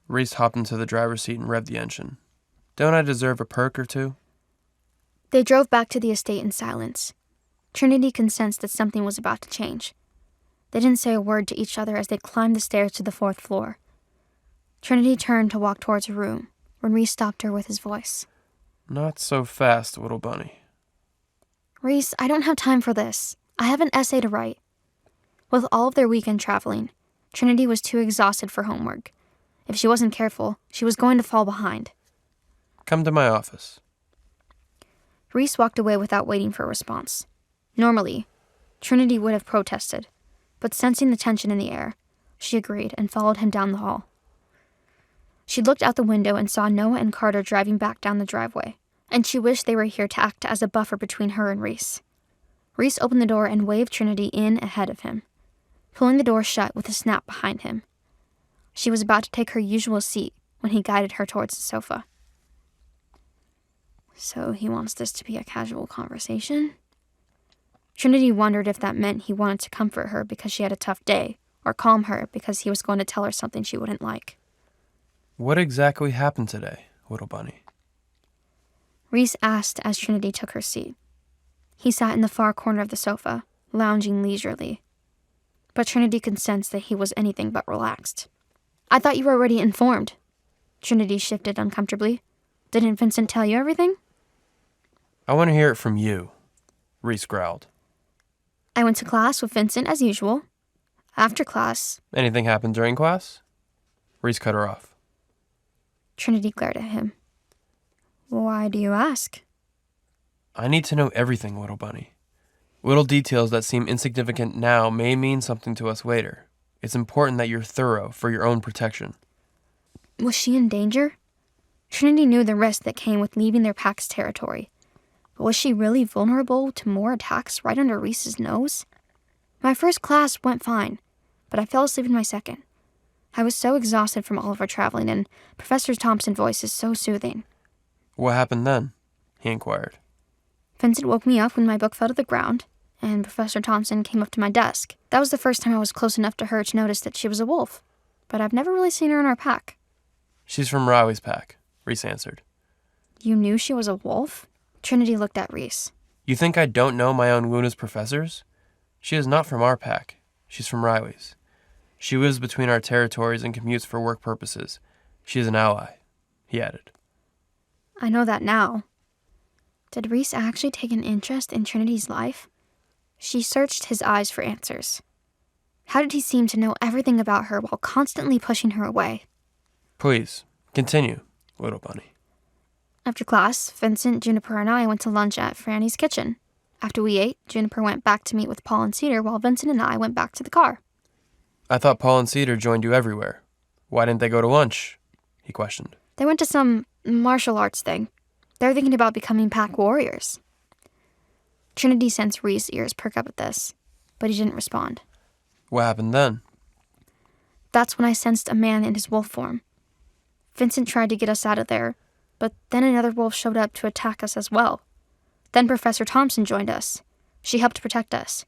Speaker 1: Reece hopped into the driver's seat and revved the engine. Don't I deserve a perk or two?
Speaker 4: They drove back to the estate in silence. Trinity could sense that something was about to change. They didn't say a word to each other as they climbed the stairs to the 4th floor. Trinity turned to walk towards her room when Reece stopped her with his voice.
Speaker 1: Not so fast, little bunny.
Speaker 4: Reece, I don't have time for this. I have an essay to write. With all of their weekend traveling, Trinity was too exhausted for homework. If she wasn't careful, she was going to fall behind.
Speaker 1: Come to my office.
Speaker 4: Reece walked away without waiting for a response. Normally, Trinity would have protested, but sensing the tension in the air, she agreed and followed him down the hall. She looked out the window and saw Noah and Carter driving back down the driveway, and she wished they were here to act as a buffer between her and Reece. Reece opened the door and waved Trinity in ahead of him, pulling the door shut with a snap behind him. She was about to take her usual seat when he guided her towards the sofa. So he wants this to be a casual conversation? Trinity wondered if that meant he wanted to comfort her because she had a tough day, or calm her because he was going to tell her something she wouldn't like.
Speaker 1: What exactly happened today, little bunny?
Speaker 4: Reece asked as Trinity took her seat. He sat in the far corner of the sofa, lounging leisurely. But Trinity could sense that he was anything but relaxed. I thought you were already informed. Trinity shifted uncomfortably. Didn't Vincent tell you everything?
Speaker 1: I want to hear it from you, Reece growled.
Speaker 4: I went to class with Vincent as usual. After class,
Speaker 1: Anything happened during class? Reece cut her off.
Speaker 4: Trinity glared at him. Why do you ask?
Speaker 1: I need to know everything, little bunny. Little details that seem insignificant now may mean something to us later. It's important that you're thorough for your own protection.
Speaker 4: Was she in danger? Trinity knew the risk that came with leaving their pack's territory. But was she really vulnerable to more attacks right under Reece's nose? My first class went fine, but I fell asleep in my second. I was so exhausted from all of our traveling, and Professor Thompson's voice is so soothing.
Speaker 1: What happened then? He inquired.
Speaker 4: Vincent woke me up when my book fell to the ground, and Professor Thompson came up to my desk. That was the first time I was close enough to her to notice that she was a wolf, but I've never really seen her in our pack.
Speaker 1: She's from Riley's pack, Reece answered.
Speaker 4: You knew she was a wolf? Trinity looked at Reece.
Speaker 1: You think I don't know my own Luna's professors? She is not from our pack. She's from Riley's. She lives between our territories and commutes for work purposes. She is an ally, he added.
Speaker 4: I know that now. Did Reece actually take an interest in Trinity's life? She searched his eyes for answers. How did he seem to know everything about her while constantly pushing her away?
Speaker 1: Please, continue, little bunny.
Speaker 4: After class, Vincent, Juniper, and I went to lunch at Franny's kitchen. After we ate, Juniper went back to meet with Paul and Cedar while Vincent and I went back to the car.
Speaker 1: I thought Paul and Cedar joined you everywhere. Why didn't they go to lunch? He questioned.
Speaker 4: They went to some martial arts thing. They're thinking about becoming pack warriors. Trinity sensed Reece's ears perk up at this, but he didn't respond.
Speaker 1: What happened then?
Speaker 4: That's when I sensed a man in his wolf form. Vincent tried to get us out of there, but then another wolf showed up to attack us as well. Then Professor Thompson joined us. She helped protect us.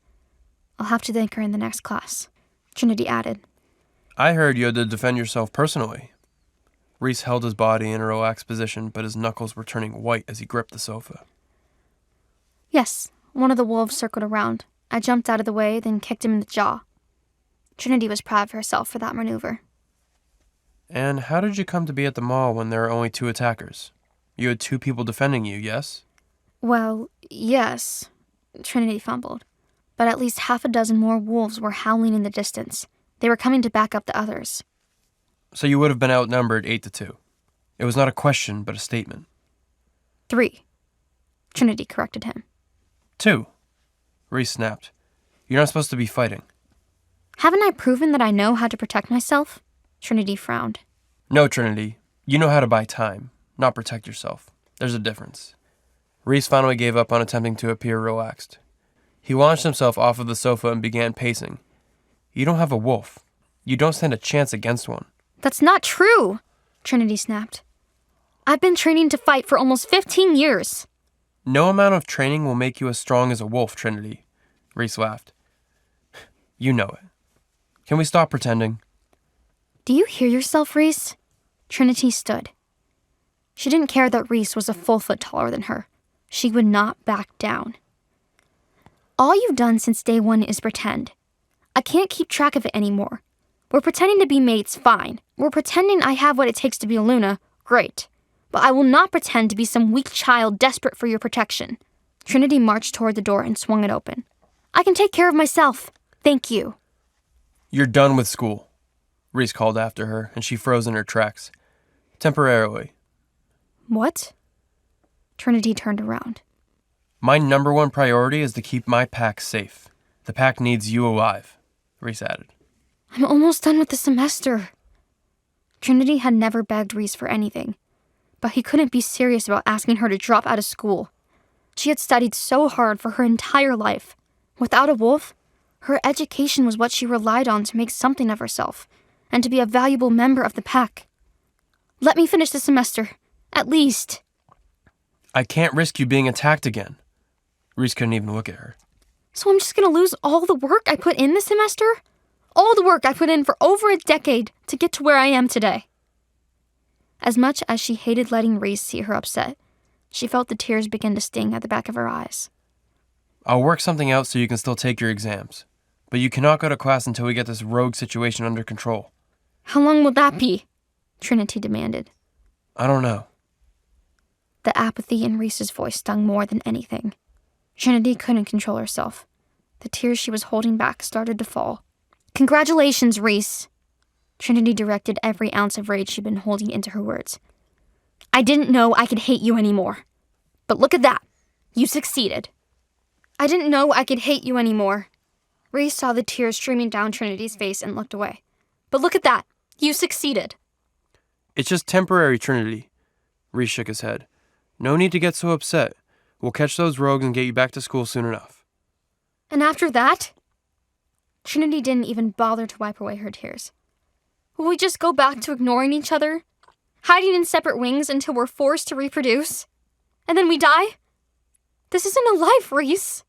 Speaker 4: I'll have to thank her in the next class, Trinity added.
Speaker 1: I heard you had to defend yourself personally. Reece held his body in a relaxed position, but his knuckles were turning white as he gripped the sofa.
Speaker 4: Yes, one of the wolves circled around. I jumped out of the way, then kicked him in the jaw. Trinity was proud of herself for that maneuver.
Speaker 1: And how did you come to be at the mall when there were only 2 attackers? You had 2 people defending you, yes?
Speaker 4: Well, yes, Trinity fumbled. But at least half a dozen more wolves were howling in the distance. They were coming to back up the others.
Speaker 1: So you would have been outnumbered 8-2. It was not a question, but a statement.
Speaker 4: 3, Trinity corrected him.
Speaker 1: 2, Reece snapped. You're not supposed to be fighting.
Speaker 4: Haven't I proven that I know how to protect myself? Trinity frowned.
Speaker 1: No, Trinity. You know how to buy time, not protect yourself. There's a difference. Reece finally gave up on attempting to appear relaxed. He launched himself off of the sofa and began pacing. You don't have a wolf. You don't stand a chance against one.
Speaker 4: That's not true, Trinity snapped. I've been training to fight for almost 15 years.
Speaker 1: No amount of training will make you as strong as a wolf, Trinity. Reece laughed. You know it. Can we stop pretending?
Speaker 4: Do you hear yourself, Reece? Trinity stood. She didn't care that Reece was a full foot taller than her. She would not back down. All you've done since day one is pretend. I can't keep track of it anymore. We're pretending to be mates, fine. We're pretending I have what it takes to be a Luna, great. But I will not pretend to be some weak child desperate for your protection. Trinity marched toward the door and swung it open. I can take care of myself. Thank you.
Speaker 1: You're done with school, Reece called after her, and she froze in her tracks. Temporarily.
Speaker 4: What? Trinity turned around.
Speaker 1: My number 1 priority is to keep my pack safe. The pack needs you alive, Reece added.
Speaker 4: I'm almost done with the semester. Trinity had never begged Reece for anything, but he couldn't be serious about asking her to drop out of school. She had studied so hard for her entire life. Without a wolf, her education was what she relied on to make something of herself and to be a valuable member of the pack. Let me finish the semester, at least.
Speaker 1: I can't risk you being attacked again. Reece couldn't even look at her.
Speaker 4: So I'm just gonna lose all the work I put in this semester? All the work I put in for over a decade to get to where I am today. As much as she hated letting Reece see her upset, she felt the tears begin to sting at the back of her eyes.
Speaker 1: I'll work something out so you can still take your exams. But you cannot go to class until we get this rogue situation under control.
Speaker 4: How long will that be? Trinity demanded.
Speaker 1: I don't know.
Speaker 4: The apathy in Reese's voice stung more than anything. Trinity couldn't control herself. The tears she was holding back started to fall. Congratulations, Reece! Trinity directed every ounce of rage she'd been holding into her words. I didn't know I could hate you anymore. But look at that. You succeeded. I didn't know I could hate you anymore. Reece saw the tears streaming down Trinity's face and looked away. But look at that. You succeeded.
Speaker 1: It's just temporary, Trinity. Reece shook his head. No need to get so upset. We'll catch those rogues and get you back to school soon enough.
Speaker 4: And after that? Trinity didn't even bother to wipe away her tears. Will we just go back to ignoring each other? Hiding in separate wings until we're forced to reproduce? And then we die? This isn't a life, Reece.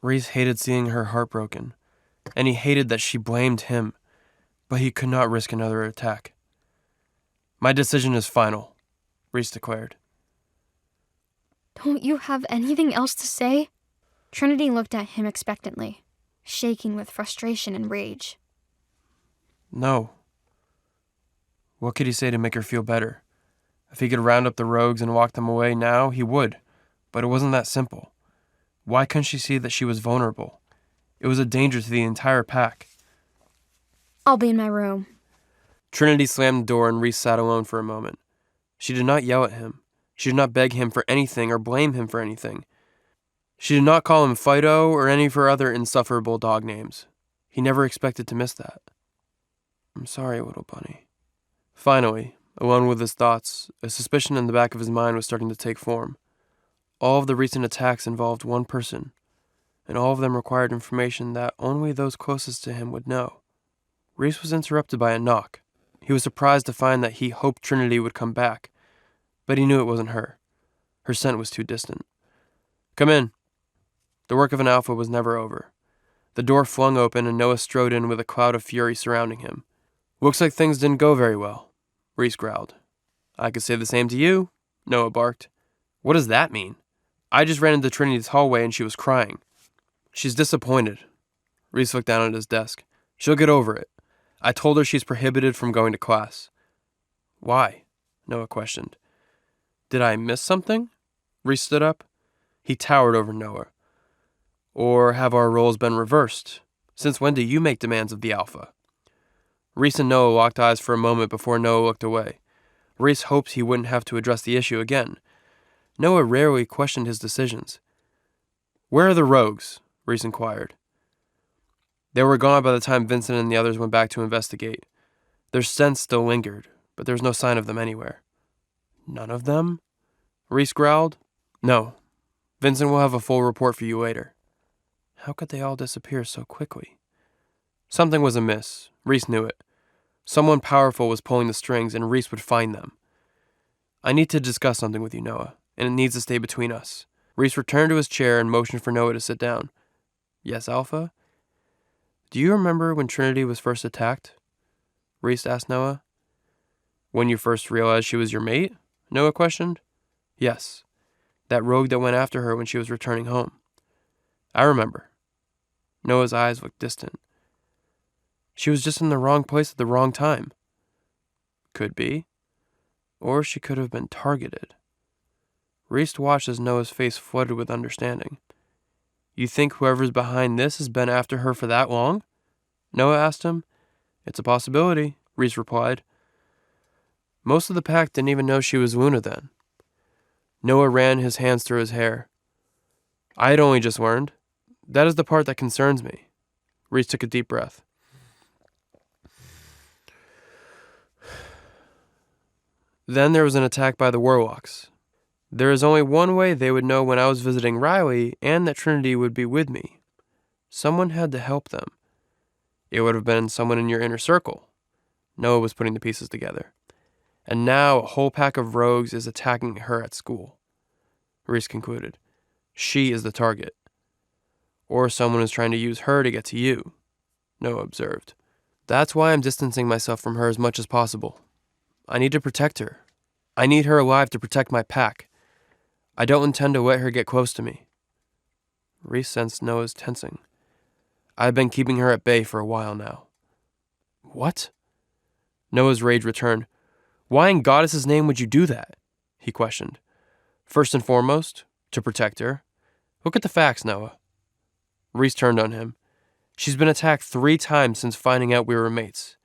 Speaker 1: Reece hated seeing her heartbroken, and he hated that she blamed him, but he could not risk another attack. My decision is final, Reece declared.
Speaker 4: Don't you have anything else to say? Trinity looked at him expectantly, shaking with frustration and rage.
Speaker 1: No. What could he say to make her feel better? If he could round up the rogues and walk them away now, he would. But it wasn't that simple. Why couldn't she see that she was vulnerable? It was a danger to the entire pack.
Speaker 4: I'll be in my room.
Speaker 1: Trinity slammed the door and Reece sat alone for a moment. She did not yell at him. She did not beg him for anything or blame him for anything. She did not call him Fido or any of her other insufferable dog names. He never expected to miss that. I'm sorry, little bunny. Finally, alone with his thoughts, a suspicion in the back of his mind was starting to take form. All of the recent attacks involved one person, and all of them required information that only those closest to him would know. Reece was interrupted by a knock. He was surprised to find that he hoped Trinity would come back, but he knew it wasn't her. Her scent was too distant. Come in. The work of an alpha was never over. The door flung open and Noah strode in with a cloud of fury surrounding him. Looks like things didn't go very well, Reece growled. I could say the same to you, Noah barked. What does that mean? I just ran into Trinity's hallway and she was crying. She's disappointed. Reece looked down at his desk. She'll get over it. I told her she's prohibited from going to class. Why? Noah questioned. Did I miss something? Reece stood up. He towered over Noah. Or have our roles been reversed? Since when do you make demands of the alpha? Reece and Noah locked eyes for a moment before Noah looked away. Reece hoped he wouldn't have to address the issue again. Noah rarely questioned his decisions. Where are the rogues? Reece inquired. They were gone by the time Vincent and the others went back to investigate. Their scent still lingered, but there was no sign of them anywhere. None of them? Reece growled. No. Vincent will have a full report for you later. How could they all disappear so quickly? Something was amiss. Reece knew it. Someone powerful was pulling the strings, and Reece would find them. I need to discuss something with you, Noah, and it needs to stay between us. Reece returned to his chair and motioned for Noah to sit down. Yes, Alpha? Do you remember when Trinity was first attacked? Reece asked Noah. When you first realized she was your mate? Noah questioned. Yes. That rogue that went after her when she was returning home. I remember. Noah's eyes looked distant. She was just in the wrong place at the wrong time. Could be. Or she could have been targeted. Reece watched as Noah's face flooded with understanding. You think whoever's behind this has been after her for that long? Noah asked him. It's a possibility, Reece replied. Most of the pack didn't even know she was Luna then. Noah ran his hands through his hair. I had only just learned. That is the part that concerns me. Reece took a deep breath. Then there was an attack by the Warlocks. There is only one way they would know when I was visiting Riley and that Trinity would be with me. Someone had to help them. It would have been someone in your inner circle. Noah was putting the pieces together. And now a whole pack of rogues is attacking her at school. Reece concluded. She is the target. Or someone is trying to use her to get to you, Noah observed. That's why I'm distancing myself from her as much as possible. I need to protect her. I need her alive to protect my pack. I don't intend to let her get close to me. Reece sensed Noah's tensing. I've been keeping her at bay for a while now. What? Noah's rage returned. Why in Goddess's name would you do that? He questioned. First and foremost, to protect her. Look at the facts, Noah. Reece turned on him. She's been attacked 3 times since finding out we were mates.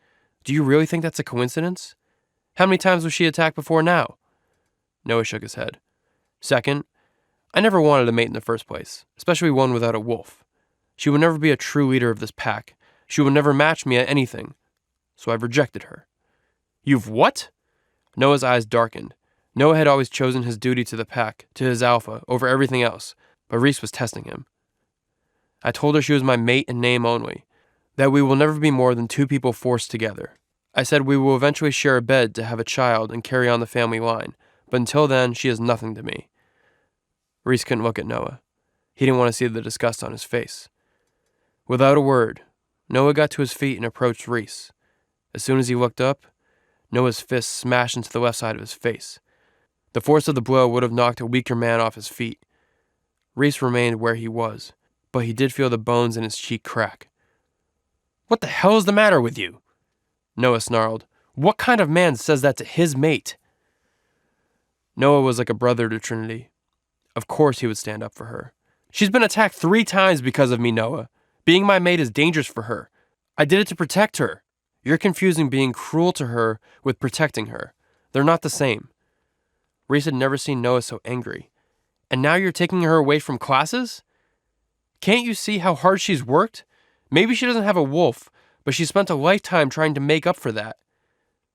Speaker 1: Do you really think that's a coincidence? How many times was she attacked before now? Noah shook his head. Second, I never wanted a mate in the first place, especially one without a wolf. She would never be a true leader of this pack. She would never match me at anything. So I've rejected her. You've what? Noah's eyes darkened. Noah had always chosen his duty to the pack, to his alpha, over everything else, but Reece was testing him. I told her she was my mate in name only, that we will never be more than 2 people forced together. I said we will eventually share a bed to have a child and carry on the family line, but until then, she is nothing to me. Reece couldn't look at Noah. He didn't want to see the disgust on his face. Without a word, Noah got to his feet and approached Reece. As soon as he looked up, Noah's fist smashed into the left side of his face. The force of the blow would have knocked a weaker man off his feet. Reece remained where he was, but he did feel the bones in his cheek crack. What the hell is the matter with you? Noah snarled. What kind of man says that to his mate? Noah was like a brother to Trinity. Of course he would stand up for her. She's been attacked 3 times because of me, Noah. Being my mate is dangerous for her. I did it to protect her. You're confusing being cruel to her with protecting her. They're not the same. Reece had never seen Noah so angry. And now you're taking her away from classes? Can't you see how hard she's worked? Maybe she doesn't have a wolf, but she spent a lifetime trying to make up for that.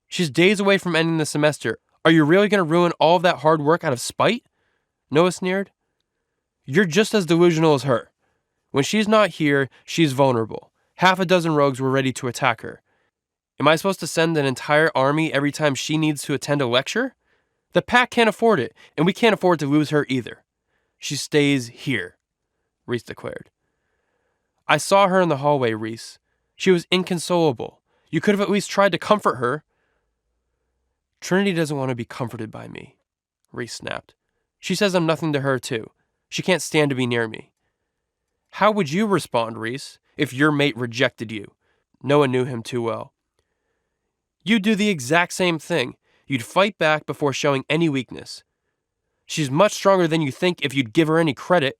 Speaker 1: She's days away from ending the semester. Are you really going to ruin all of that hard work out of spite? Noah sneered. You're just as delusional as her. When she's not here, she's vulnerable. 6 rogues were ready to attack her. Am I supposed to send an entire army every time she needs to attend a lecture? The pack can't afford it, and we can't afford to lose her either. She stays here, Reece declared. I saw her in the hallway, Reece. She was inconsolable. You could have at least tried to comfort her. Trinity doesn't want to be comforted by me, Reece snapped. She says I'm nothing to her, too. She can't stand to be near me. How would you respond, Reece, if your mate rejected you? Noah knew him too well. You'd do the exact same thing. You'd fight back before showing any weakness. She's much stronger than you think if you'd give her any credit.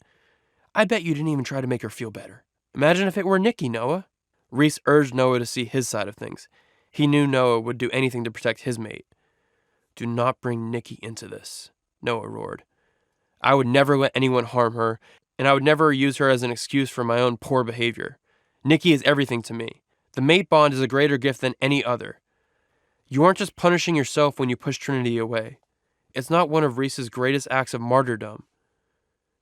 Speaker 1: I bet you didn't even try to make her feel better. Imagine if it were Nikki, Noah. Reece urged Noah to see his side of things. He knew Noah would do anything to protect his mate. Do not bring Nikki into this, Noah roared. I would never let anyone harm her, and I would never use her as an excuse for my own poor behavior. Nikki is everything to me. The mate bond is a greater gift than any other. You aren't just punishing yourself when you push Trinity away. It's not one of Reece's greatest acts of martyrdom.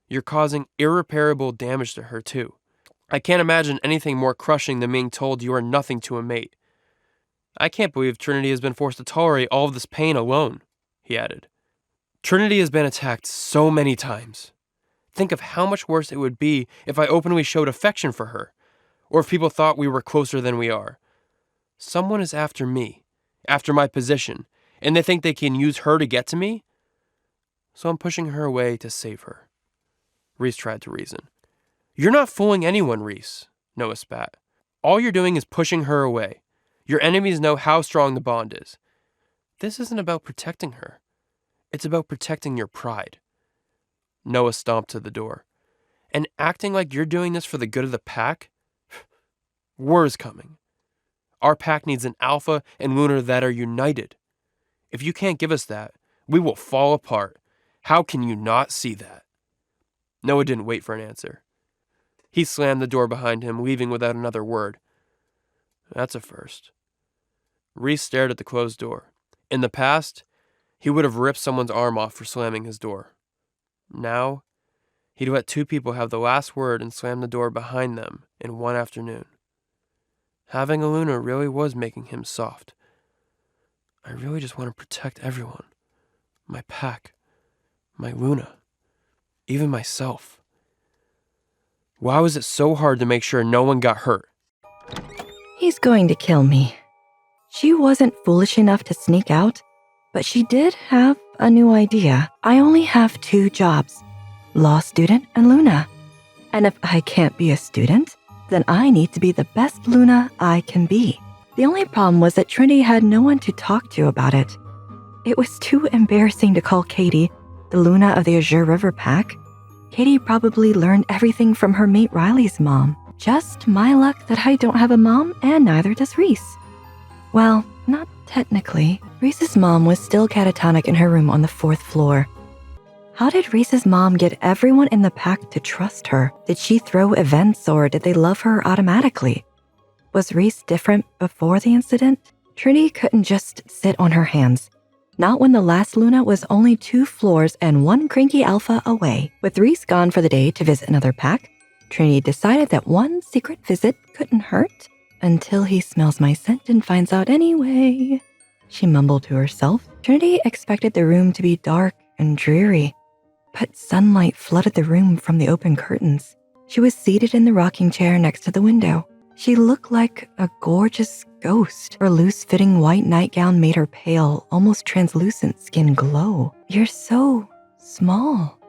Speaker 1: You're causing irreparable damage to her, too. I can't imagine anything more crushing than being told you are nothing to a mate. I can't believe Trinity has been forced to tolerate all of this pain alone, he added. Trinity has been attacked so many times. Think of how much worse it would be if I openly showed affection for her, or if people thought we were closer than we are. Someone is after me, after my position, and they think they can use her to get to me? So I'm pushing her away to save her. Reece tried to reason. You're not fooling anyone, Reece, Noah spat. All you're doing is pushing her away. Your enemies know how strong the bond is. This isn't about protecting her. It's about protecting your pride. Noah stomped to the door. And acting like you're doing this for the good of the pack? War is coming. Our pack needs an Alpha and Luna that are united. If you can't give us that, we will fall apart. How can you not see that? Noah didn't wait for an answer. He slammed the door behind him, leaving without another word. That's a first. Reece stared at the closed door. In the past, he would have ripped someone's arm off for slamming his door. Now, he'd let 2 people have the last word and slam the door behind them in one afternoon. Having a Luna really was making him soft. I really just want to protect everyone. My pack. My Luna. Even myself. Why was it so hard to make sure no one got hurt?
Speaker 16: He's going to kill me. She wasn't foolish enough to sneak out, but she did have a new idea. I only have 2 jobs, law student and Luna. And if I can't be a student, then I need to be the best Luna I can be. The only problem was that Trinity had no one to talk to about it. It was too embarrassing to call Katie the Luna of the Azure River Pack. Katie probably learned everything from her mate Riley's mom. Just my luck that I don't have a mom, and neither does Reece. Well, not technically. Reece's mom was still catatonic in her room on the 4th floor. How did Reece's mom get everyone in the pack to trust her? Did she throw events, or did they love her automatically? Was Reece different before the incident? Trinity couldn't just sit on her hands. Not when the last Luna was only 2 floors and 1 cranky alpha away. With Reece gone for the day to visit another pack, Trinity decided that one secret visit couldn't hurt until he smells my scent and finds out anyway. She mumbled to herself. Trinity expected the room to be dark and dreary, but sunlight flooded the room from the open curtains. She was seated in the rocking chair next to the window. She looked like a gorgeous ghost. Her loose-fitting white nightgown made her pale, almost translucent skin glow. "You're so small,"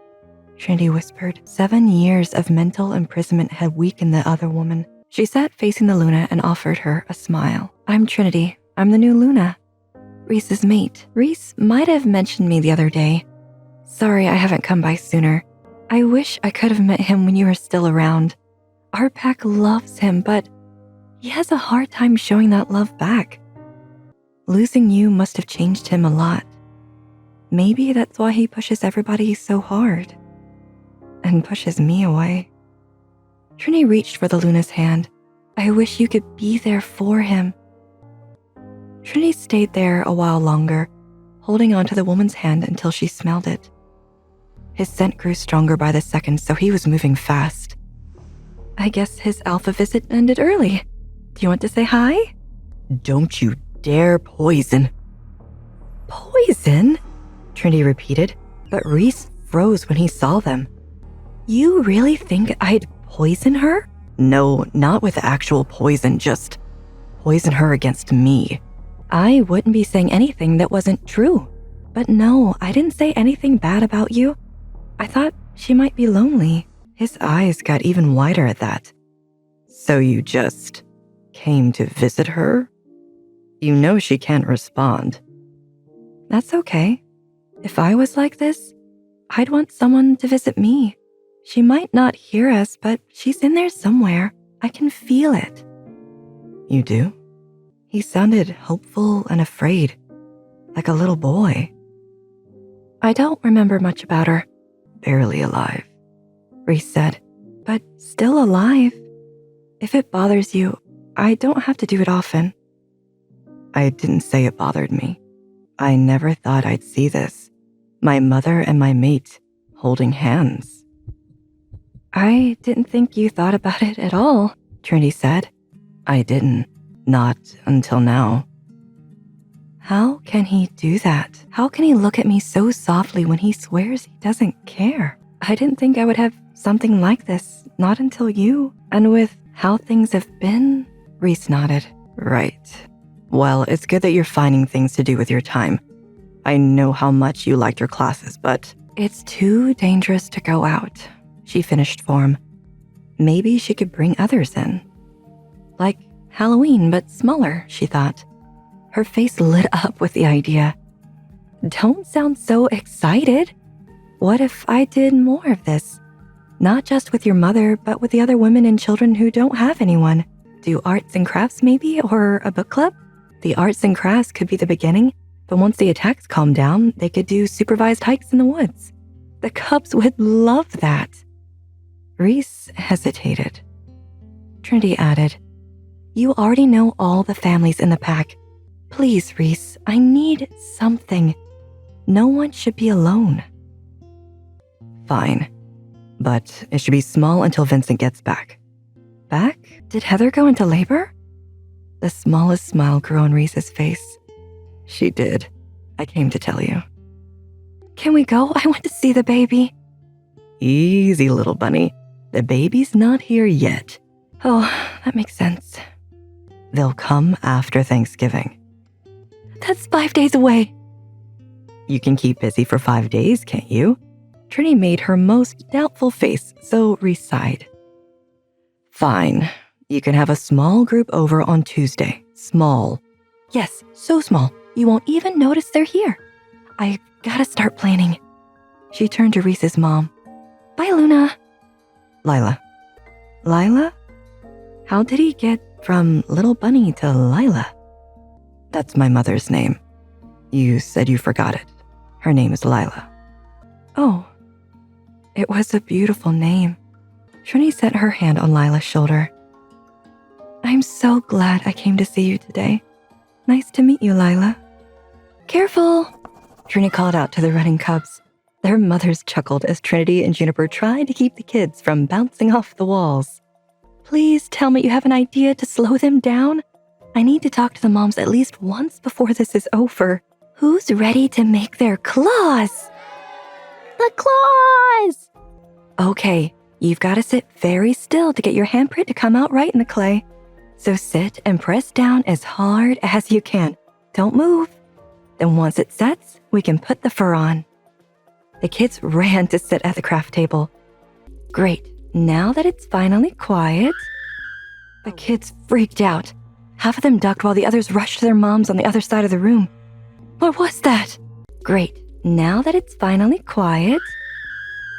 Speaker 16: Trinity whispered. 7 years of mental imprisonment had weakened the other woman. She sat facing the Luna and offered her a smile. "I'm Trinity. I'm the new Luna. Reece's mate. Reece might have mentioned me the other day. Sorry I haven't come by sooner. I wish I could have met him when you were still around. Our pack loves him, but he has a hard time showing that love back. Losing you must have changed him a lot. Maybe that's why he pushes everybody so hard and pushes me away." Trinity reached for the Luna's hand. "I wish you could be there for him." Trinity stayed there a while longer, holding onto the woman's hand until she smelled it. His scent grew stronger by the second, so he was moving fast. "I guess his alpha visit ended early. Do you want to say hi?" "Don't you dare poison." "Poison?" Trinity repeated, but Reece froze when he saw them. "You really think I'd poison her?" "No, not with actual poison, just poison her against me." "I wouldn't be saying anything that wasn't true. But no, I didn't say anything bad about you. I thought she might be lonely." His eyes got even wider at that. "So you just came to visit her? You know she can't respond." "That's okay. If I was like this, I'd want someone to visit me. She might not hear us, but she's in there somewhere. I can feel it." "You do?" He sounded hopeful and afraid, like a little boy. "I don't remember much about her." "Barely alive," Reece said, "but still alive. If it bothers you, I don't have to do it often." "I didn't say it bothered me. I never thought I'd see this. My mother and my mate holding hands." "I didn't think you thought about it at all," Trinity said. "I didn't. Not until now." How can he do that? How can he look at me so softly when he swears he doesn't care? I didn't think I would have something like this, not until you. And with how things have been, Reece nodded. "Right. Well, it's good that you're finding things to do with your time. I know how much you liked your classes, but it's too dangerous to go out." She finished for him. Maybe she could bring others in. Like Halloween, but smaller, she thought. Her face lit up with the idea. "Don't sound so excited. What if I did more of this? Not just with your mother, but with the other women and children who don't have anyone. Do arts and crafts maybe, or a book club? The arts and crafts could be the beginning, but once the attacks calm down, they could do supervised hikes in the woods. The cubs would love that." Reece hesitated. Trinity added, "You already know all the families in the pack. Please, Reece, I need something. No one should be alone." "Fine, but it should be small until Vincent gets back." "Back? Did Heather go into labor?" The smallest smile grew on Reece's face. "She did. I came to tell you." "Can we go? I want to see the baby." "Easy, little bunny. The baby's not here yet." "Oh, that makes sense." "They'll come after Thanksgiving." "That's 5 days away." "You can keep busy for 5 days, can't you?" Trinity made her most doubtful face, so Reece sighed. "Fine. You can have a small group over on Tuesday. Small. Yes, so small. You won't even notice they're here. I gotta start planning. She turned to Reese's mom. Bye, Luna. Lila. Lila? How did he get from Little Bunny to Lila? That's my mother's name. You said you forgot it. Her name is Lila. Oh, it was a beautiful name. Trinity set her hand on Lila's shoulder. I'm so glad I came to see you today. Nice to meet you, Lila. Careful, Trinity called out to the running cubs. Their mothers chuckled as Trinity and Juniper tried to keep the kids from bouncing off the walls. Please tell me you have an idea to slow them down. I need to talk to the moms at least once before this is over. Who's ready to make their claws? The claws! Okay, you've got to sit very still to get your handprint to come out right in the clay. So sit and press down as hard as you can. Don't move. Then once it sets, we can put the fur on. The kids ran to sit at the craft table. Great, now that it's finally quiet. The kids freaked out. Half of them ducked while the others rushed to their moms on the other side of the room. What was that? Great, now that it's finally quiet.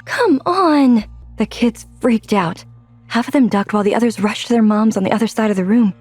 Speaker 16: Come on! The kids freaked out. Half of them ducked while the others rushed to their moms on the other side of the room.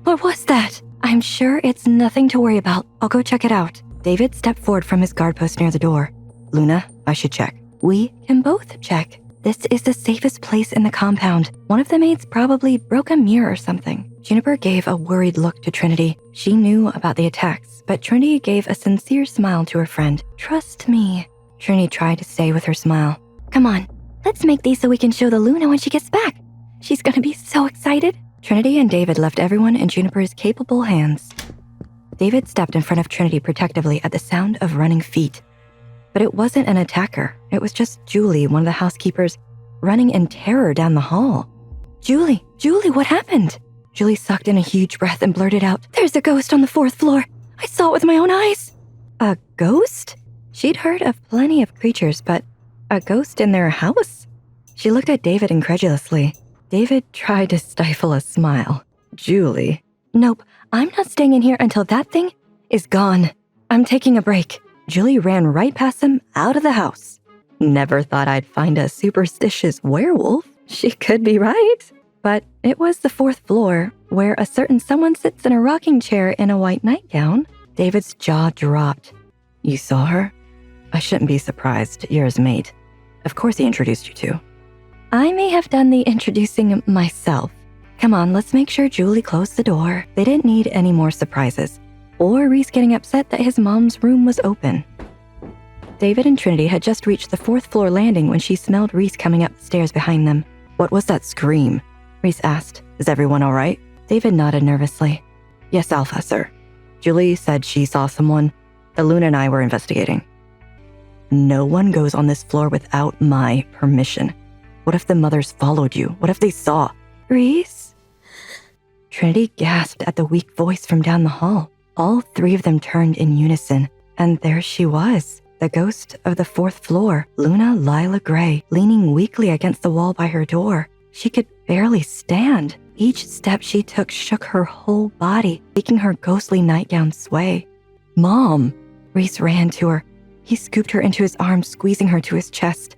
Speaker 16: What was that? I'm sure it's nothing to worry about. I'll go check it out. David stepped forward from his guard post near the door. Luna, I should check. We can both check. This is the safest place in the compound. One of the maids probably broke a mirror or something. Juniper gave a worried look to Trinity. She knew about the attacks, but Trinity gave a sincere smile to her friend. Trust me. Trinity tried to stay with her smile. Come on, let's make these so we can show the Luna when she gets back. She's gonna be so excited. Trinity and David left everyone in Juniper's capable hands. David stepped in front of Trinity protectively at the sound of running feet. But it wasn't an attacker. It was just Julie, one of the housekeepers, running in terror down the hall. Julie, what happened? Julie sucked in a huge breath and blurted out, There's a ghost on the 4th floor. I saw it with my own eyes. A ghost? She'd heard of plenty of creatures, but a ghost in their house? She looked at David incredulously. David tried to stifle a smile. Julie. Nope, I'm not staying in here until that thing is gone. I'm taking a break. Julie ran right past them out of the house. Never thought I'd find a superstitious werewolf. She could be right. But it was the 4th floor, where a certain someone sits in a rocking chair in a white nightgown. David's jaw dropped. You saw her? I shouldn't be surprised. You're his mate. Of course he introduced you to. I may have done the introducing myself. Come on, let's make sure Julie closed the door. They didn't need any more surprises. Or Reece getting upset that his mom's room was open. David and Trinity had just reached the 4th floor landing when she smelled Reece coming up the stairs behind them. What was that scream? Reece asked. Is everyone all right? David nodded nervously. Yes, Alpha, sir. Julie said she saw someone. The Luna and I were investigating. No one goes on this floor without my permission. What if the mothers followed you? What if they saw? Reece? Trinity gasped at the weak voice from down the hall. All 3 of them turned in unison, and there she was, the ghost of the 4th floor, Luna Lila Gray, leaning weakly against the wall by her door. She could barely stand. Each step she took shook her whole body, making her ghostly nightgown sway. Mom! Reece ran to her. He scooped her into his arms, squeezing her to his chest.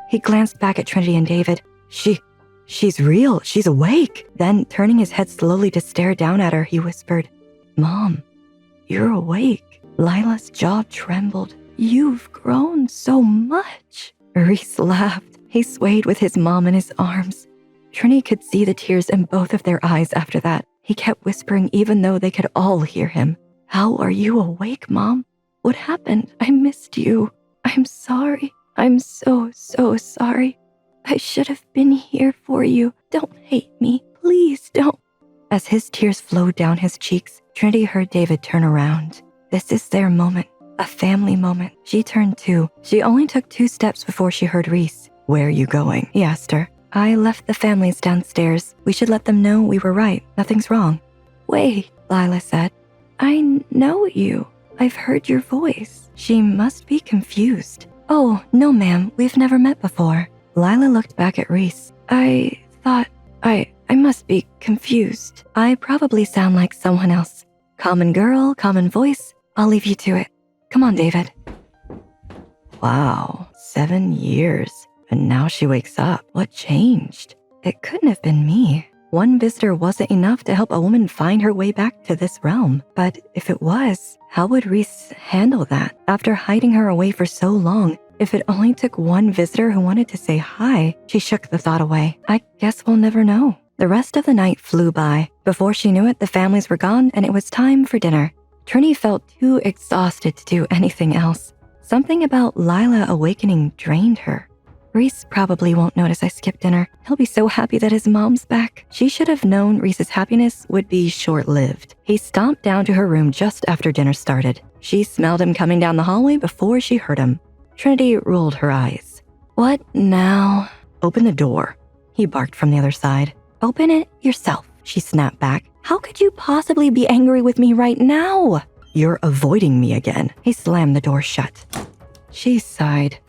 Speaker 16: He glanced back at Trinity and David. She's real. She's awake. Then, turning his head slowly to stare down at her, he whispered, Mom, you're awake. Lila's jaw trembled. You've grown so much. Reece laughed. He swayed with his mom in his arms. Trinity could see the tears in both of their eyes after that. He kept whispering even though they could all hear him. How are you awake, Mom? What happened? I missed you. I'm sorry. I'm so sorry. I should have been here for you. Don't hate me. Please don't. As his tears flowed down his cheeks, Trinity heard David turn around. This is their moment, a family moment. She turned too. She only took 2 steps before she heard Reece. Where are you going? He asked her. I left the families downstairs. We should let them know we were right. Nothing's wrong. Wait, Lila said. I know you. I've heard your voice. She must be confused. Oh, no, ma'am. We've never met before. Lila looked back at Reece. I thought I must be confused. I probably sound like someone else. Common girl, common voice. I'll leave you to it. Come on, David. Wow, 7 years. And now she wakes up. What changed? It couldn't have been me. One visitor wasn't enough to help a woman find her way back to this realm. But if it was, how would Reece handle that? After hiding her away for so long, if it only took one visitor who wanted to say hi, she shook the thought away. I guess we'll never know. The rest of the night flew by. Before she knew it, the families were gone and it was time for dinner. Trinity felt too exhausted to do anything else. Something about Lila awakening drained her. Reece probably won't notice I skipped dinner. He'll be so happy that his mom's back. She should have known Reece's happiness would be short-lived. He stomped down to her room just after dinner started. She smelled him coming down the hallway before she heard him. Trinity rolled her eyes. What now? Open the door, he barked from the other side. Open it yourself, she snapped back. How could you possibly be angry with me right now? You're avoiding me again. He slammed the door shut. She sighed.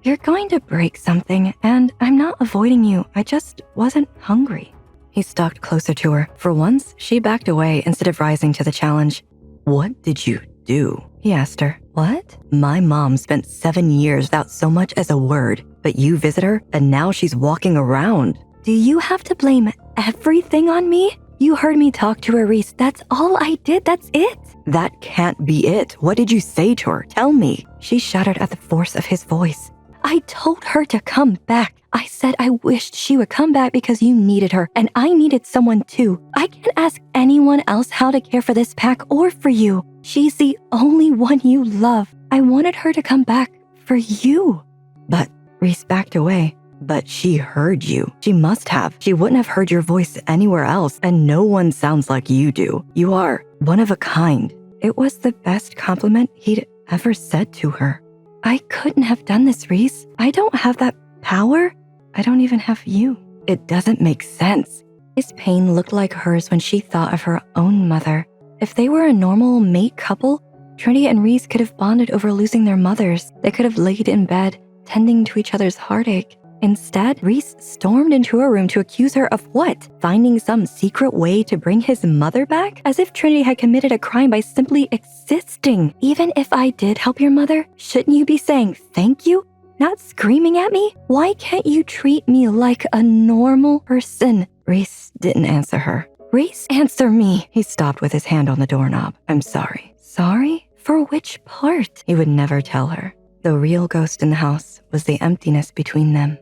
Speaker 16: You're going to break something, and I'm not avoiding you. I just wasn't hungry. He stalked closer to her. For once, she backed away instead of rising to the challenge. What did you do? He asked her. What? My mom spent 7 years without so much as a word, but you visit her, and now she's walking around. Do you have to blame everything on me? You heard me talk to her, Reece. That's all I did. That's it. That can't be it. What did you say to her? Tell me. She shuddered at the force of his voice. I told her to come back. I said I wished she would come back because you needed her, and I needed someone too. I can't ask anyone else how to care for this pack or for you. She's the only one you love. I wanted her to come back for you. But Reece backed away. But she heard you. She must have. She wouldn't have heard your voice anywhere else, and no one sounds like you do. You are one of a kind. It was the best compliment he'd ever said to her. I couldn't have done this, Reece. I don't have that power. I don't even have you. It doesn't make sense. His pain looked like hers when she thought of her own mother. If they were a normal mate couple, Trinity and Reece could have bonded over losing their mothers. They could have laid in bed, tending to each other's heartache. Instead, Reece stormed into her room to accuse her of what? Finding some secret way to bring his mother back? As if Trinity had committed a crime by simply existing. Even if I did help your mother, shouldn't you be saying thank you? Not screaming at me? Why can't you treat me like a normal person? Reece didn't answer her. Reece, answer me. He stopped with his hand on the doorknob. I'm sorry. Sorry? For which part? He would never tell her. The real ghost in the house was the emptiness between them.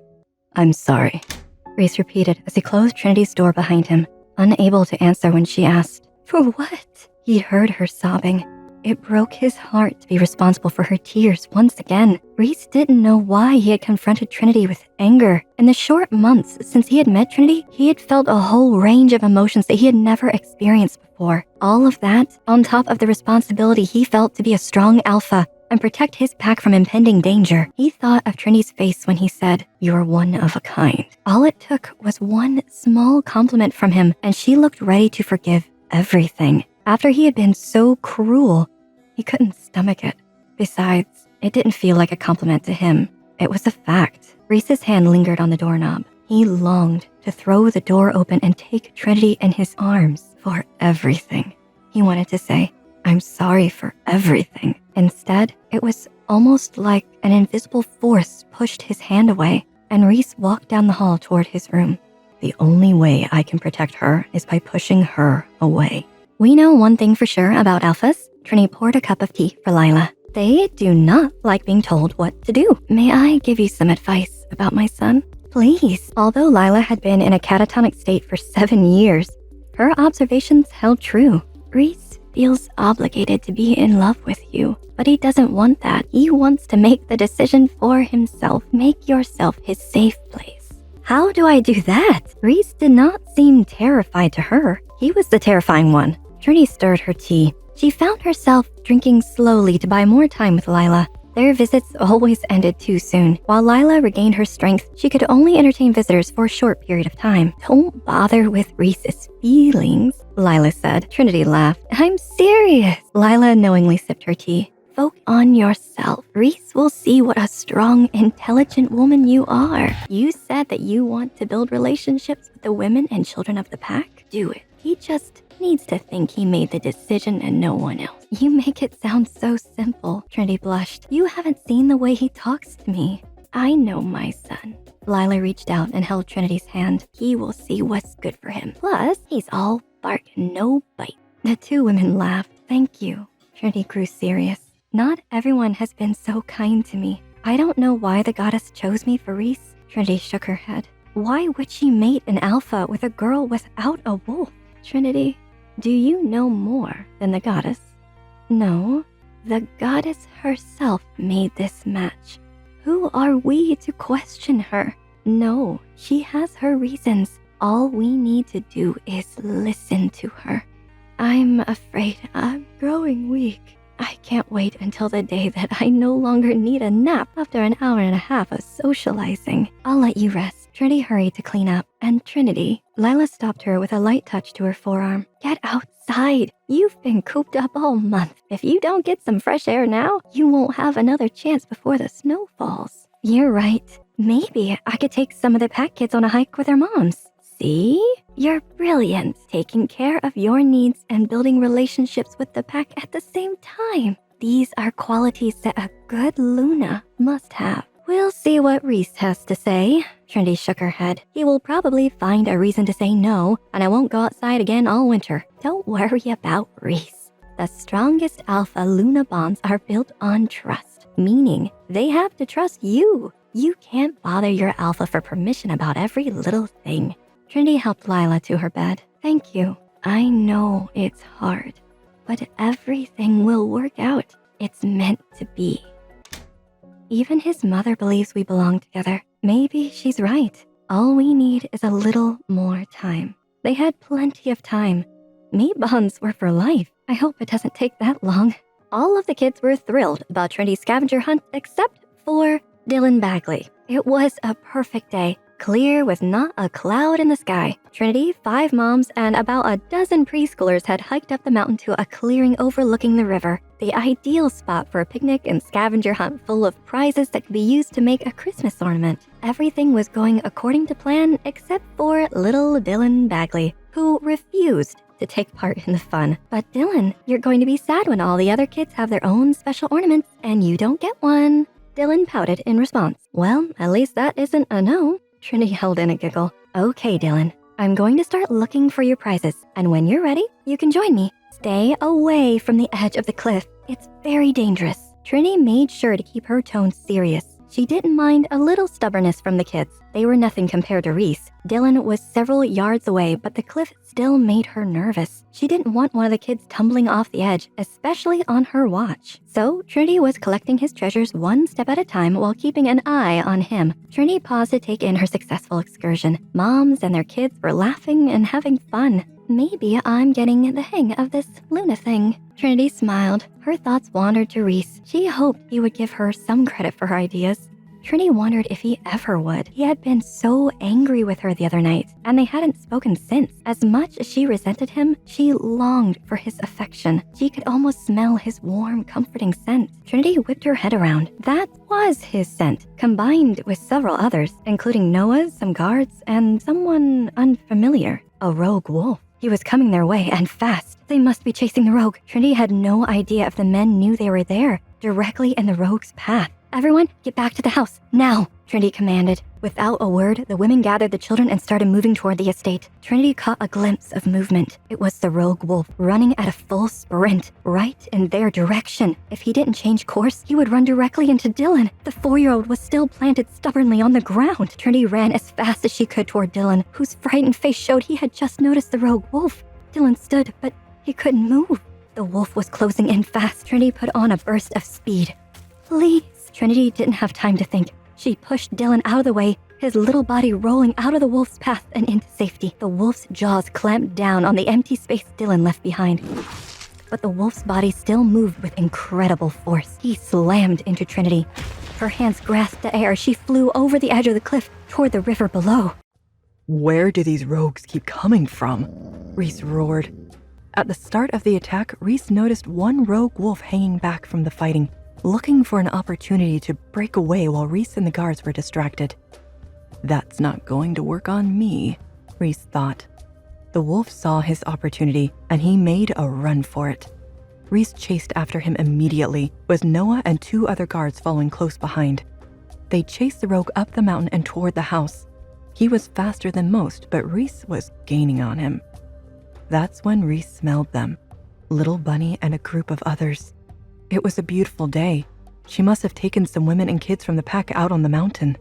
Speaker 16: I'm sorry, Reece repeated as he closed Trinity's door behind him, unable to answer when she asked, For what? He heard her sobbing. It broke his heart to be responsible for her tears once again. Reece didn't know why he had confronted Trinity with anger. In the short months since he had met Trinity, he had felt a whole range of emotions that he had never experienced before. All of that, on top of the responsibility he felt to be a strong alpha and protect his pack from impending danger. He thought of Trinity's face when he said, You're one of a kind. All it took was one small compliment from him, and she looked ready to forgive everything. After he had been so cruel, he couldn't stomach it. Besides, it didn't feel like a compliment to him. It was a fact. Reece's hand lingered on the doorknob. He longed to throw the door open and take Trinity in his arms for everything. He wanted to say, I'm sorry for everything. Instead, it was almost like an invisible force pushed his hand away, and Reece walked down the hall toward his room. The only way I can protect her is by pushing her away. We know one thing for sure about alphas. Trinity poured a cup of tea for Lila. They do not like being told what to do. May I give you some advice about my son? Please. Although Lila had been in a catatonic state for 7 years, her observations held true. Reece feels obligated to be in love with you, but he doesn't want that. He wants to make the decision for himself. Make yourself his safe place. How do I do that? Reece did not seem terrified to her. He was the terrifying one. Trinity stirred her tea. She found herself drinking slowly to buy more time with Lila. Their visits always ended too soon. While Lila regained her strength, she could only entertain visitors for a short period of time. Don't bother with Reece's feelings, Lila said. Trinity laughed. I'm serious. Lila knowingly sipped her tea. Focus on yourself. Reece will see what a strong, intelligent woman you are. You said that you want to build relationships with the women and children of the pack. Do it. He just needs to think he made the decision and no one else. You make it sound so simple, Trinity blushed. You haven't seen the way he talks to me. I know my son. Lila reached out and held Trinity's hand. He will see what's good for him. Plus, he's all bark and no bite. The two women laughed. Thank you. Trinity grew serious. Not everyone has been so kind to me. I don't know why the goddess chose me for Reece. Trinity shook her head. Why would she mate an alpha with a girl without a wolf? Trinity, do you know more than the goddess? No, the goddess herself made this match. Who are we to question her? No, she has her reasons. All we need to do is listen to her. I'm afraid I'm growing weak. I can't wait until the day that I no longer need a nap after an hour and a half of socializing. I'll let you rest. Trinity hurried to clean up, and Trinity, Lila stopped her with a light touch to her forearm. Get outside. You've been cooped up all month. If you don't get some fresh air now, you won't have another chance before the snow falls. You're right. Maybe I could take some of the pack kids on a hike with their moms. See? You're brilliant, taking care of your needs and building relationships with the pack at the same time. These are qualities that a good Luna must have. We'll see what Reece has to say. Trinity shook her head. He will probably find a reason to say no, and I won't go outside again all winter. Don't worry about Reece. The strongest alpha Luna bonds are built on trust, meaning they have to trust you. You can't bother your alpha for permission about every little thing. Trinity helped Lila to her bed. Thank you. I know it's hard, but everything will work out. It's meant to be. Even his mother believes we belong together. Maybe she's right. All we need is a little more time. They had plenty of time. Mate bonds were for life. I hope it doesn't take that long. All of the kids were thrilled about Trinity's scavenger hunt except for Dylan Bagley. It was a perfect day. Clear with not a cloud in the sky. Trinity, 5 moms, and about a dozen preschoolers had hiked up the mountain to a clearing overlooking the river, the ideal spot for a picnic and scavenger hunt full of prizes that could be used to make a Christmas ornament. Everything was going according to plan except for little Dylan Bagley, who refused to take part in the fun. But Dylan, you're going to be sad when all the other kids have their own special ornaments and you don't get one. Dylan pouted in response. Well, at least that isn't a no. Trinity held in a giggle. Okay, Dylan, I'm going to start looking for your prizes, and when you're ready, you can join me. Stay away from the edge of the cliff. It's very dangerous. Trinity made sure to keep her tone serious. She didn't mind a little stubbornness from the kids. They were nothing compared to Reece. Dylan was several yards away, but the cliff still made her nervous. She didn't want one of the kids tumbling off the edge, especially on her watch. So Trinity was collecting his treasures one step at a time while keeping an eye on him. Trinity paused to take in her successful excursion. Moms and their kids were laughing and having fun. Maybe I'm getting the hang of this Luna thing. Trinity smiled. Her thoughts wandered to Reece. She hoped he would give her some credit for her ideas. Trinity wondered if he ever would. He had been so angry with her the other night, and they hadn't spoken since. As much as she resented him, she longed for his affection. She could almost smell his warm, comforting scent. Trinity whipped her head around. That was his scent, combined with several others, including Noah's, some guards, and someone unfamiliar. A rogue wolf. He was coming their way, and fast. They must be chasing the rogue. Trinity had no idea if the men knew they were there, directly in the rogue's path. Everyone, get back to the house, now, Trinity commanded. Without a word, the women gathered the children and started moving toward the estate. Trinity caught a glimpse of movement. It was the rogue wolf, running at a full sprint, right in their direction. If he didn't change course, he would run directly into Dylan. The 4-year-old was still planted stubbornly on the ground. Trinity ran as fast as she could toward Dylan, whose frightened face showed he had just noticed the rogue wolf. Dylan stood, but he couldn't move. The wolf was closing in fast. Trinity put on a burst of speed. Please. Trinity didn't have time to think. She pushed Dylan out of the way, his little body rolling out of the wolf's path and into safety. The wolf's jaws clamped down on the empty space Dylan left behind. But the wolf's body still moved with incredible force. He slammed into Trinity. Her hands grasped the air. She flew over the edge of the cliff toward the river below.
Speaker 17: Where do these rogues keep coming from? Reece roared. At the start of the attack, Reece noticed one rogue wolf hanging back from the fighting, looking for an opportunity to break away while Reece and the guards were distracted. That's not going to work on me, Reece thought. The wolf saw his opportunity, and he made a run for it.
Speaker 16: Reece chased after him immediately, with Noah and 2 other guards following close behind. They chased the rogue up the mountain and toward the house. He was faster than most, but Reece was gaining on him. That's when Reece smelled them, Little Bunny and a group of others. It was a beautiful day. She must have taken some women and kids from the pack out on the mountain.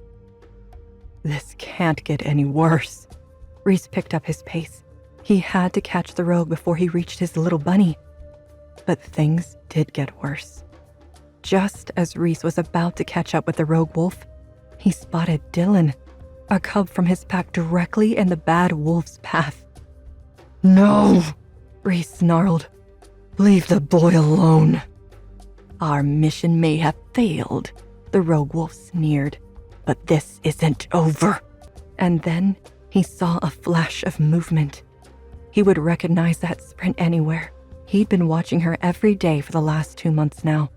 Speaker 16: This can't get any worse. Reece picked up his pace. He had to catch the rogue before he reached his Little Bunny. But things did get worse. Just as Reece was about to catch up with the rogue wolf, he spotted Dylan, a cub from his pack, directly in the bad wolf's path. "No!" Reece snarled. "Leave the boy alone." "Our mission may have failed," the rogue wolf sneered, "but this isn't over." And then he saw a flash of movement. He would recognize that sprint anywhere. He'd been watching her every day for the last 2 months now.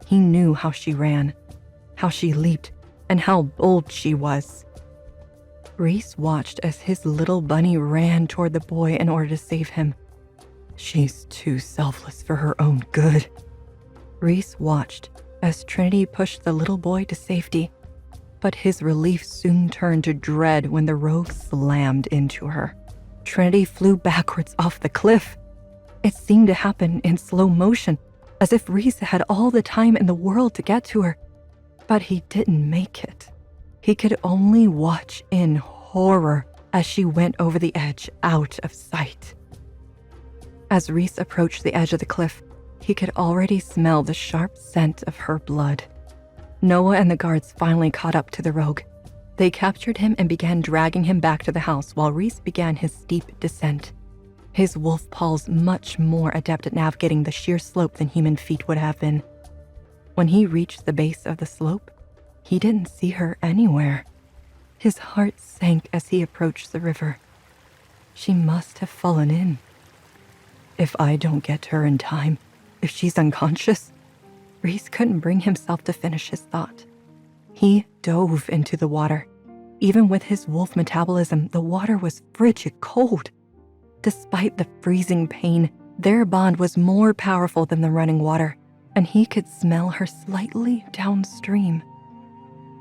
Speaker 16: He knew how she ran, how she leaped, and how bold she was. Reece watched as his Little Bunny ran toward the boy in order to save him. She's too selfless for her own good. Reece watched as Trinity pushed the little boy to safety, but his relief soon turned to dread when the rogue slammed into her. Trinity flew backwards off the cliff. It seemed to happen in slow motion, as if Reece had all the time in the world to get to her. But he didn't make it. He could only watch in horror as she went over the edge out of sight. As Reece approached the edge of the cliff, he could already smell the sharp scent of her blood. Noah and the guards finally caught up to the rogue. They captured him and began dragging him back to the house while Reece began his steep descent. His wolf paws much more adept at navigating the sheer slope than human feet would have been. When he reached the base of the slope, he didn't see her anywhere. His heart sank as he approached the river. She must have fallen in. If I don't get her in time, if she's unconscious, Reece couldn't bring himself to finish his thought. He dove into the water. Even with his wolf metabolism, the water was frigid cold. Despite the freezing pain, their bond was more powerful than the running water, and he could smell her slightly downstream.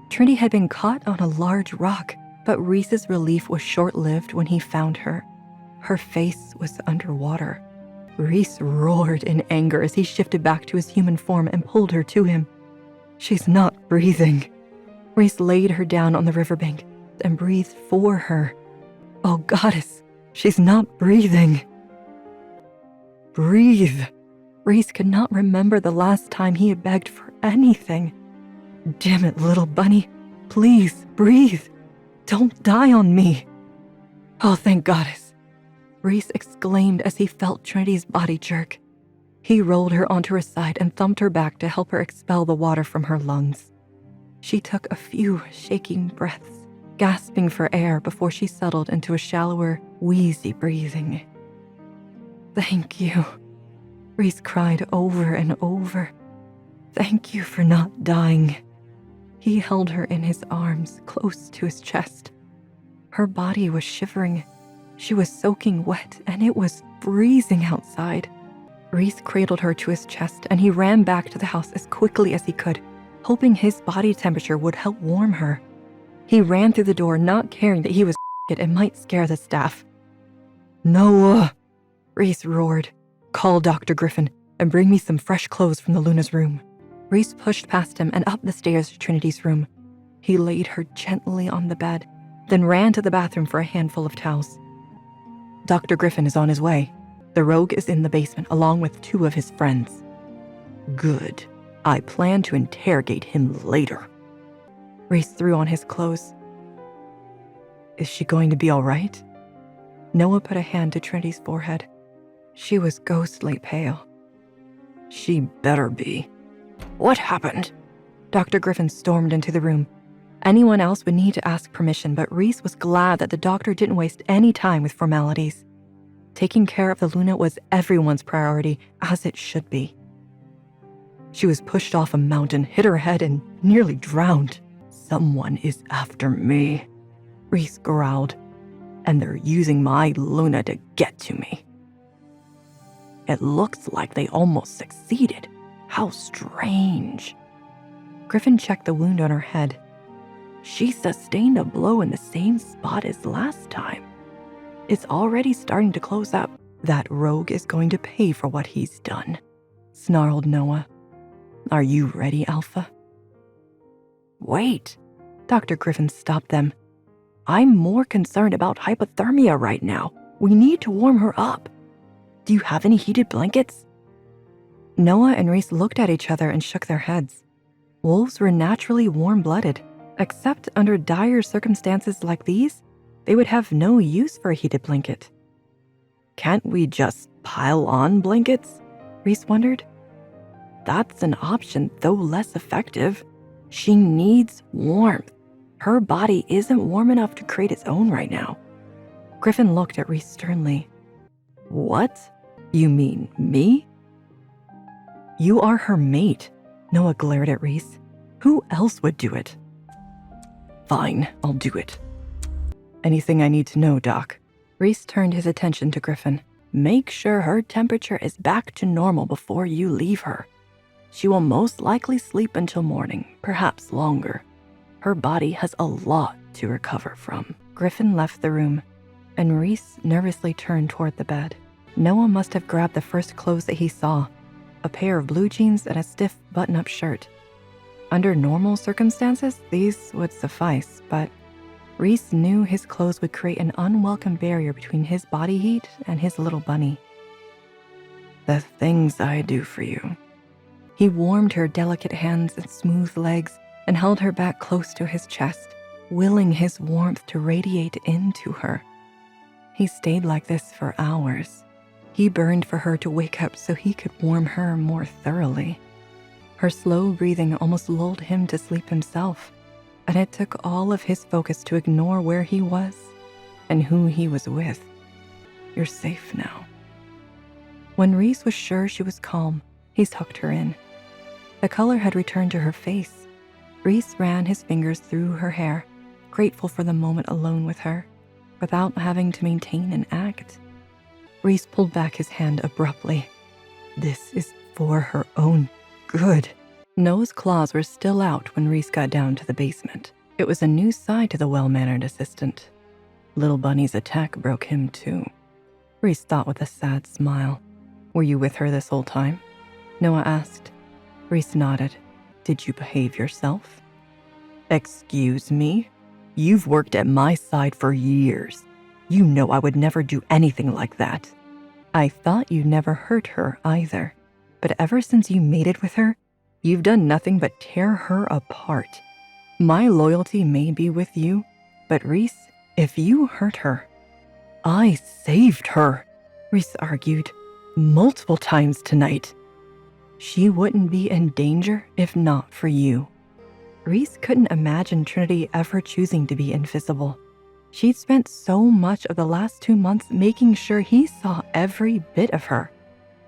Speaker 16: Trinity had been caught on a large rock, but Reece's relief was short-lived when he found her. Her face was underwater. Reece roared in anger as he shifted back to his human form and pulled her to him. She's not breathing. Reece laid her down on the riverbank and breathed for her. Oh, goddess, she's not breathing. Breathe. Reece could not remember the last time he had begged for anything. Damn it, Little Bunny. Please, breathe. Don't die on me. Oh, thank goddess. Reece exclaimed as he felt Trinity's body jerk. He rolled her onto her side and thumped her back to help her expel the water from her lungs. She took a few shaking breaths, gasping for air before she settled into a shallower, wheezy breathing. Thank you, Reece cried over and over. Thank you for not dying. He held her in his arms, close to his chest. Her body was shivering. She was soaking wet, and it was freezing outside. Reece cradled her to his chest, and he ran back to the house as quickly as he could, hoping his body temperature would help warm her. He ran through the door, not caring that he was and might scare the staff. Noah, Reece roared. Call Dr. Griffin and bring me some fresh clothes from the Luna's room. Reece pushed past him and up the stairs to Trinity's room. He laid her gently on the bed, then ran to the bathroom for a handful of towels. Dr. Griffin is on his way. The rogue is in the basement along with 2 of his friends. Good. I plan to interrogate him later. Reece threw on his clothes. Is she going to be all right? Noah put a hand to Trinity's forehead. She was ghostly pale. She better be. What happened? Dr. Griffin stormed into the room. Anyone else would need to ask permission, but Reece was glad that the doctor didn't waste any time with formalities. Taking care of the Luna was everyone's priority, as it should be. She was pushed off a mountain, hit her head, and nearly drowned. Someone is after me, Reece growled, and they're using my Luna to get to me.
Speaker 17: It looks like they almost succeeded. How strange. Griffin checked the wound on her head. She sustained a blow in the same spot as last time. It's already starting to close up. That rogue is going to pay for what he's done, snarled Noah. Are you ready, Alpha? Wait, Dr. Griffin stopped them. I'm more concerned about hypothermia right now. We need to warm her up. Do you have any heated blankets? Noah and Reece looked at each other and shook their heads. Wolves were naturally warm-blooded, except under dire circumstances like these, they would have no use for a heated blanket. Can't we just pile on blankets? Reece wondered. That's an option, though less effective. She needs warmth. Her body isn't warm enough to create its own right now. Griffin looked at Reece sternly. What? You mean me? You are her mate. Noah glared at Reece. Who else would do it? Fine, I'll do it. Anything I need to know, Doc? Reece turned his attention to Griffin. Make sure her temperature is back to normal before you leave her. She will most likely sleep until morning, perhaps longer. Her body has a lot to recover from. Griffin left the room, and Reece nervously turned toward the bed. Noah must have grabbed the first clothes that he saw, a pair of blue jeans and a stiff button-up shirt. Under normal circumstances, these would suffice, but Reece knew his clothes would create an unwelcome barrier between his body heat and his little bunny. The things I do for you. He warmed her delicate hands and smooth legs and held her back close to his chest, willing his warmth to radiate into her. He stayed like this for hours. He burned for her to wake up so he could warm her more thoroughly. Her slow breathing almost lulled him to sleep himself, and it took all of his focus to ignore where he was and who he was with. You're safe now. When Reece was sure she was calm, he tucked her in. The color had returned to her face. Reece ran his fingers through her hair, grateful for the moment alone with her, without having to maintain an act. Reece pulled back his hand abruptly. This is for her own good. Noah's claws were still out when Reece got down to the basement. It was a new side to the well-mannered assistant. Little Bunny's attack broke him too. Reece thought with a sad smile. Were you with her this whole time? Noah asked. Reece nodded. Did you behave yourself? Excuse me? You've worked at my side for years. You know I would never do anything like that. I thought you never hurt her either. But ever since you mated with her, you've done nothing but tear her apart. My loyalty may be with you, but Reece, if you hurt her... I saved her, Reece argued, multiple times tonight. She wouldn't be in danger if not for you. Reece couldn't imagine Trinity ever choosing to be invisible. She'd spent so much of the last 2 months making sure he saw every bit of her.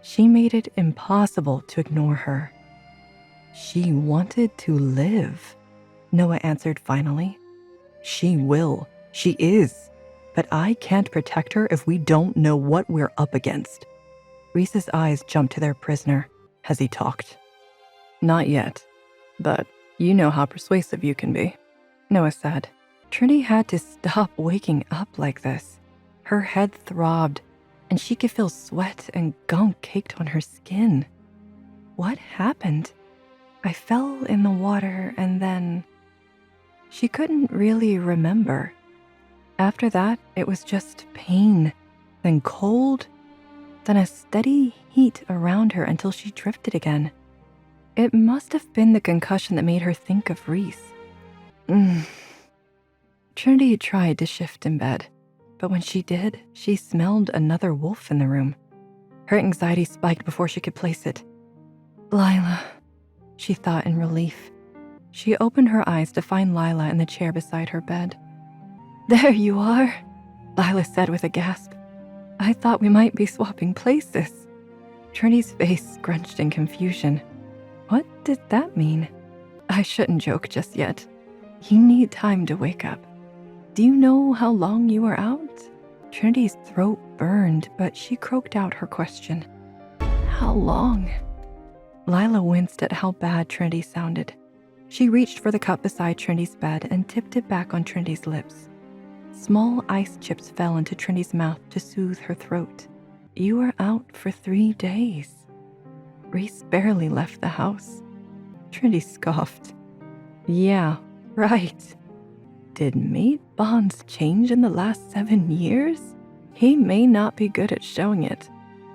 Speaker 17: She made it impossible to ignore her. She wanted to live, Noah answered finally. She will. She is. But I can't protect her if we don't know what we're up against. Reece's eyes jumped to their prisoner. Has he talked? Not yet, but you know how persuasive you can be, Noah said. Trinity had to stop waking up like this. Her head throbbed, and she could feel sweat and gunk caked on her skin. What happened? I fell in the water and then... She couldn't really remember. After that, it was just pain, then cold, then a steady heat around her until she drifted again. It must have been the concussion that made her think of Reece. Trinity tried to shift in bed, but when she did, she smelled another wolf in the room. Her anxiety spiked before she could place it. Lila, she thought in relief. She opened her eyes to find Lila in the chair beside her bed. There you are, Lila said with a gasp. I thought we might be swapping places. Trinity's face scrunched in confusion. What did that mean? I shouldn't joke just yet. You need time to wake up. Do you know how long you were out? Trinity's throat burned, but she croaked out her question.
Speaker 16: How long? Lila winced at how bad Trinity sounded. She reached for the cup beside Trinity's bed and tipped it back on Trinity's lips. Small ice chips fell into Trinity's mouth to soothe her throat. You were out for 3 days. Reece barely left the house. Trinity scoffed. Yeah, right. Did mate bonds change in the last 7 years? He may not be good at showing it,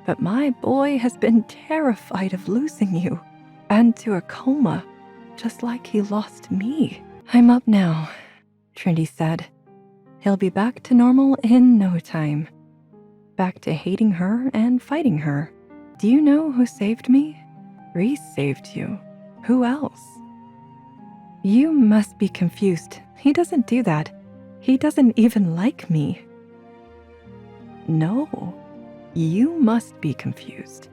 Speaker 16: but my boy has been terrified of losing you, and to a coma, just like he lost me. I'm up now, Trinity said. He'll be back to normal in no time. Back to hating her and fighting her. Do you know who saved me? Reece saved you. Who else? You must be confused. He doesn't do that. He doesn't even like me. No, you must be confused.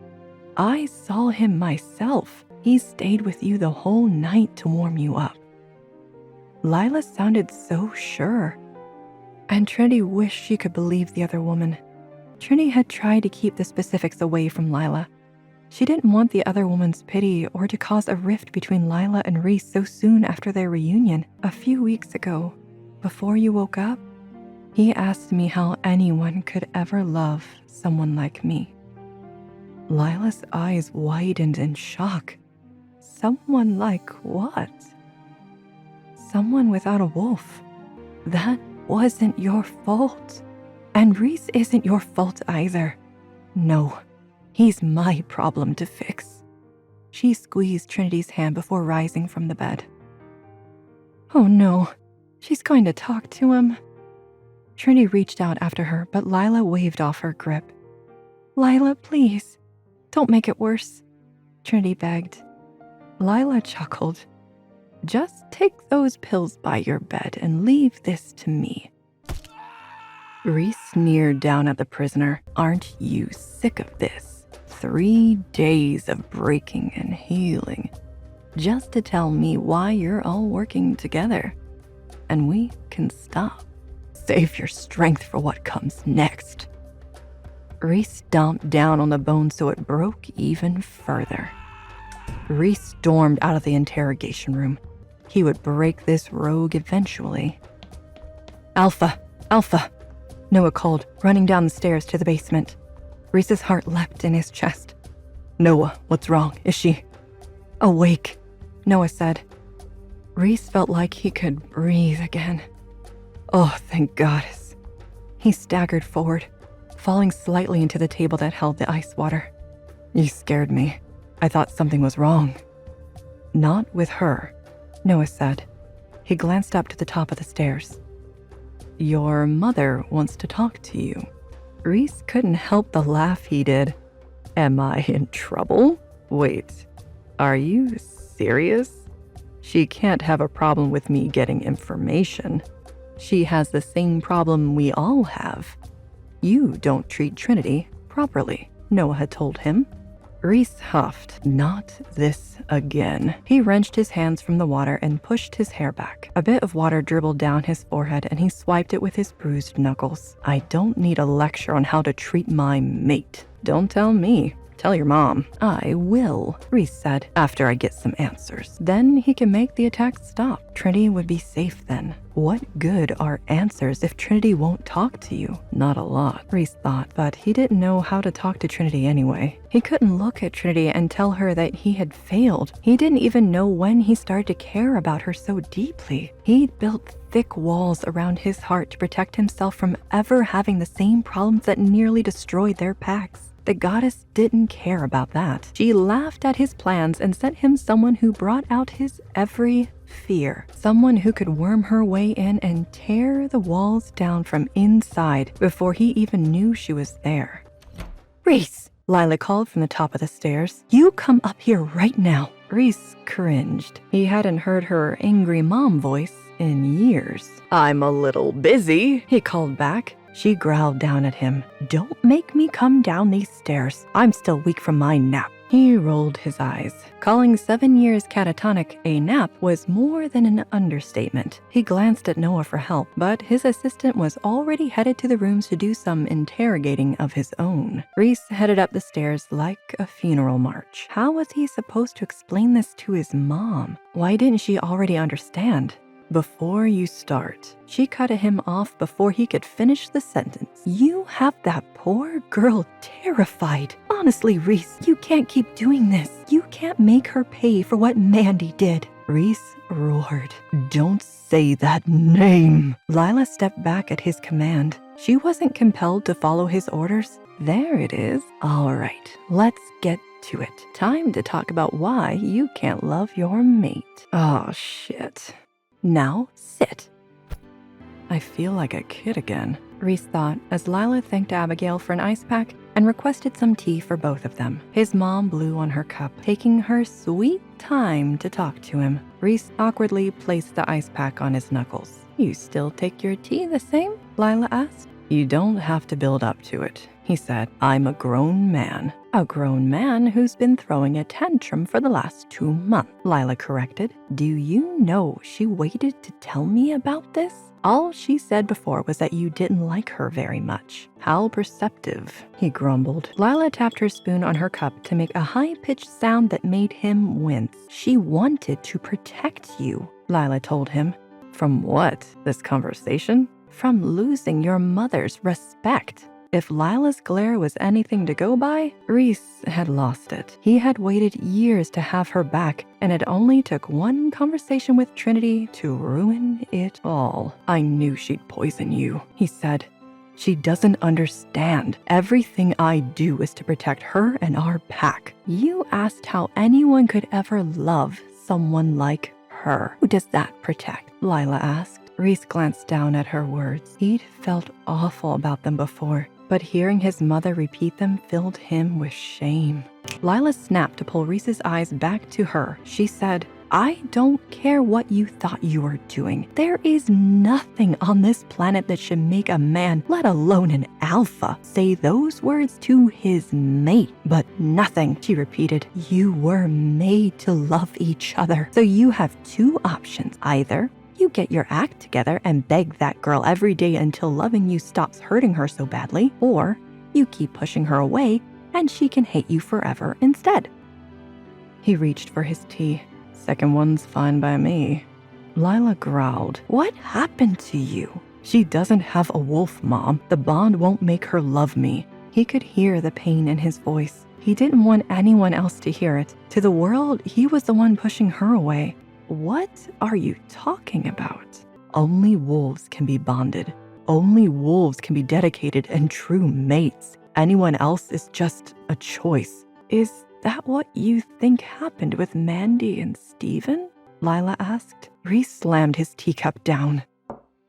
Speaker 16: I saw him myself. He stayed with you the whole night to warm you up. Lila sounded so sure. And Trinity wished she could believe the other woman. Trinity had tried to keep the specifics away from Lila. She didn't want the other woman's pity or to cause a rift between Lila and Reece so soon after their reunion. A few weeks ago, before you woke up, he asked me how anyone could ever love someone like me. Lila's eyes widened in shock. Someone like what? Someone without a wolf. That wasn't your fault. And Reece isn't your fault either. No, he's my problem to fix. She squeezed Trinity's hand before rising from the bed. Oh no, she's going to talk to him. Trinity reached out after her, but Lila waved off her grip. Lila, please, don't make it worse, Trinity begged. Lila chuckled. Just take those pills by your bed and leave this to me. Reece sneered down at the prisoner. Aren't you sick of this? 3 days of breaking and healing, just to tell me why you're all working together. And we can stop. Save your strength for what comes next. Reece stomped down on the bone so it broke even further. Reece stormed out of the interrogation room. He would break this rogue eventually. Alpha, Alpha, Noah called, running down the stairs to the basement. Reece's heart leapt in his chest. Noah, what's wrong? Is she awake? Noah said. Reece felt like he could breathe again. Oh, thank goddess. He staggered forward, falling slightly into the table that held the ice water. You scared me. I thought something was wrong. Not with her, Noah said. He glanced up to the top of the stairs. Your mother wants to talk to you. Reece couldn't help the laugh he did. Am I in trouble? Wait, are you serious? She can't have a problem with me getting information. She has the same problem we all have. You don't treat Trinity properly, Noah had told him. Reece huffed. Not this again. He wrenched his hands from the water and pushed his hair back. A bit of water dribbled down his forehead and he swiped it with his bruised knuckles. I don't need a lecture on how to treat my mate. Don't tell me. Tell your mom. I will, Reece said, after I get some answers. Then he can make the attack stop. Trinity would be safe then. What good are answers if Trinity won't talk to you? Not a lot, Reece thought, but he didn't know how to talk to Trinity anyway. He couldn't look at Trinity and tell her that he had failed. He didn't even know when he started to care about her so deeply. He'd built thick walls around his heart to protect himself from ever having the same problems that nearly destroyed their packs. The goddess didn't care about that. She laughed at his plans and sent him someone who brought out his every fear. Someone who could worm her way in and tear the walls down from inside before he even knew she was there. Reece, Lila called from the top of the stairs. You come up here right now. Reece cringed. He hadn't heard her angry mom voice in years. I'm a little busy, he called back. She growled down at him. Don't make me come down these stairs. I'm still weak from my nap. He rolled his eyes. Calling 7 years catatonic a nap was more than an understatement. He glanced at Noah for help, but his assistant was already headed to the rooms to do some interrogating of his own. Reece headed up the stairs like a funeral march. How was he supposed to explain this to his mom? Why didn't she already understand? Before you start, she cut him off before he could finish the sentence. You have that poor girl terrified. Honestly, Reece, you can't keep doing this. You can't make her pay for what Mandy did. Reece roared. Don't say that name. Lila stepped back at his command. She wasn't compelled to follow his orders. There it is. All right, let's get to it. Time to talk about why you can't love your mate. Oh, shit. Now, sit. I feel like a kid again, Reece thought as Lila thanked Abigail for an ice pack and requested some tea for both of them. His mom blew on her cup, taking her sweet time to talk to him. Reece awkwardly placed the ice pack on his knuckles. You still take your tea the same? Lila asked. You don't have to build up to it, he said. I'm a grown man. A grown man who's been throwing a tantrum for the last 2 months, Lila corrected. Do you know she waited to tell me about this? All she said before was that you didn't like her very much. How perceptive, he grumbled. Lila tapped her spoon on her cup to make a high-pitched sound that made him wince. She wanted to protect you, Lila told him. From what? This conversation? From losing your mother's respect. If Lila's glare was anything to go by, Reece had lost it. He had waited years to have her back, and it only took one conversation with Trinity to ruin it all. I knew she'd poison you, he said. She doesn't understand. Everything I do is to protect her and our pack. You asked how anyone could ever love someone like her. Who does that protect? Lila asked. Reece glanced down at her words. He'd felt awful about them before, but hearing his mother repeat them filled him with shame. Lila snapped to pull Reece's eyes back to her. She said, I don't care what you thought you were doing. There is nothing on this planet that should make a man, let alone an alpha, say those words to his mate. But nothing, she repeated. You were made to love each other. So you have 2 options. Either you get your act together and beg that girl every day until loving you stops hurting her so badly, or you keep pushing her away and she can hate you forever instead. He reached for his tea. Second one's fine by me. Lila growled. What happened to you? She doesn't have a wolf, Mom. The bond won't make her love me. He could hear the pain in his voice. He didn't want anyone else to hear it. To the world, he was the one pushing her away. What are you talking about? Only wolves can be bonded. Only wolves can be dedicated and true mates. Anyone else is just a choice. Is that what you think happened with Mandy and Steven? Lila asked. Reece slammed his teacup down.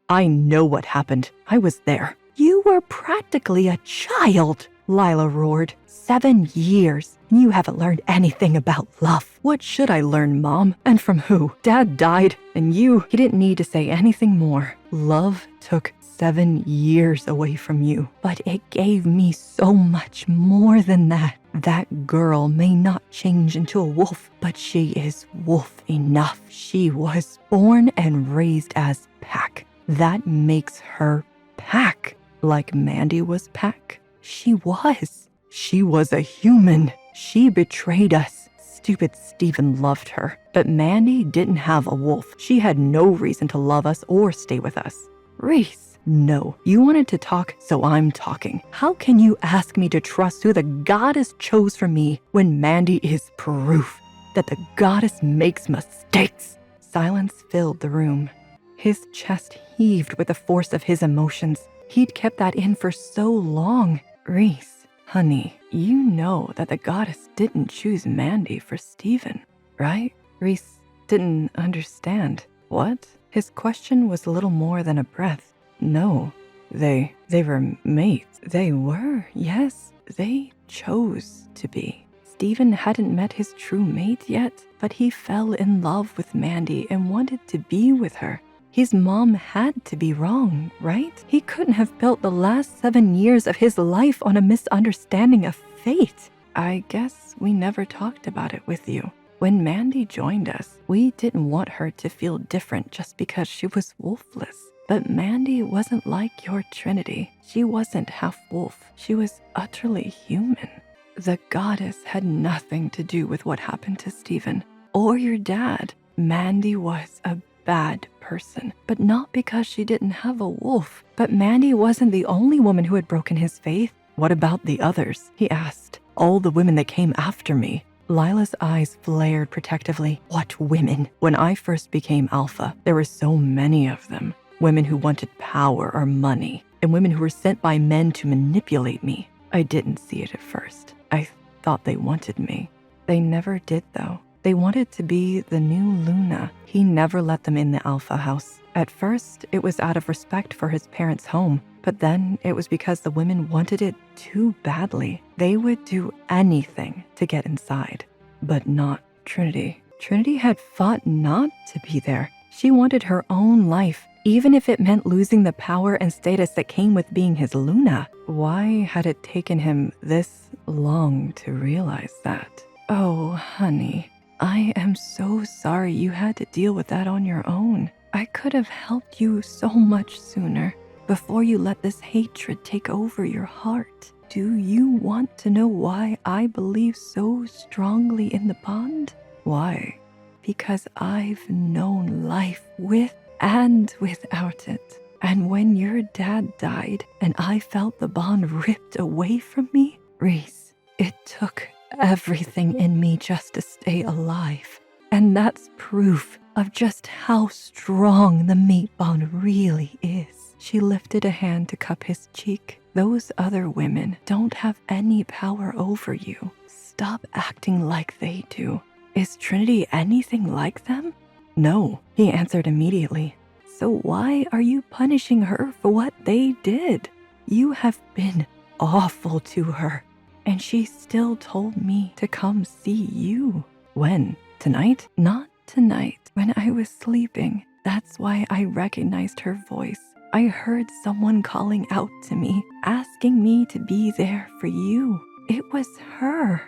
Speaker 16: I know what happened. I was there. You were practically a child, Lila roared. 7 years. You haven't learned anything about love. What should I learn, Mom? And from who? Dad died, and you... He didn't need to say anything more. Love took 7 years away from you, but it gave me so much more than that. That girl may not change into a wolf, but she is wolf enough. She was born and raised as pack. That makes her pack. Like Mandy was pack. She was. She was a human. She betrayed us. Stupid Steven loved her. But Mandy didn't have a wolf. She had no reason to love us or stay with us. Reece, no. You wanted to talk, so I'm talking. How can you ask me to trust who the goddess chose for me when Mandy is proof that the goddess makes mistakes? Silence filled the room. His chest heaved with the force of his emotions. He'd kept that in for so long. Reece. Honey, you know that the goddess didn't choose Mandy for Steven, right? Reece didn't understand. What? His question was little more than a breath. No, they were mates. They were, yes, they chose to be. Steven hadn't met his true mate yet, but he fell in love with Mandy and wanted to be with her. His mom had to be wrong, right? He couldn't have built the last 7 years of his life on a misunderstanding of fate. I guess we never talked about it with you. When Mandy joined us, we didn't want her to feel different just because she was wolfless. But Mandy wasn't like your Trinity. She wasn't half wolf. She was utterly human. The goddess had nothing to do with what happened to Stephen or your dad. Mandy was a bad person, but not because she didn't have a wolf. But Mandy wasn't the only woman who had broken his faith. What about the others? He asked. All the women that came after me. Lila's eyes flared protectively. What women? When I first became Alpha, there were so many of them. Women who wanted power or money, and women who were sent by men to manipulate me. I didn't see it at first. I thought they wanted me. They never did, though. They wanted to be the new Luna. He never let them in the Alpha house. At first, it was out of respect for his parents' home, but then it was because the women wanted it too badly. They would do anything to get inside, but not Trinity. Trinity had fought not to be there. She wanted her own life, even if it meant losing the power and status that came with being his Luna. Why had it taken him this long to realize that? Oh, honey, I am so sorry you had to deal with that on your own. I could have helped you so much sooner, before you let this hatred take over your heart. Do you want to know why I believe so strongly in the bond? Why? Because I've known life with and without it. And when your dad died and I felt the bond ripped away from me, Reece, it took everything in me just to stay alive. And that's proof of just how strong the mate bond really is. She lifted a hand to cup his cheek. Those other women don't have any power over you. Stop acting like they do. Is Trinity anything like them? No, he answered immediately. So why are you punishing her for what they did? You have been awful to her, and she still told me to come see you. When? Tonight? Not tonight, when I was sleeping. That's why I recognized her voice. I heard someone calling out to me, asking me to be there for you. It was her.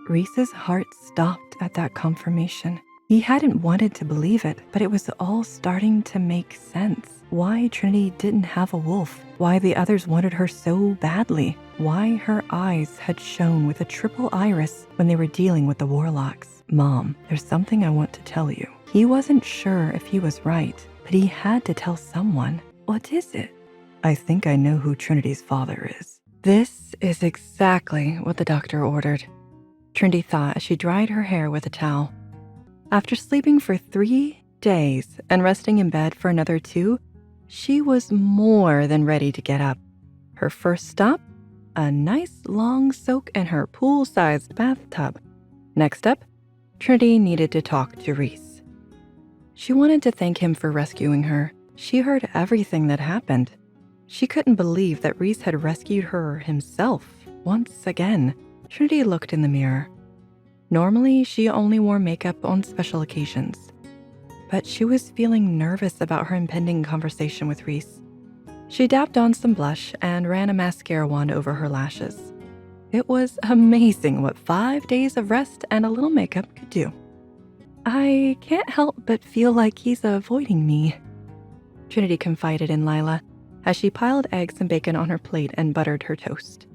Speaker 16: Reese's heart stopped at that confirmation. He hadn't wanted to believe it, but it was all starting to make sense. Why Trinity didn't have a wolf, why the others wanted her so badly, why her eyes had shone with a triple iris when they were dealing with the warlocks. Mom, there's something I want to tell you. He wasn't sure if he was right, but he had to tell someone. What is it? I think I know who Trinity's father is. This is exactly what the doctor ordered, Trinity thought as she dried her hair with a towel. After sleeping for 3 days and resting in bed for another 2, she was more than ready to get up. Her first stop, a nice long soak in her pool-sized bathtub. Next up, Trinity needed to talk to Reece. She wanted to thank him for rescuing her. She heard everything that happened. She couldn't believe that Reece had rescued her himself once again. Trinity looked in the mirror. Normally, she only wore makeup on special occasions, but she was feeling nervous about her impending conversation with Reece. She dabbed on some blush and ran a mascara wand over her lashes. It was amazing what 5 days of rest and a little makeup could do. I can't help but feel like he's avoiding me, Trinity confided in Lila as she piled eggs and bacon on her plate and buttered her toast.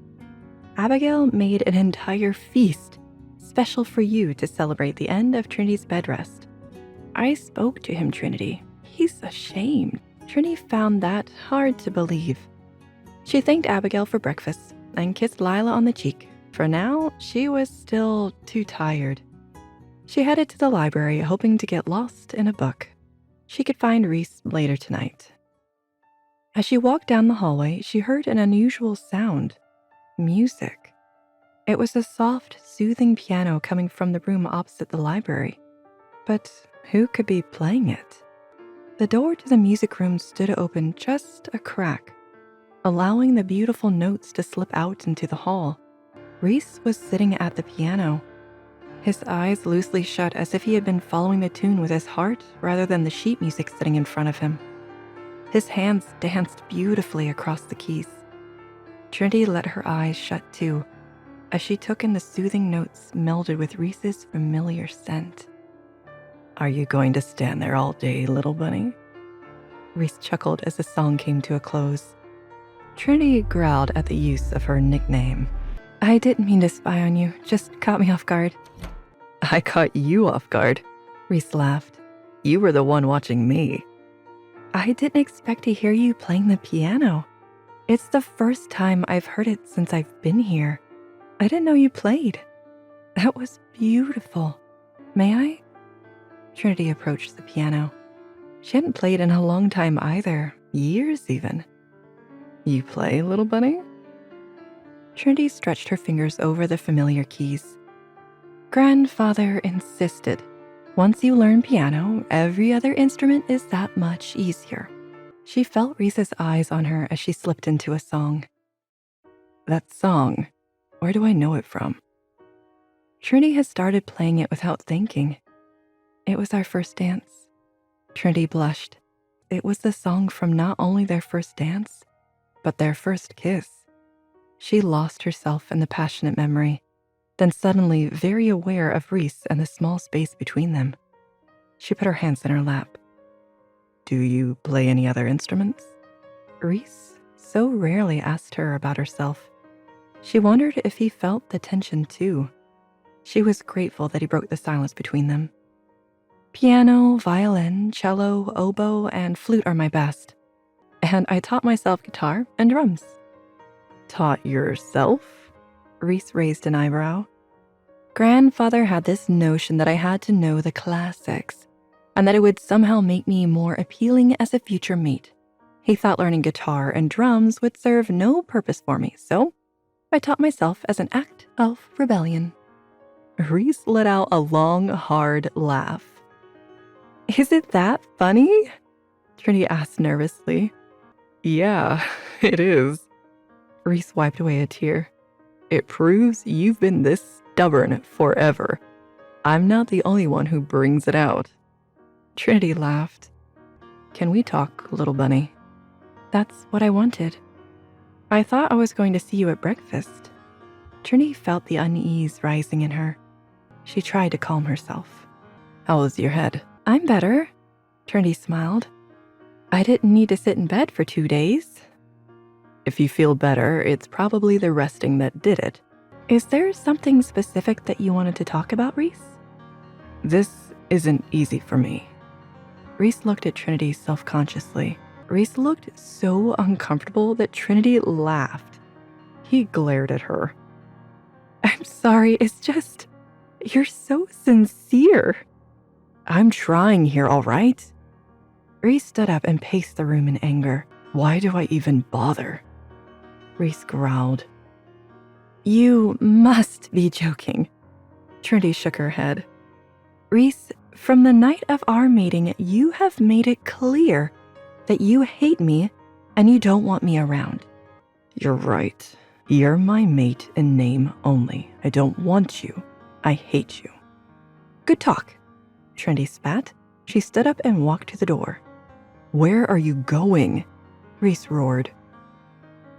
Speaker 16: Abigail made an entire feast special for you to celebrate the end of Trinity's bed rest. I spoke to him, Trinity. He's ashamed. Trinity found that hard to believe. She thanked Abigail for breakfast and kissed Lila on the cheek. For now, she was still too tired. She headed to the library, hoping to get lost in a book. She could find Reece later tonight. As she walked down the hallway, she heard an unusual sound. Music. It was a soft, soothing piano coming from the room opposite the library. But who could be playing it? The door to the music room stood open just a crack, allowing the beautiful notes to slip out into the hall. Reece was sitting at the piano, his eyes loosely shut as if he had been following the tune with his heart rather than the sheet music sitting in front of him. His hands danced beautifully across the keys. Trinity let her eyes shut too. as she took in the soothing notes melded with Reese's familiar scent. Are you going to stand there all day, little bunny? Reese chuckled as the song came to a close. Trinity growled at the use of her nickname. I didn't mean to spy on you, just caught me off guard. I caught you off guard, Reese laughed. You were the one watching me. I didn't expect to hear you playing the piano. It's the first time I've heard it since I've been here. I didn't know you played. That was beautiful. May I? Trinity approached the piano. She hadn't played in a long time either, years even. You play, little bunny? Trinity stretched her fingers over the familiar keys. Grandfather insisted. Once you learn piano, every other instrument is that much easier. She felt Reese's eyes on her as she slipped into a song. That song, where do I know it from? Trinity had started playing it without thinking. It was our first dance. Trinity blushed. It was the song from not only their first dance, but their first kiss. She lost herself in the passionate memory, then suddenly very aware of Reese and the small space between them. She put her hands in her lap. Do you play any other instruments? Reese so rarely asked her about herself. She wondered if he felt the tension too. She was grateful that he broke the silence between them. Piano, violin, cello, oboe, and flute are my best. And I taught myself guitar and drums. Taught yourself? Reese raised an eyebrow. Grandfather had this notion that I had to know the classics, and that it would somehow make me more appealing as a future mate. He thought learning guitar and drums would serve no purpose for me, so I taught myself as an act of rebellion. Reese let out a long, hard laugh. Is it that funny? Trinity asked nervously. Yeah, it is. Reese wiped away a tear. It proves you've been this stubborn forever. I'm not the only one who brings it out. Trinity laughed. Can we talk, little bunny? That's what I wanted. I thought I was going to see you at breakfast. Trinity felt the unease rising in her. She tried to calm herself. How was your head? I'm better. Trinity smiled. I didn't need to sit in bed for 2 days. If you feel better, it's probably the resting that did it. Is there something specific that you wanted to talk about, Reese? This isn't easy for me. Reese looked at Trinity self-consciously. Reese looked so uncomfortable that Trinity laughed. He glared at her. I'm sorry, it's just, you're so sincere. I'm trying here, all right? Reese stood up and paced the room in anger. Why do I even bother? Reese growled. You must be joking. Trinity shook her head. Reese, from the night of our meeting, you have made it clear that you hate me and you don't want me around. You're right. You're my mate in name only. I don't want you. I hate you. Good talk. Trinity spat. She stood up and walked to the door. Where are you going? Reese roared.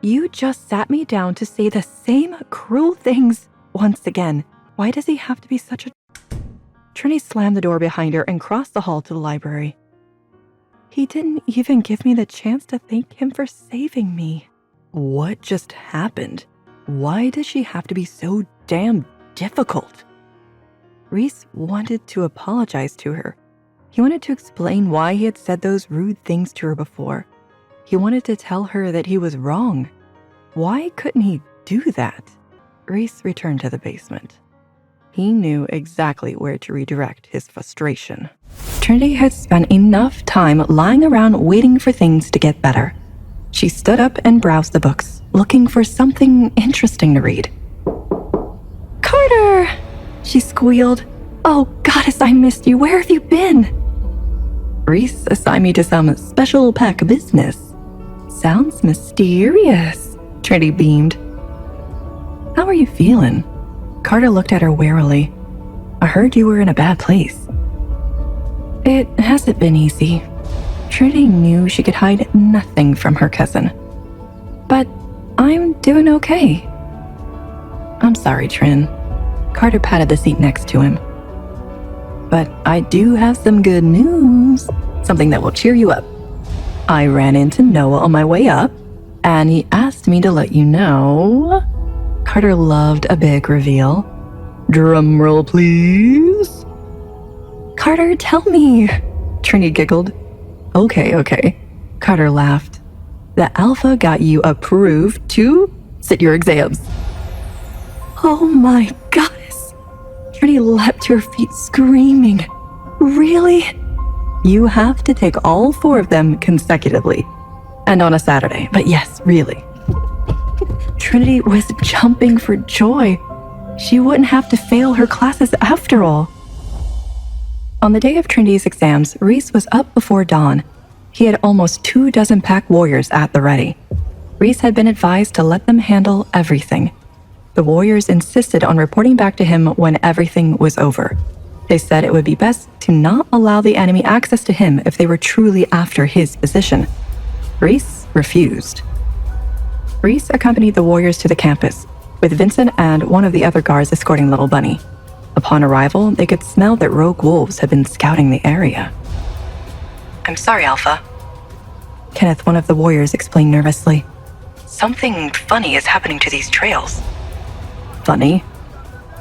Speaker 16: You just sat me down to say the same cruel things once again. Why does he have to be such a... Trinity slammed the door behind her and crossed the hall to the library. He didn't even give me the chance to thank him for saving me. What just happened? Why does she have to be so damn difficult? Reese wanted to apologize to her. He wanted to explain why he had said those rude things to her before. He wanted to tell her that he was wrong. Why couldn't he do that? Reese returned to the basement. He knew exactly where to redirect his frustration. Trinity had spent enough time lying around waiting for things to get better. She stood up and browsed the books, looking for something interesting to read. Carter! She squealed. Oh, goddess, I missed you. Where have you been? Reese assigned me to some special pack business. Sounds mysterious. Trinity beamed. How are you feeling? Carter looked at her warily. I heard you were in a bad place. It hasn't been easy. Trinity knew she could hide nothing from her cousin. But I'm doing okay. I'm sorry. sorry, Trin. Carter patted the seat next to him. But I do have some good news. Something that will cheer you up. I ran into Noah on my way up, and he asked me to let you know. Carter loved a big reveal. Drum roll, please. Carter, tell me. Trini giggled. Okay. Carter laughed. The Alpha got you approved to sit your exams. Oh my goddess. Trini leapt to her feet screaming. Really? You have to take all 4 of them consecutively. And on a Saturday, but yes, really. Trinity was jumping for joy. She wouldn't have to fail her classes after all. On the day of Trinity's exams, Reece was up before dawn. He had almost 24 pack warriors at the ready. Reece had been advised to let them handle everything. The warriors insisted on reporting back to him when everything was over. They said it would be best to not allow the enemy access to him if they were truly after his position. Reece refused. Reece accompanied the warriors to the campus, with Vincent and one of the other guards escorting Little Bunny. Upon arrival, they could smell that rogue wolves had been scouting the area. I'm sorry, Alpha. Kenneth, one of the warriors, explained nervously. Something funny is happening to these trails. Funny?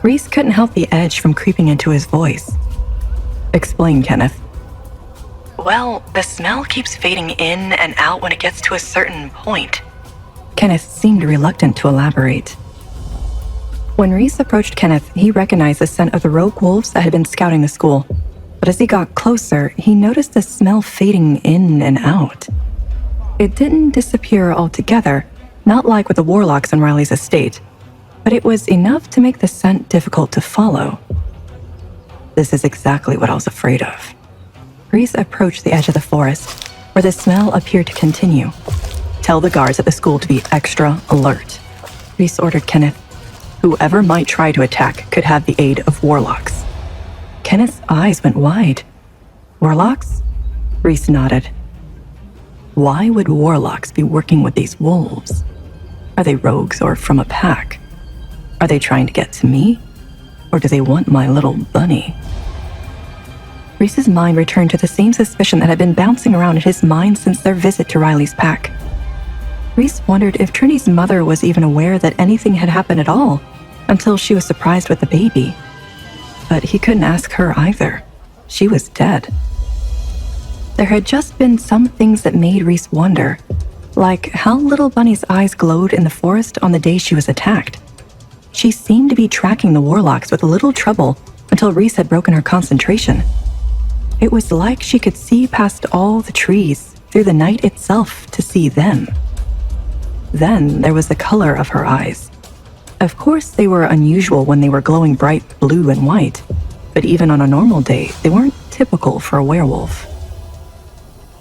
Speaker 16: Reece couldn't help the edge from creeping into his voice. Explain, Kenneth. Well, the smell keeps fading in and out when it gets to a certain point. Kenneth seemed reluctant to elaborate. When Reece approached Kenneth, he recognized the scent of the rogue wolves that had been scouting the school. But as he got closer, he noticed the smell fading in and out. It didn't disappear altogether, not like with the warlocks on Riley's estate, but it was enough to make the scent difficult to follow. This is exactly what I was afraid of. Reece approached the edge of the forest, where the smell appeared to continue. Tell the guards at the school to be extra alert, Reece ordered Kenneth. Whoever might try to attack could have the aid of warlocks. Kenneth's eyes went wide. Warlocks? Reece nodded. Why would warlocks be working with these wolves? Are they rogues or from a pack? Are they trying to get to me? Or do they want my little bunny? Reece's mind returned to the same suspicion that had been bouncing around in his mind since their visit to Riley's pack. Reece wondered if Trinity's mother was even aware that anything had happened at all, until she was surprised with the baby. But he couldn't ask her either. She was dead. There had just been some things that made Reece wonder, like how Little Bunny's eyes glowed in the forest on the day she was attacked. She seemed to be tracking the warlocks with little trouble until Reece had broken her concentration. It was like she could see past all the trees, through the night itself, to see them. Then there was the color of her eyes. Of course, they were unusual when they were glowing bright blue and white, but even on a normal day, they weren't typical for a werewolf.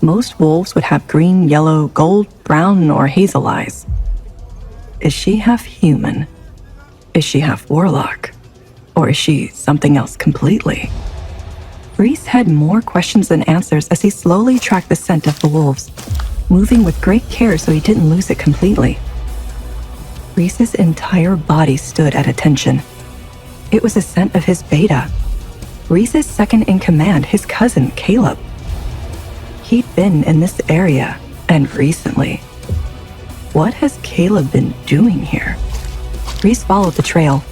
Speaker 16: Most wolves would have green, yellow, gold, brown, or hazel eyes. Is she half human? Is she half warlock? Or is she something else completely? Reece had more questions than answers as he slowly tracked the scent of the wolves, moving with great care so he didn't lose it completely. Reece's entire body stood at attention. It was a scent of his beta. Reece's second in command, his cousin, Caleb. He'd been in this area, and recently. What has Caleb been doing here? Reece followed the trail.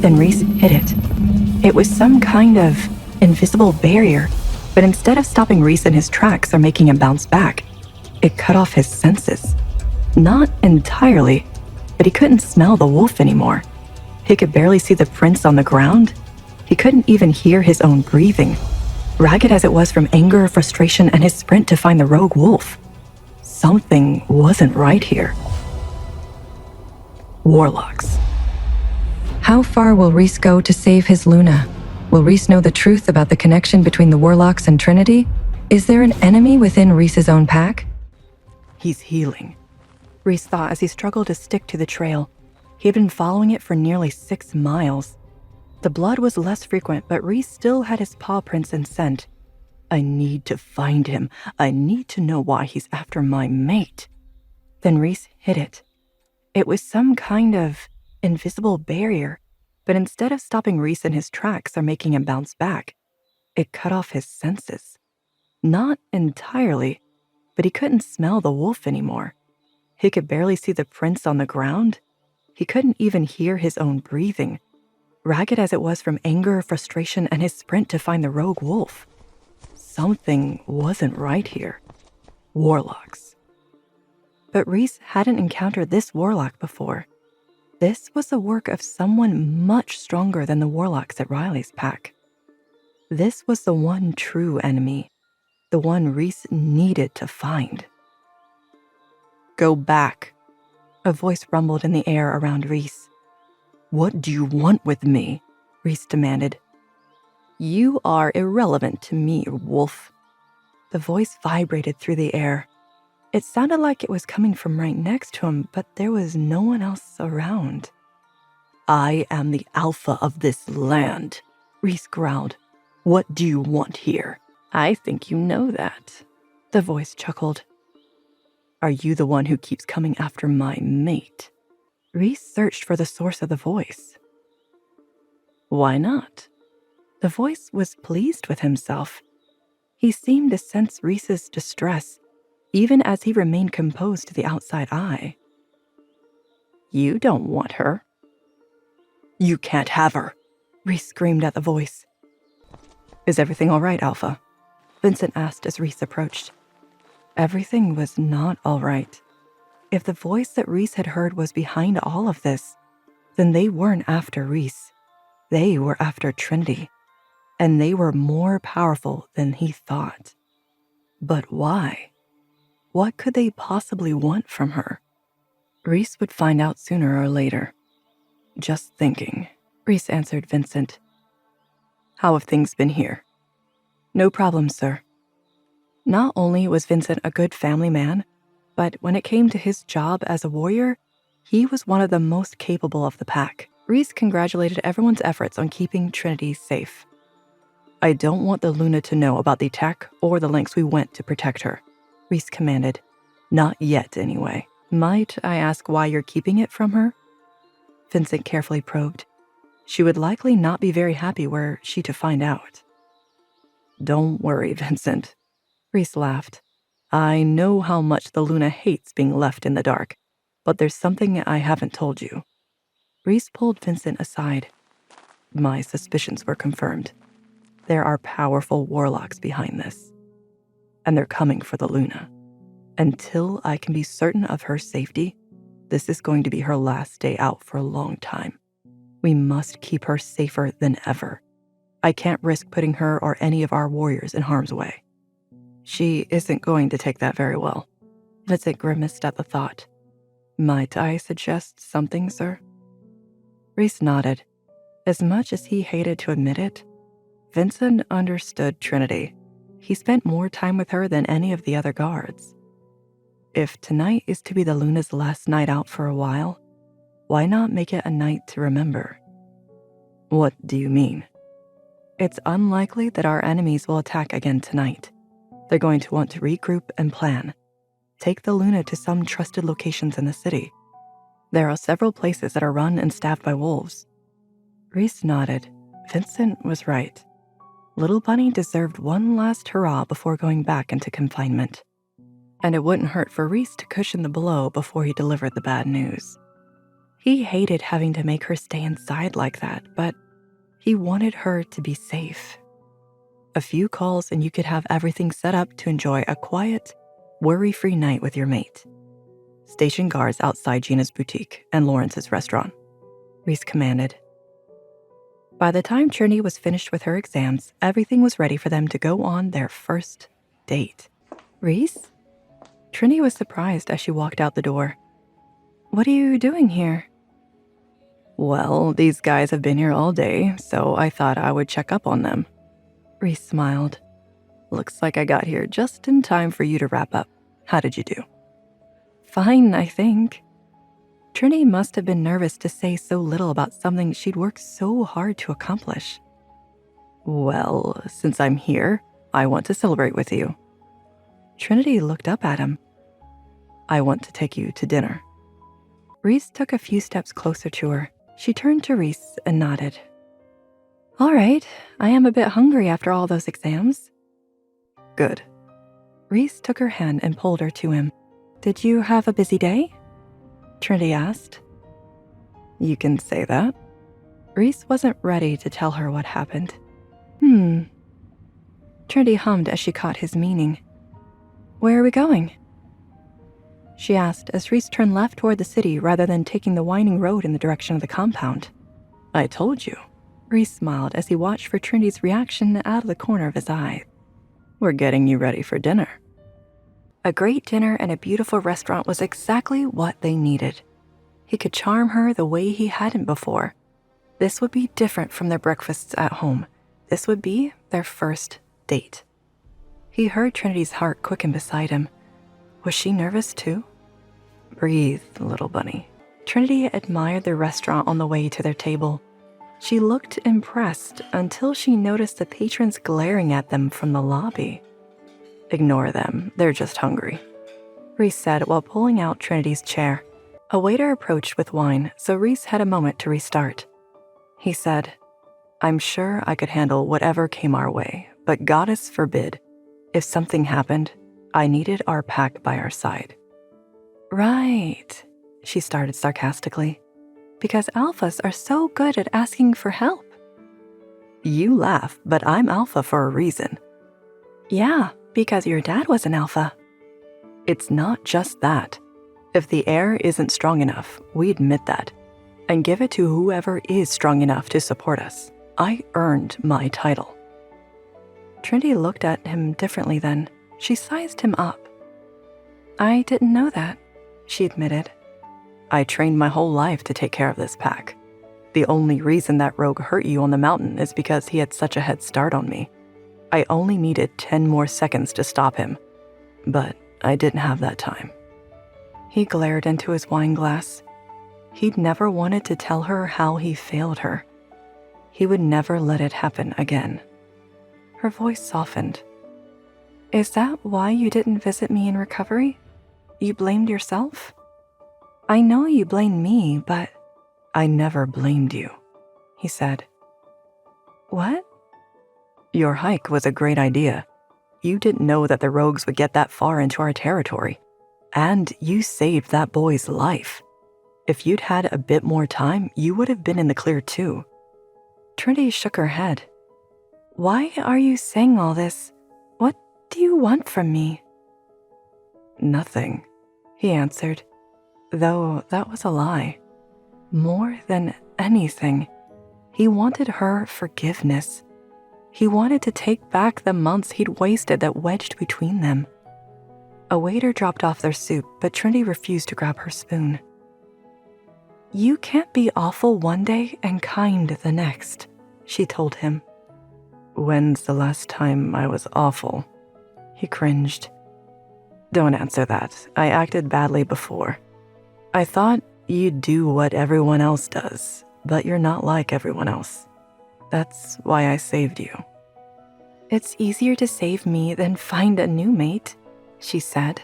Speaker 16: Then Reece hit it. It was some kind of invisible barrier, but instead of stopping Reece in his tracks or making him bounce back, it cut off his senses. Not entirely, but he couldn't smell the wolf anymore. He could barely see the prints on the ground. He couldn't even hear his own breathing, ragged as it was from anger, frustration, and his sprint to find the rogue wolf. Something wasn't right here. Warlocks. How far will Reece go to save his Luna? Will Reece know the truth about the connection between the Warlocks and Trinity? Is there an enemy within Reece's own pack? He's healing, Reece thought as he struggled to stick to the trail. He had been following it for nearly 6 miles. The blood was less frequent, but Reece still had his paw prints and scent. I need to find him. I need to know why he's after my mate. Then Reece hit it. It was some kind of invisible barrier, but instead of stopping Reece in his tracks or making him bounce back, it cut off his senses. Not entirely, but he couldn't smell the wolf anymore. He could barely see the prints on the ground. He couldn't even hear his own breathing, ragged as it was from anger, frustration, and his sprint to find the rogue wolf. Something wasn't right here. Warlocks. But Reece hadn't encountered this warlock before. This was the work of someone much stronger than the warlocks at Riley's pack. This was the one true enemy, the one Reece needed to find. Go back, a voice rumbled in the air around Reece. What do you want with me? Reece demanded. You are irrelevant to me, wolf. The voice vibrated through the air. It sounded like it was coming from right next to him, but there was no one else around. I am the alpha of this land, Reece growled. What do you want here? I think you know that, the voice chuckled. Are you the one who keeps coming after my mate? Reece searched for the source of the voice. Why not? The voice was pleased with himself. He seemed to sense Reece's distress, even as he remained composed to the outside eye. You don't want her. You can't have her, Reece screamed at the voice. Is everything all right, Alpha? Vincent asked as Reece approached. Everything was not all right. If the voice that Reece had heard was behind all of this, then they weren't after Reece. They were after Trinity, and they were more powerful than he thought. But why? What could they possibly want from her? Reece would find out sooner or later. Just thinking, Reece answered Vincent. How have things been here? No problem, sir. Not only was Vincent a good family man, but when it came to his job as a warrior, he was one of the most capable of the pack. Reece congratulated everyone's efforts on keeping Trinity safe. I don't want the Luna to know about the attack or the lengths we went to protect her, Reece commanded. Not yet, anyway. Might I ask why you're keeping it from her? Vincent carefully probed. She would likely not be very happy were she to find out. Don't worry, Vincent, Reece laughed. I know how much the Luna hates being left in the dark, but there's something I haven't told you. Reece pulled Vincent aside. My suspicions were confirmed. There are powerful warlocks behind this, and they're coming for the Luna. Until I can be certain of her safety, this is going to be her last day out for a long time. We must keep her safer than ever. I can't risk putting her or any of our warriors in harm's way. She isn't going to take that very well. Vincent grimaced at the thought. Might I suggest something, sir? Reece nodded. As much as he hated to admit it, Vincent understood Trinity. He spent more time with her than any of the other guards. If tonight is to be the Luna's last night out for a while, why not make it a night to remember? What do you mean? It's unlikely that our enemies will attack again tonight. They're going to want to regroup and plan. Take the Luna to some trusted locations in the city. There are several places that are run and staffed by wolves. Reece nodded. Vincent was right. Little Bunny deserved one last hurrah before going back into confinement. And it wouldn't hurt for Reece to cushion the blow before he delivered the bad news. He hated having to make her stay inside like that, but he wanted her to be safe. A few calls and you could have everything set up to enjoy a quiet, worry-free night with your mate. Station guards outside Gina's boutique and Lawrence's restaurant, Reece commanded. By the time Trinity was finished with her exams, everything was ready for them to go on their first date. Reece? Trinity was surprised as she walked out the door. What are you doing here? Well, these guys have been here all day, so I thought I would check up on them. Reece smiled. Looks like I got here just in time for you to wrap up. How did you do? Fine, I think. Trinity must have been nervous to say so little about something she'd worked so hard to accomplish. Well, since I'm here, I want to celebrate with you. Trinity looked up at him. I want to take you to dinner. Reece took a few steps closer to her. She turned to Reece and nodded. All right, I am a bit hungry after all those exams. Good. Reece took her hand and pulled her to him. Did you have a busy day? Trinity asked. You can say that. Reece wasn't ready to tell her what happened. Trinity hummed as she caught his meaning. Where are we going? She asked as Reece turned left toward the city rather than taking the winding road in the direction of the compound. I told you. Reece smiled as he watched for Trinity's reaction out of the corner of his eye. We're getting you ready for dinner. A great dinner and a beautiful restaurant was exactly what they needed. He could charm her the way he hadn't before. This would be different from their breakfasts at home. This would be their first date. He heard Trinity's heart quicken beside him. Was she nervous too? Breathe, little bunny. Trinity admired the restaurant on the way to their table. She looked impressed until she noticed the patrons glaring at them from the lobby. Ignore them, they're just hungry, Reece said while pulling out Trinity's chair. A waiter approached with wine, so Reece had a moment to restart. He said, I'm sure I could handle whatever came our way, but goddess forbid. If something happened, I needed our pack by our side. Right, she started sarcastically. Because alphas are so good at asking for help. You laugh, but I'm alpha for a reason. Yeah, because your dad was an alpha. It's not just that. If the air isn't strong enough, we admit that, and give it to whoever is strong enough to support us. I earned my title. Trinity looked at him differently then. She sized him up. I didn't know that, she admitted. I trained my whole life to take care of this pack. The only reason that rogue hurt you on the mountain is because he had such a head start on me. I only needed 10 more seconds to stop him, but I didn't have that time. He glared into his wine glass. He'd never wanted to tell her how he failed her. He would never let it happen again. Her voice softened. Is that why you didn't visit me in recovery? You blamed yourself? I know you blamed me, but I never blamed you, he said. What? Your hike was a great idea. You didn't know that the rogues would get that far into our territory, and you saved that boy's life. If you'd had a bit more time, you would have been in the clear too. Trinity shook her head. Why are you saying all this? What do you want from me? Nothing, he answered. Though that was a lie. More than anything, he wanted her forgiveness. He wanted to take back the months he'd wasted that wedged between them. A waiter dropped off their soup, but Trinity refused to grab her spoon. You can't be awful one day and kind the next, she told him. When's the last time I was awful? He cringed. Don't answer that. I acted badly before. I thought you'd do what everyone else does, but you're not like everyone else. That's why I saved you. It's easier to save me than find a new mate, she said.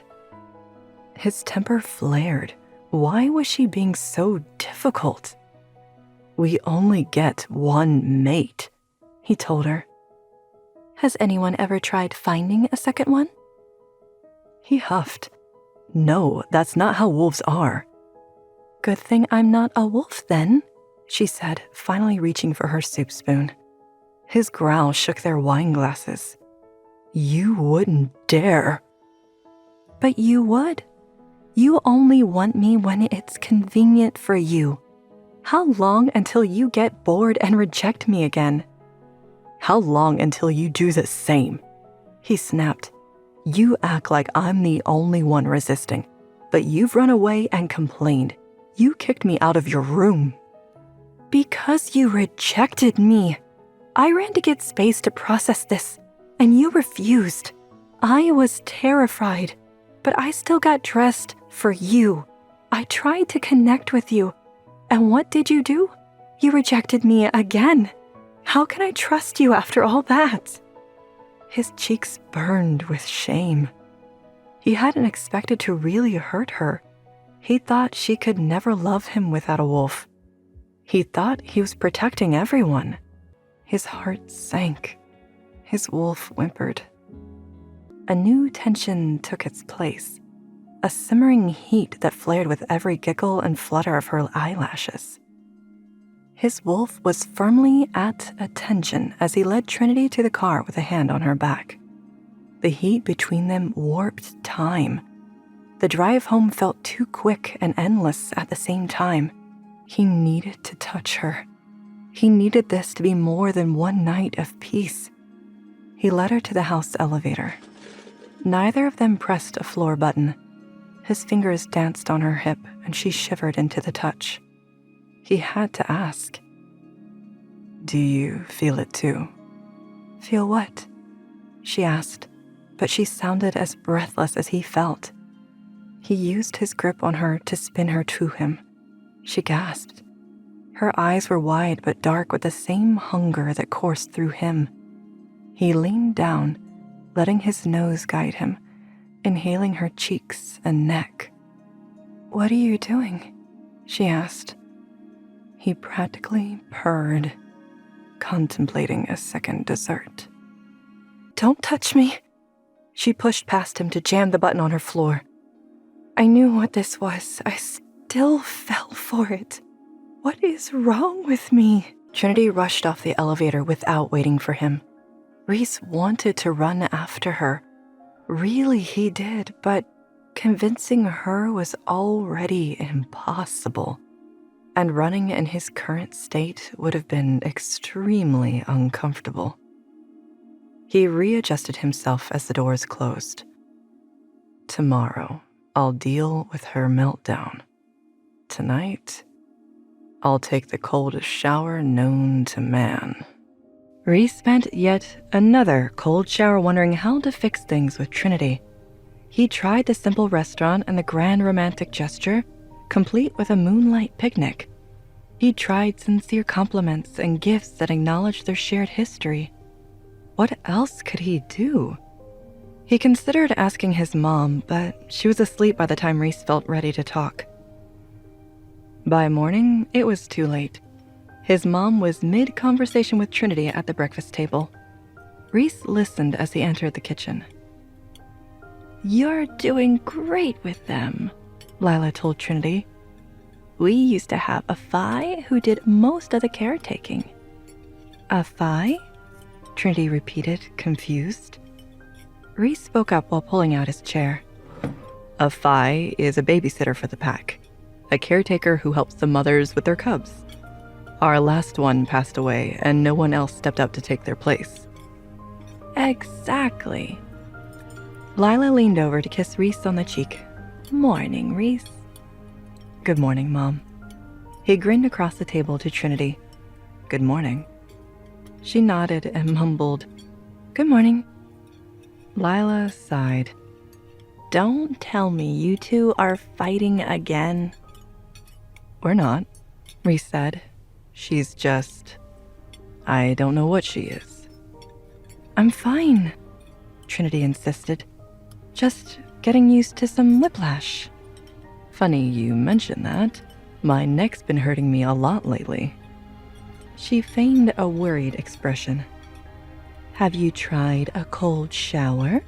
Speaker 16: His temper flared. Why was she being so difficult? We only get one mate, he told her. Has anyone ever tried finding a second one? He huffed. No, that's not how wolves are. Good thing I'm not a wolf then, she said, finally reaching for her soup spoon. His growl shook their wine glasses. You wouldn't dare. But you would. You only want me when it's convenient for you. How long until you get bored and reject me again? How long until you do the same? He snapped. You act like I'm the only one resisting, but you've run away and complained. You kicked me out of your room. Because you rejected me. I ran to get space to process this, and you refused. I was terrified, but I still got dressed for you. I tried to connect with you. And what did you do? You rejected me again. How can I trust you after all that? His cheeks burned with shame. He hadn't expected to really hurt her. He thought she could never love him without a wolf. He thought he was protecting everyone. His heart sank. His wolf whimpered. A new tension took its place, a simmering heat that flared with every giggle and flutter of her eyelashes. His wolf was firmly at attention as he led Trinity to the car with a hand on her back. The heat between them warped time. The drive home felt too quick and endless at the same time. He needed to touch her. He needed this to be more than one night of peace. He led her to the house elevator. Neither of them pressed a floor button. His fingers danced on her hip, and she shivered into the touch. He had to ask, "Do you feel it too?" "Feel what?" she asked, but she sounded as breathless as he felt. He used his grip on her to spin her to him. She gasped. Her eyes were wide but dark with the same hunger that coursed through him. He leaned down, letting his nose guide him, inhaling her cheeks and neck. "What are you doing?" she asked. He practically purred, contemplating a second dessert. "Don't touch me!" She pushed past him to jam the button on her floor. I knew what this was. I still fell for it. What is wrong with me? Trinity rushed off the elevator without waiting for him. Reece wanted to run after her. Really, he did, but convincing her was already impossible. And running in his current state would have been extremely uncomfortable. He readjusted himself as the doors closed. Tomorrow, I'll deal with her meltdown. Tonight, I'll take the coldest shower known to man. Reece spent yet another cold shower wondering how to fix things with Trinity. He tried the simple restaurant and the grand romantic gesture, complete with a moonlight picnic. He tried sincere compliments and gifts that acknowledged their shared history. What else could he do? He considered asking his mom, but she was asleep by the time Reece felt ready to talk. By morning, it was too late. His mom was mid-conversation with Trinity at the breakfast table. Reece listened as he entered the kitchen. "You're doing great with them," Lila told Trinity. "We used to have a Phi who did most of the caretaking." "A Phi?" Trinity repeated, confused. Reece spoke up while pulling out his chair. A Phi is a babysitter for the pack, a caretaker who helps the mothers with their cubs. Our last one passed away, and no one else stepped up to take their place. Exactly. Lila leaned over to kiss Reece on the cheek. "Morning, Reece." "Good morning, Mom." He grinned across the table to Trinity. "Good morning." She nodded and mumbled, "Good morning." Lila sighed. "Don't tell me you two are fighting again." "We're not," Reece said. "She's just... I don't know what she is." "I'm fine," Trinity insisted. "Just getting used to some whiplash." "Funny you mention that. My neck's been hurting me a lot lately." She feigned a worried expression. "Have you tried a cold shower?"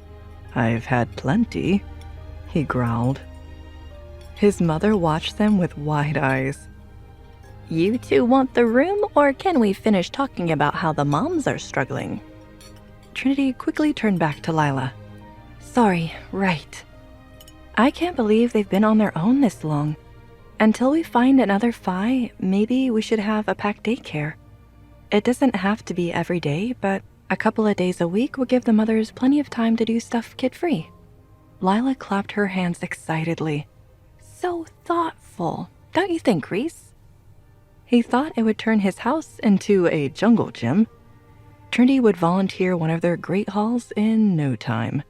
Speaker 16: "I've had plenty," he growled. His mother watched them with wide eyes. "You two want the room, or can we finish talking about how the moms are struggling?" Trinity quickly turned back to Lila. "Sorry, right. I can't believe they've been on their own this long. Until we find another Phi, maybe we should have a packed daycare. It doesn't have to be every day, but a couple of days a week will give the mothers plenty of time to do stuff kid-free." Lila clapped her hands excitedly. "So thoughtful, don't you think, Reece?" He thought it would turn his house into a jungle gym. Trinity would volunteer one of their great halls in no time.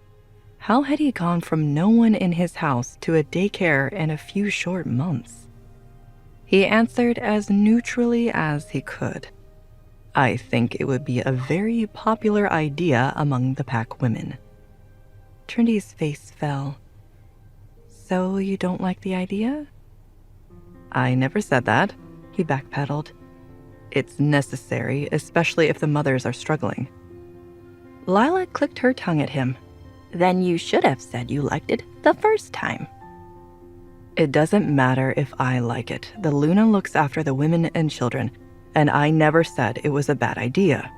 Speaker 16: How had he gone from no one in his house to a daycare in a few short months? He answered as neutrally as he could. "I think it would be a very popular idea among the pack women." Trinity's face fell. "So you don't like the idea?"
Speaker 17: I never said that, he backpedaled. It's necessary, especially if the mothers are struggling. Lila clicked her tongue at him. Then you should have said you liked it the first time. It doesn't matter if I like it. The Luna looks after the women and children, and I never said it was a bad idea.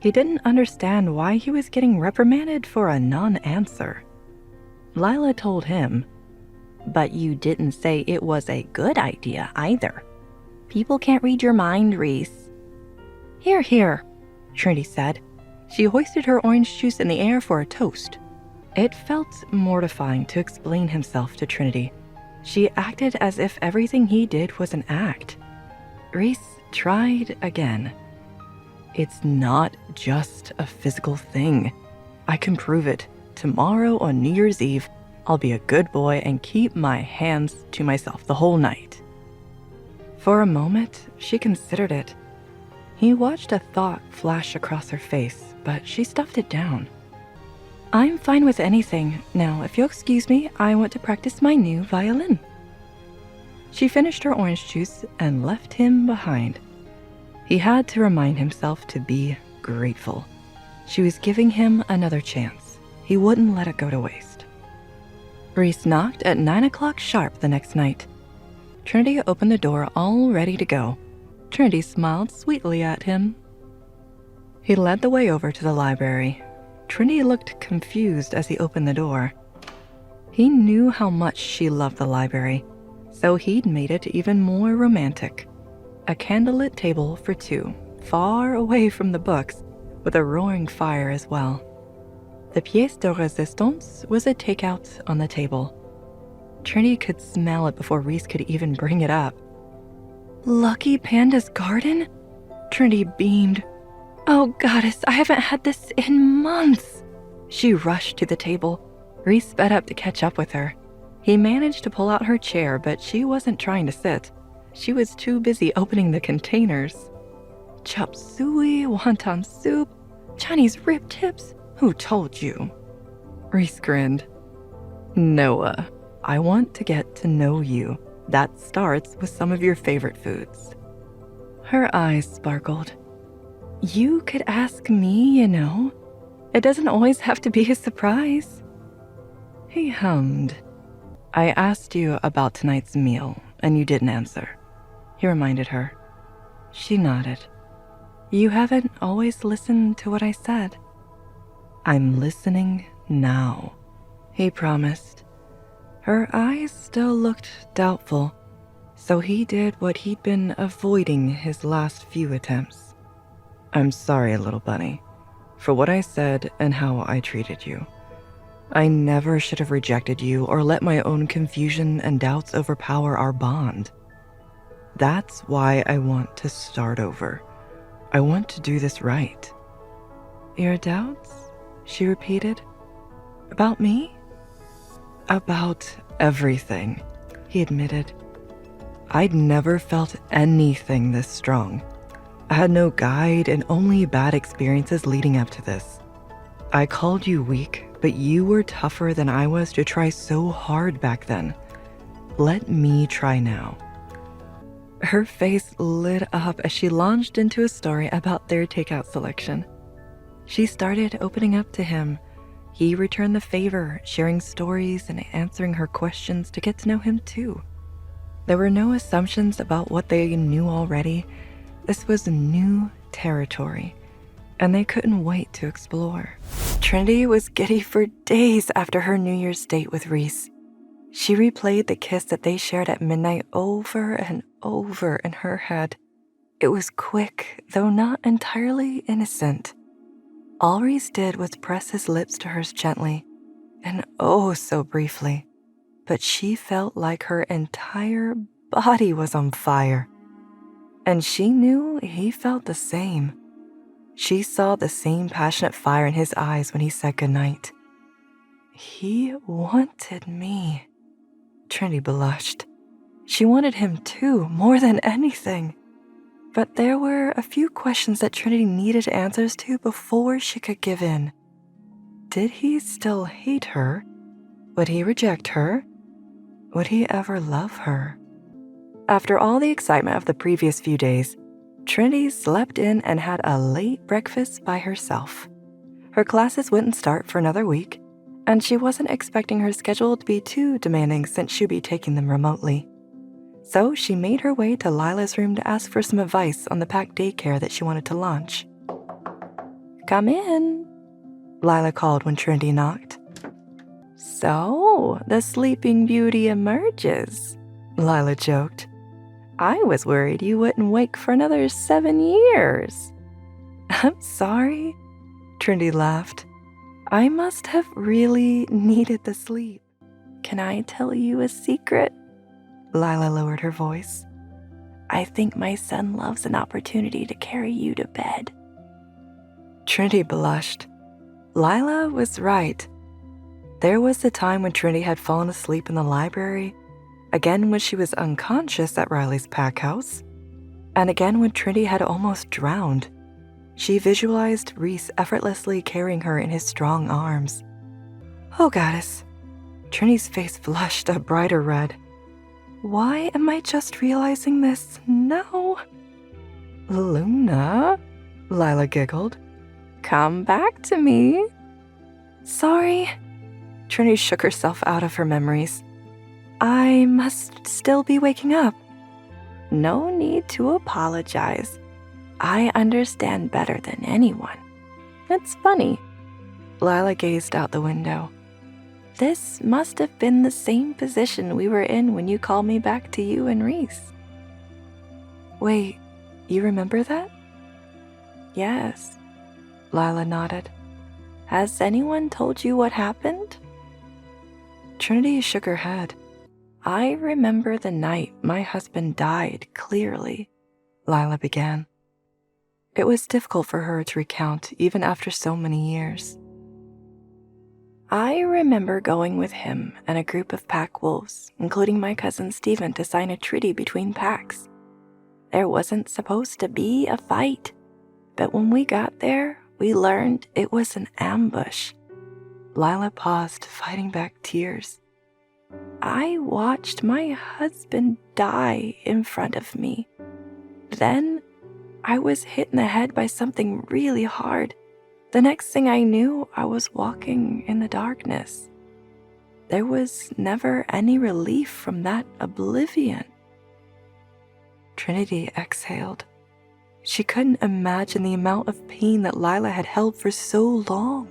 Speaker 17: He didn't understand why he was getting reprimanded for a non-answer. Lila told him, but you didn't say it was a good idea either. People can't read your mind, Reece. Here, here, Trinity said. She hoisted her orange juice in the air for a toast. It felt mortifying to explain himself to Trinity. She acted as if everything he did was an act. Reece tried again. It's not just a physical thing. I can prove it. Tomorrow on New Year's Eve, I'll be a good boy and keep my hands to myself the whole night. For a moment, she considered it. He watched a thought flash across her face, but she stuffed it down. I'm fine with anything. Now, if you'll excuse me, I want to practice my new violin. She finished her orange juice and left him behind. He had to remind himself to be grateful. She was giving him another chance. He wouldn't let it go to waste. Reece knocked at 9 o'clock sharp the next night. Trinity opened the door all ready to go. Trinity smiled sweetly at him. He led the way over to the library. Trinity looked confused as he opened the door. He knew how much she loved the library, so he'd made it even more romantic. A candlelit table for two, far away from the books, with a roaring fire as well. The pièce de résistance was a takeout on the table. Trinity could smell it before Reece could even bring it up. Lucky Panda's garden? Trinity beamed. Oh, goddess, I haven't had this in months. She rushed to the table. Reece sped up to catch up with her. He managed to pull out her chair, but she wasn't trying to sit. She was too busy opening the containers. Chop suey, wonton soup, Chinese rib tips. Who told you? Reece grinned. Noah, I want to get to know you. That starts with some of your favorite foods. Her eyes sparkled. You could ask me, you know. It doesn't always have to be a surprise. He hummed. I asked you about tonight's meal, and you didn't answer. He reminded her. She nodded. You haven't always listened to what I said. I'm listening now, he promised. Her eyes still looked doubtful, so he did what he'd been avoiding his last few attempts. I'm sorry, little bunny, for what I said and how I treated you. I never should have rejected you or let my own confusion and doubts overpower our bond. That's why I want to start over. I want to do this right. Your doubts? She repeated. About me? About everything, he admitted. I'd never felt anything this strong. I had no guide and only bad experiences leading up to this. I called you weak, but you were tougher than I was to try so hard back then. Let me try now. Her face lit up as she launched into a story about their takeout selection. She started opening up to him. He returned the favor, sharing stories and answering her questions to get to know him too. There were no assumptions about what they knew already. This was new territory, and they couldn't wait to explore. Trinity was giddy for days after her New Year's date with Reece. She replayed the kiss that they shared at midnight over and over in her head. It was quick, though not entirely innocent. All Reece did was press his lips to hers gently, and oh so briefly. But she felt like her entire body was on fire. And she knew he felt the same. She saw the same passionate fire in his eyes when he said goodnight. He wanted me. Trinity blushed. She wanted him too, more than anything. But there were a few questions that Trinity needed answers to before she could give in. Did he still hate her? Would he reject her? Would he ever love her? After all the excitement of the previous few days, Trinity slept in and had a late breakfast by herself. Her classes wouldn't start for another week, and she wasn't expecting her schedule to be too demanding since she'd be taking them remotely. So she made her way to Lila's room to ask for some advice on the packed daycare that she wanted to launch. "Come in," Lila called when Trinity knocked. "So, the Sleeping Beauty emerges," Lila joked. "I was worried you wouldn't wake for another 7 years." "I'm sorry," Trinity laughed. "I must have really needed the sleep. Can I tell you a secret?" Lila lowered her voice. "I think my son loves an opportunity to carry you to bed." Trinity blushed. Lila was right. There was the time when Trinity had fallen asleep in the library, again when she was unconscious at Riley's pack house, and again when Trinity had almost drowned. She visualized Reece effortlessly carrying her in his strong arms. Oh, goddess. Trinity's face flushed a brighter red. Why am I just realizing this now? "Luna," Lila giggled. "Come back to me." "Sorry." Trinity shook herself out of her memories. "I must still be waking up." "No need to apologize. I understand better than anyone. It's funny." Lila gazed out the window. "This must have been the same position we were in when you called me back to you and Reece." "Wait, you remember that?" "Yes." Lila nodded. "Has anyone told you what happened?" Trinity shook her head. "I remember the night my husband died clearly," Lila began. It was difficult for her to recount even after so many years. "I remember going with him and a group of pack wolves, including my cousin Stephen, to sign a treaty between packs. There wasn't supposed to be a fight, but when we got there, we learned it was an ambush." Lila paused, fighting back tears. "I watched my husband die in front of me. Then I was hit in the head by something really hard. The next thing I knew, I was walking in the darkness. There was never any relief from that oblivion." Trinity exhaled. She couldn't imagine the amount of pain that Lila had held for so long.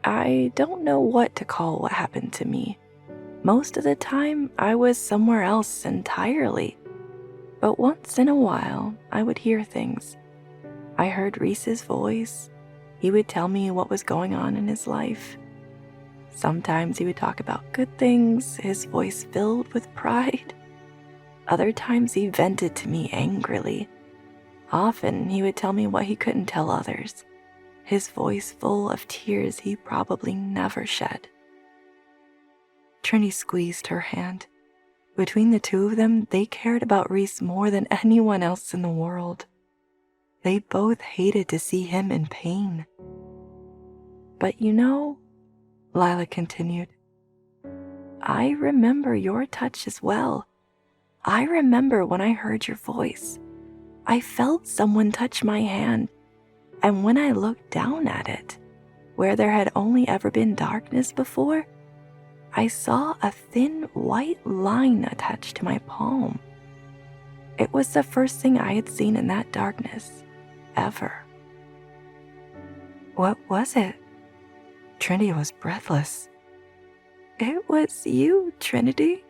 Speaker 17: "I don't know what to call what happened to me. Most of the time, I was somewhere else entirely. But once in a while, I would hear things. I heard Reece's voice. He would tell me what was going on in his life. Sometimes he would talk about good things, his voice filled with pride. Other times he vented to me angrily. Often he would tell me what he couldn't tell others, his voice full of tears he probably never shed." Trinity squeezed her hand. Between the two of them, they cared about Reece more than anyone else in the world. They both hated to see him in pain. "But you know," Lila continued, "I remember your touch as well. I remember when I heard your voice. I felt someone touch my hand, and when I looked down at it, where there had only ever been darkness before, I saw a thin white line attached to my palm. It was the first thing I had seen in that darkness, ever." "What was it?" Trinity was breathless. "It was you, Trinity."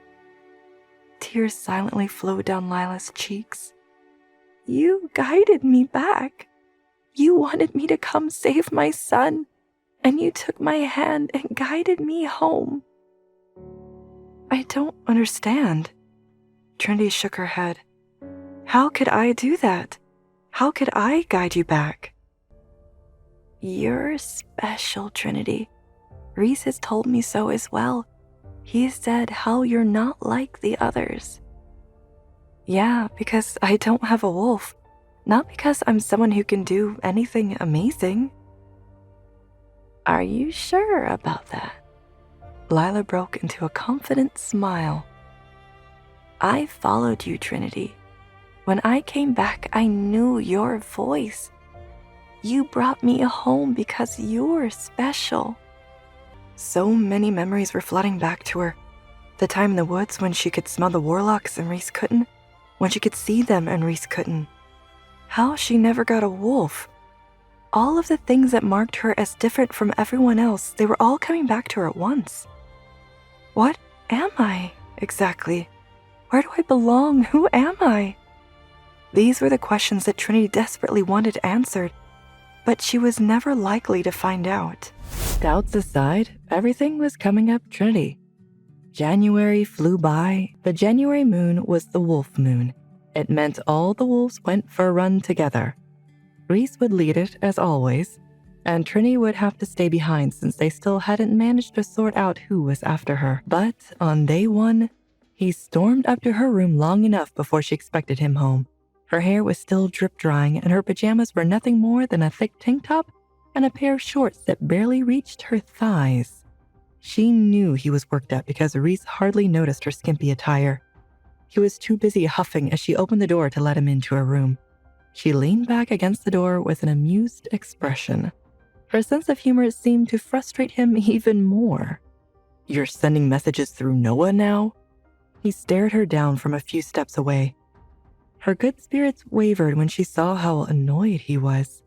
Speaker 17: Tears silently flowed down Lila's cheeks. "You guided me back. You wanted me to come save my son, and you took my hand and guided me home." "I don't understand." Trinity shook her head. "How could I do that? How could I guide you back?" "You're special, Trinity. Reece has told me so as well. He said how you're not like the others." "Yeah, because I don't have a wolf. Not because I'm someone who can do anything amazing." "Are you sure about that?" Lila broke into a confident smile.
Speaker 16: I followed you, Trinity. When I came back, I knew your voice. You brought me home because you're special. So many memories were flooding back to her. The time in the woods when she could smell the warlocks and Reece couldn't. When she could see them and Reece couldn't. How she never got a wolf. All of the things that marked her as different from everyone else, they were all coming back to her at once. What am I, exactly? Where do I belong? Who am I? These were the questions that Trinity desperately wanted answered, but she was never likely to find out. Doubts aside, everything was coming up Trinity. January flew by. The January moon was the wolf moon. It meant all the wolves went for a run together. Reece would lead it, as always, and Trinity would have to stay behind since they still hadn't managed to sort out who was after her. But on day one, he stormed up to her room long enough before she expected him home. Her hair was still drip-drying, and her pajamas were nothing more than a thick tank top and a pair of shorts that barely reached her thighs. She knew he was worked up because Reece hardly noticed her skimpy attire. He was too busy huffing as she opened the door to let him into her room. She leaned back against the door with an amused expression. Her sense of humor seemed to frustrate him even more. "You're sending messages through Noah now?" He stared her down from a few steps away. Her good spirits wavered when she saw how annoyed he was.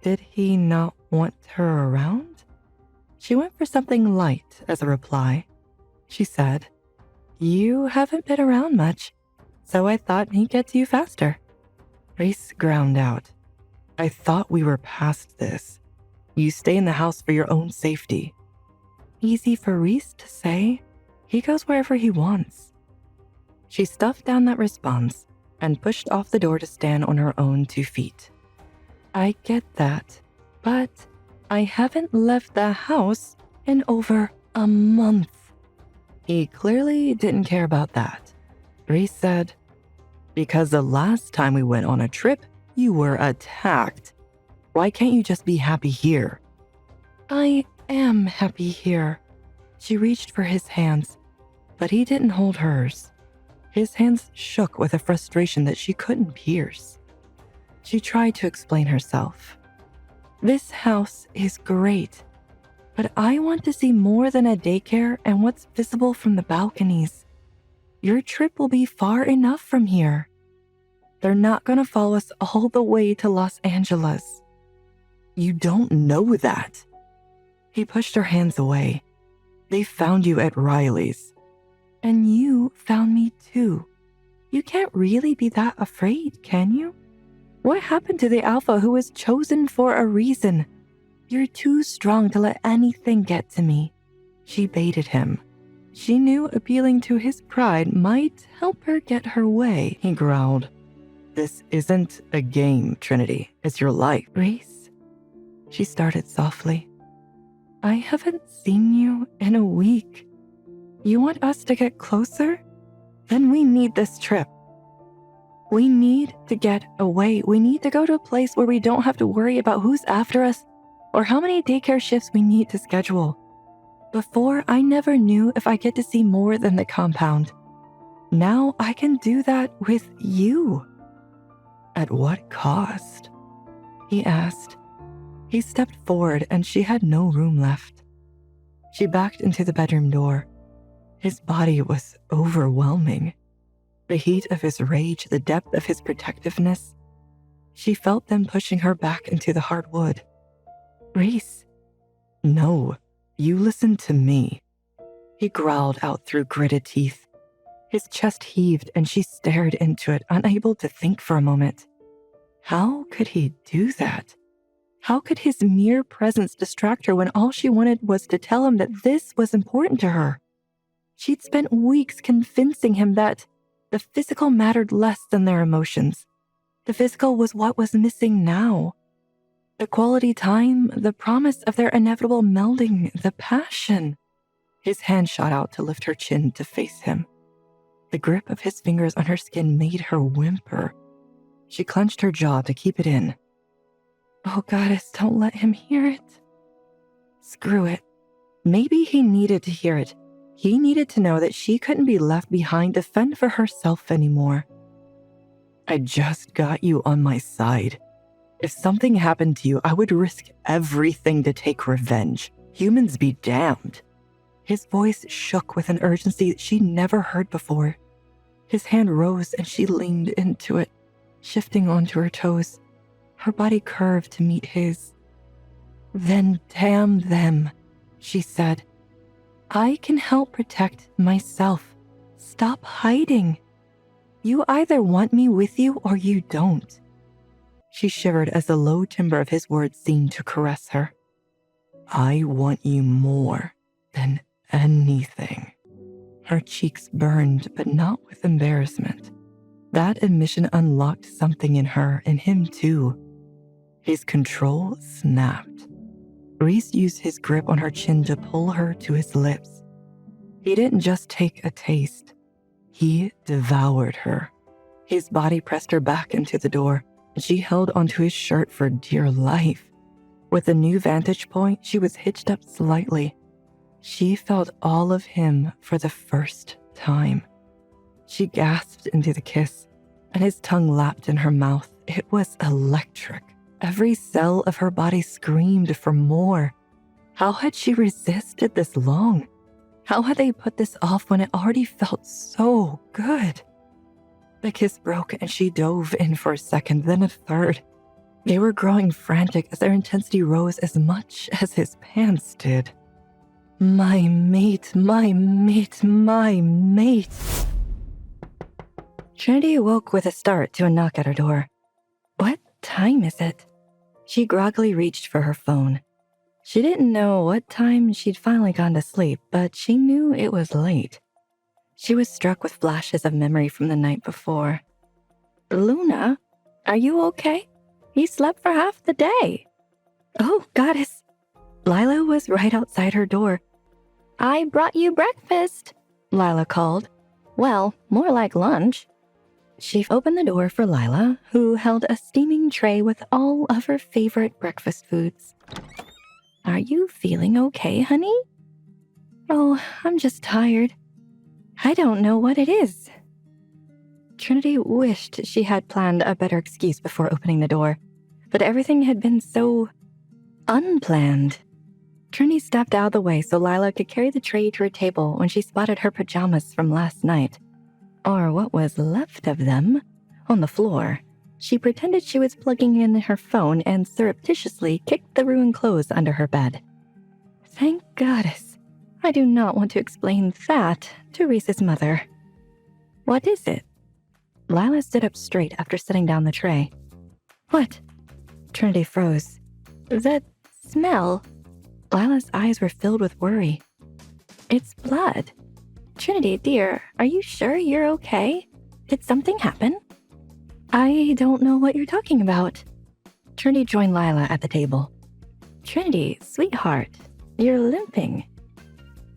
Speaker 16: Did he not want her around? She went for something light as a reply. She said, "You haven't been around much, so I thought he'd get to you faster." Reece ground out. "I thought we were past this. You stay in the house for your own safety." Easy for Reece to say. He goes wherever he wants. She stuffed down that response and pushed off the door to stand on her own 2 feet. "I get that, but I haven't left the house in over a month." He clearly didn't care about that. Reece said, "Because the last time we went on a trip, you were attacked. Why can't you just be happy here?" "I am happy here." She reached for his hands, but he didn't hold hers. His hands shook with a frustration that she couldn't pierce. She tried to explain herself. "This house is great, but I want to see more than a daycare and what's visible from the balconies. Your trip will be far enough from here. They're not going to follow us all the way to Los Angeles." "You don't know that." He pushed her hands away. "They found you at Riley's." "And you found me too. You can't really be that afraid, can you? What happened to the alpha who was chosen for a reason? You're too strong to let anything get to me." She baited him. She knew appealing to his pride might help her get her way. He growled, "This isn't a game, Trinity. It's your life." "Reece," she started softly, "I haven't seen you in a week. You want us to get closer? Then we need this trip. We need to get away. We need to go to a place where we don't have to worry about who's after us or how many daycare shifts we need to schedule. Before, I never knew if I get to see more than the compound. Now I can do that with you." "At what cost?" he asked. He stepped forward and she had no room left. She backed into the bedroom door. His body was overwhelming. The heat of his rage, the depth of his protectiveness. She felt them pushing her back into the hard wood. "Reece." "No, you listen to me." He growled out through gritted teeth. His chest heaved and she stared into it, unable to think for a moment. How could he do that? How could his mere presence distract her when all she wanted was to tell him that this was important to her? She'd spent weeks convincing him that the physical mattered less than their emotions. The physical was what was missing now. The quality time, the promise of their inevitable melding, the passion. His hand shot out to lift her chin to face him. The grip of his fingers on her skin made her whimper. She clenched her jaw to keep it in. "Oh, Goddess, don't let him hear it." Screw it. Maybe he needed to hear it.
Speaker 17: He needed to know that she couldn't be left behind to fend for herself anymore. I just got you on my side. If something happened to you, I would risk everything to take revenge. Humans be damned. His voice shook with an urgency that she'd never heard before. His hand rose and she leaned into it, shifting onto her toes. Her body curved to meet his. Then damn them, she said. I can help protect myself. Stop hiding. You either want me with you or you don't. She shivered as the low timbre of his words seemed to caress her. I want you more than anything. Her cheeks burned, but not with embarrassment. That admission unlocked something in her and him too. His control snapped. Reece used his grip on her chin to pull her to his lips. He didn't just take a taste. He devoured her. His body pressed her back into the door, and she held onto his shirt for dear life. With a new vantage point, she was hitched up slightly. She felt all of him for the first time. She gasped into the kiss, and his tongue lapped in her mouth. It was electric. Every cell of her body screamed for more. How had she resisted this long? How had they put this off when it already felt so good? The kiss broke and she dove in for a second, then a third. They were growing frantic as their intensity rose as much as his pants did. My mate, my mate, my mate. Trinity awoke with a start to a knock at her door. What time is it? She groggily reached for her phone. She didn't know what time she'd finally gone to sleep, but she knew it was late. She was struck with flashes of memory from the night before. Luna, are you okay? You slept for half the day. Oh, goddess. Lila was right outside her door. I brought you breakfast, Lila called. Well, more like lunch. She opened the door for Lila, who held a steaming tray with all of her favorite breakfast foods. Are you feeling okay, honey? Oh, I'm just tired. I don't know what it is. Trinity wished she had planned a better excuse before opening the door, but everything had been so unplanned. Trinity stepped out of the way so Lila could carry the tray to her table when she spotted her pajamas from last night, or what was left of them, on the floor. She pretended she was plugging in her phone and surreptitiously kicked the ruined clothes under her bed. Thank goddess. I do not want to explain that to Reese's mother. What is it? Lila stood up straight after setting down the tray. What? Trinity froze. That smell. Lila's eyes were filled with worry. It's blood. Trinity, dear, are you sure you're okay? Did something happen? I don't know what you're talking about. Trinity joined Lila at the table. Trinity, sweetheart, you're limping.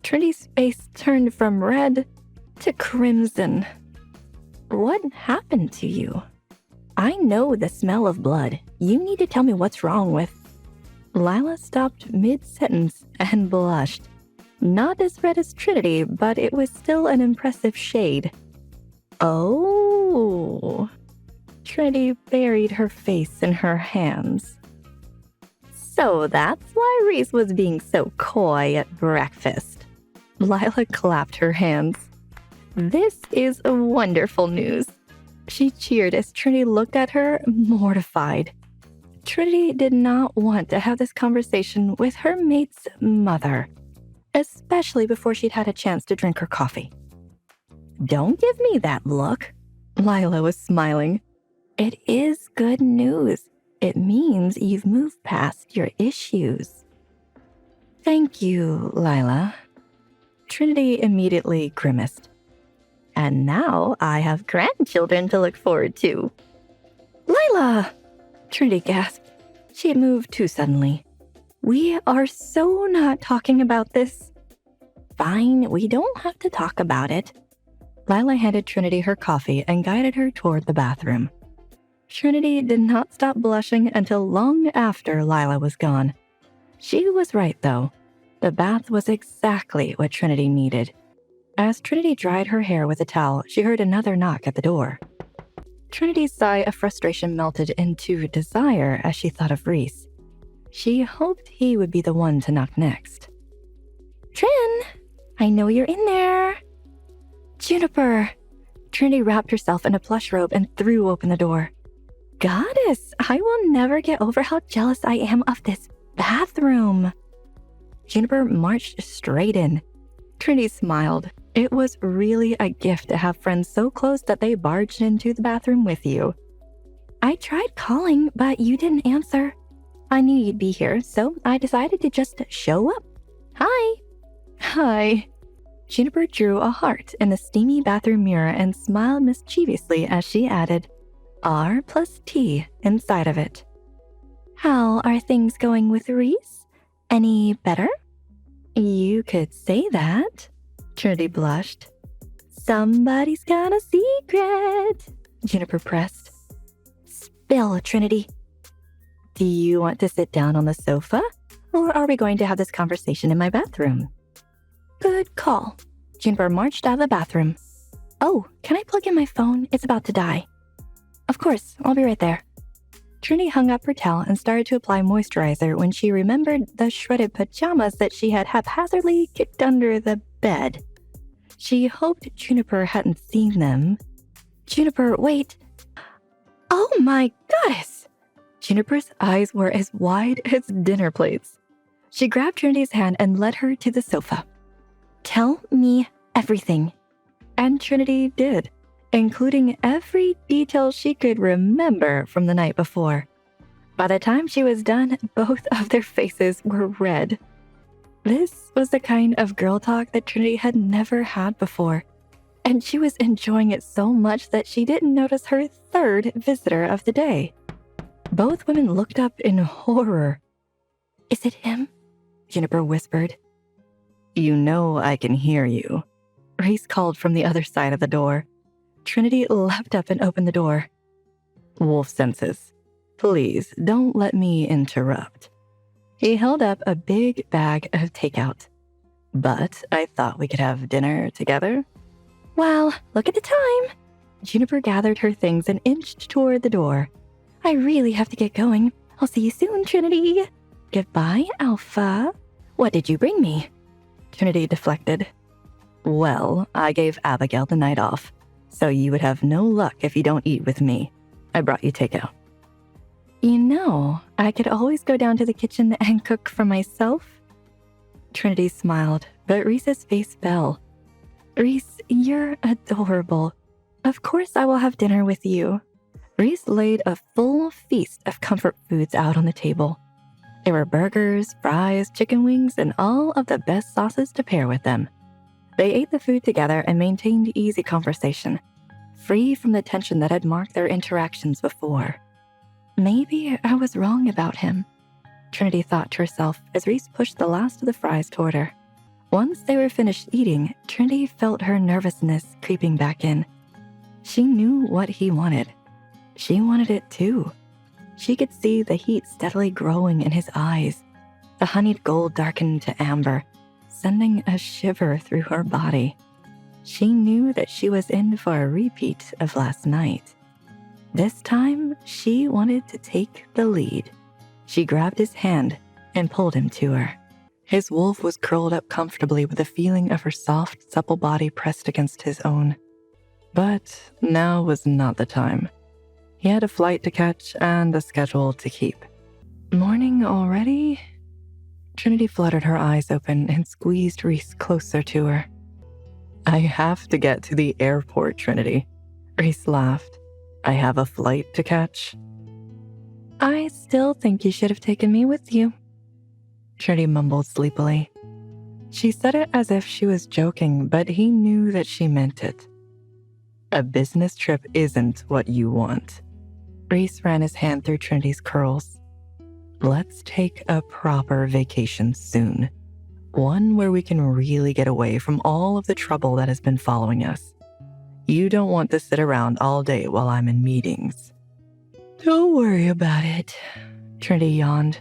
Speaker 17: Trinity's face turned from red to crimson. What happened to you? I know the smell of blood. You need to tell me what's wrong with... Lila stopped mid-sentence and blushed. Not as red as Trinity, but it was still an impressive shade. Oh. Trinity buried her face in her hands. So that's why Reece was being so coy at breakfast. Lila clapped her hands. This is wonderful news. She cheered as Trinity looked at her, mortified. Trinity did not want to have this conversation with her mate's mother, especially before she'd had a chance to drink her coffee. Don't give me that look. Lila was smiling. It is good news. It means you've moved past your issues. Thank you, Lila. Trinity immediately grimaced. And now I have grandchildren to look forward to. Lila! Trinity gasped. She had moved too suddenly. We are so not talking about this. Fine, we don't have to talk about it. Lila handed Trinity her coffee and guided her toward the bathroom. Trinity did not stop blushing until long after Lila was gone. She was right, though. The bath was exactly what Trinity needed.
Speaker 16: As Trinity dried her hair with a towel, she heard another knock at the door. Trinity's sigh of frustration melted into desire as she thought of Reece. She hoped he would be the one to knock next. Trin, I know you're in there. Juniper. Trinity wrapped herself in a plush robe and threw open the door. Goddess, I will never get over how jealous I am of this bathroom. Juniper marched straight in. Trinity smiled. It was really a gift to have friends so close that they barged into the bathroom with you. I tried calling, but you didn't answer. I knew you'd be here, so I decided to just show up. Hi. Hi. Juniper drew a heart in the steamy bathroom mirror and smiled mischievously as she added R+T inside of it. How are things going with Reece? Any better? You could say that. Trinity blushed. Somebody's got a secret. Juniper pressed. Spill, Trinity. Do you want to sit down on the sofa? Or are we going to have this conversation in my bathroom? Good call. Juniper marched out of the bathroom. Oh, can I plug in my phone? It's about to die. Of course, I'll be right there. Trinity hung up her towel and started to apply moisturizer when she remembered the shredded pajamas that she had haphazardly kicked under the bed. She hoped Juniper hadn't seen them. Juniper, wait. Oh my goddess! Juniper's eyes were as wide as dinner plates. She grabbed Trinity's hand and led her to the sofa. Tell me everything. And Trinity did, including every detail she could remember from the night before. By the time she was done, both of their faces were red. This was the kind of girl talk that Trinity had never had before, and she was enjoying it so much that she didn't notice her third visitor of the day. Both women looked up in horror. Is it him? Juniper whispered. You know I can hear you. Reece called from the other side of the door. Trinity leapt up and opened the door. Wolf senses. Please don't let me interrupt. He held up a big bag of takeout. But I thought we could have dinner together. Well, look at the time. Juniper gathered her things and inched toward the door. I really have to get going. I'll see you soon, Trinity. Goodbye, Alpha. What did you bring me? Trinity deflected. Well, I gave Abigail the night off, so you would have no luck if you don't eat with me. I brought you takeout. You know, I could always go down to the kitchen and cook for myself. Trinity smiled, but Reece's face fell. Reece, you're adorable. Of course I will have dinner with you. Reece laid a full feast of comfort foods out on the table. There were burgers, fries, chicken wings, and all of the best sauces to pair with them. They ate the food together and maintained easy conversation, free from the tension that had marked their interactions before. Maybe I was wrong about him, Trinity thought to herself as Reece pushed the last of the fries toward her. Once they were finished eating, Trinity felt her nervousness creeping back in. She knew what he wanted. She wanted it too. She could see the heat steadily growing in his eyes. The honeyed gold darkened to amber, sending a shiver through her body. She knew that she was in for a repeat of last night. This time, she wanted to take the lead. She grabbed his hand and pulled him to her. His wolf was curled up comfortably with the feeling of her soft, supple body pressed against his own. But now was not the time. He had a flight to catch and a schedule to keep. Morning already? Trinity fluttered her eyes open and squeezed Reece closer to her. I have to get to the airport, Trinity. Reece laughed. I have a flight to catch. I still think you should have taken me with you. Trinity mumbled sleepily. She said it as if she was joking, but he knew that she meant it. A business trip isn't what you want. Reece ran his hand through Trinity's curls. Let's take a proper vacation soon. One where we can really get away from all of the trouble that has been following us. You don't want to sit around all day while I'm in meetings. Don't worry about it, Trinity yawned.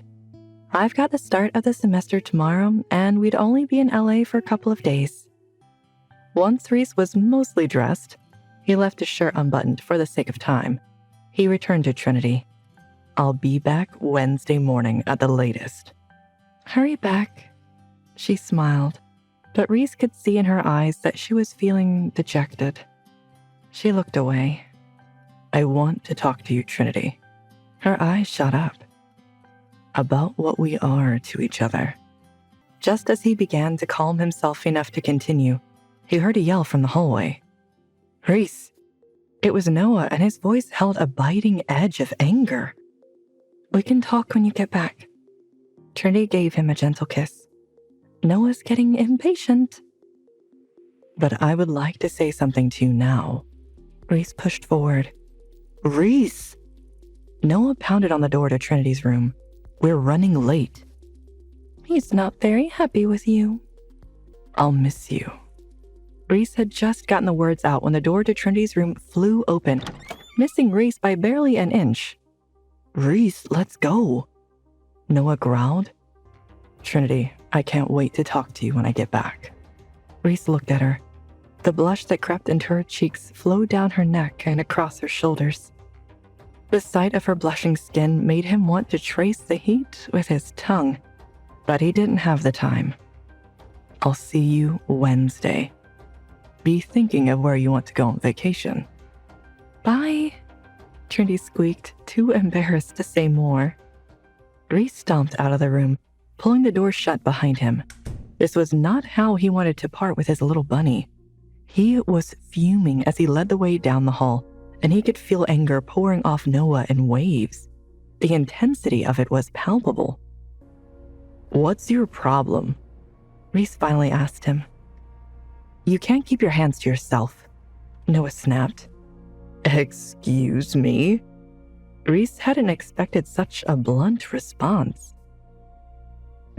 Speaker 16: I've got the start of the semester tomorrow, and we'd only be in LA for a couple of days.
Speaker 17: Once Reece was mostly dressed, he left his shirt unbuttoned for the sake of time. He returned to Trinity. I'll be back Wednesday morning at the latest. Hurry back. She smiled, but Reece could see in her eyes that she was feeling dejected. She looked away. I want to talk to you, Trinity. Her eyes shot up. About what we are to each other. Just as he began to calm himself enough to continue, he heard a yell from the hallway. Reece! It was Noah, and his voice held a biting edge of anger. We can talk when you get back. Trinity gave him a gentle kiss. Noah's getting impatient. But I would like to say something to you now. Reece pushed forward. Reece! Noah pounded on the door to Trinity's room. We're running late. He's not very happy with you. I'll miss you. Reece had just gotten the words out when the door to Trinity's room flew open, missing Reece by barely an inch. Reece, let's go. Noah growled. Trinity, I can't wait to talk to you when I get back. Reece looked at her. The blush that crept into her cheeks flowed down her neck and across her shoulders. The sight of her blushing skin made him want to trace the heat with his tongue, but he didn't have the time. I'll see you Wednesday. Be thinking of where you want to go on vacation. Bye, Trinity squeaked, too embarrassed to say more. Reece stomped out of the room, pulling the door shut behind him. This was not how he wanted to part with his little bunny. He was fuming as he led the way down the hall, and he could feel anger pouring off Noah in waves. The intensity of it was palpable. What's your problem? Reece finally asked him. You can't keep your hands to yourself, Noah snapped. Excuse me? Reece hadn't expected such a blunt response.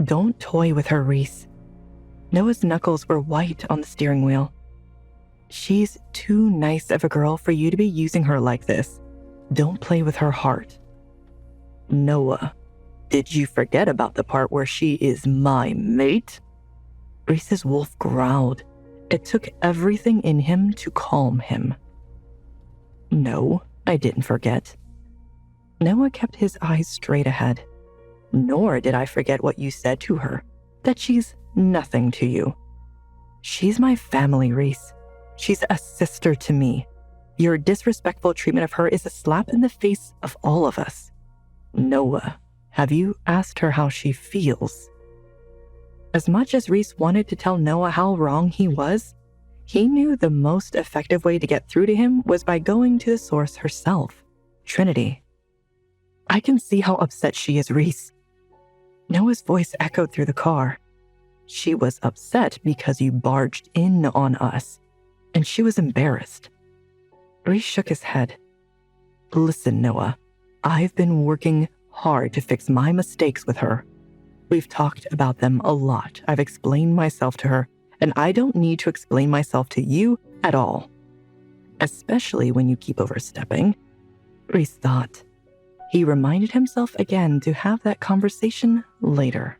Speaker 17: Don't toy with her, Reece. Noah's knuckles were white on the steering wheel. She's too nice of a girl for you to be using her like this. Don't play with her heart. Noah, did you forget about the part where she is my mate? Reece's wolf growled. It took everything in him to calm him. No, I didn't forget. Noah kept his eyes straight ahead. Nor did I forget what you said to her, that she's nothing to you. She's my family, Reece. She's a sister to me. Your disrespectful treatment of her is a slap in the face of all of us. Noah, have you asked her how she feels? As much as Reece wanted to tell Noah how wrong he was, he knew the most effective way to get through to him was by going to the source herself, Trinity. I can see how upset she is, Reece. Noah's voice echoed through the car. She was upset because you barged in on us, and she was embarrassed. Reece shook his head. Listen, Noah, I've been working hard to fix my mistakes with her. We've talked about them a lot. I've explained myself to her, and I don't need to explain myself to you at all. Especially when you keep overstepping. Reece thought. He reminded himself again to have that conversation later.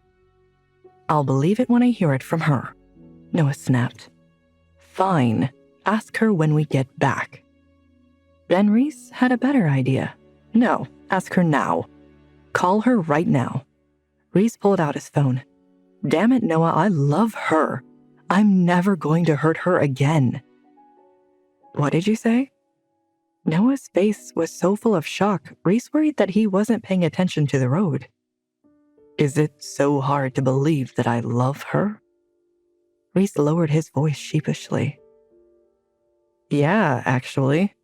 Speaker 17: I'll believe it when I hear it from her, Noah snapped. Fine. Ask her when we get back. Then Reece had a better idea. No, ask her now. Call her right now. Reece pulled out his phone. Damn it, Noah, I love her. I'm never going to hurt her again. What did you say? Noah's face was so full of shock, Reece worried that he wasn't paying attention to the road. Is it so hard to believe that I love her? Reece lowered his voice sheepishly. Yeah, actually.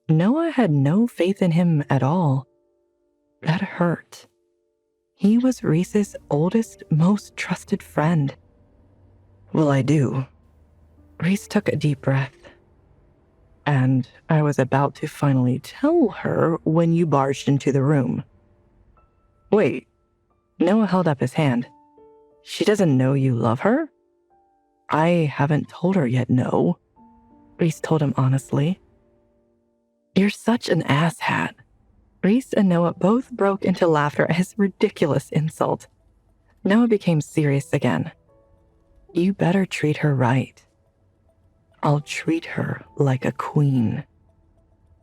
Speaker 17: Noah had no faith in him at all. That hurt. He was Reece's oldest, most trusted friend. Well, I do. Reece took a deep breath. And I was about to finally tell her when you barged into the room. Wait. Noah held up his hand. She doesn't know you love her? I haven't told her yet, no. Reece told him honestly. You're such an asshat. Reece and Noah both broke into laughter at his ridiculous insult. Noah became serious again. You better treat her right. I'll treat her like a queen.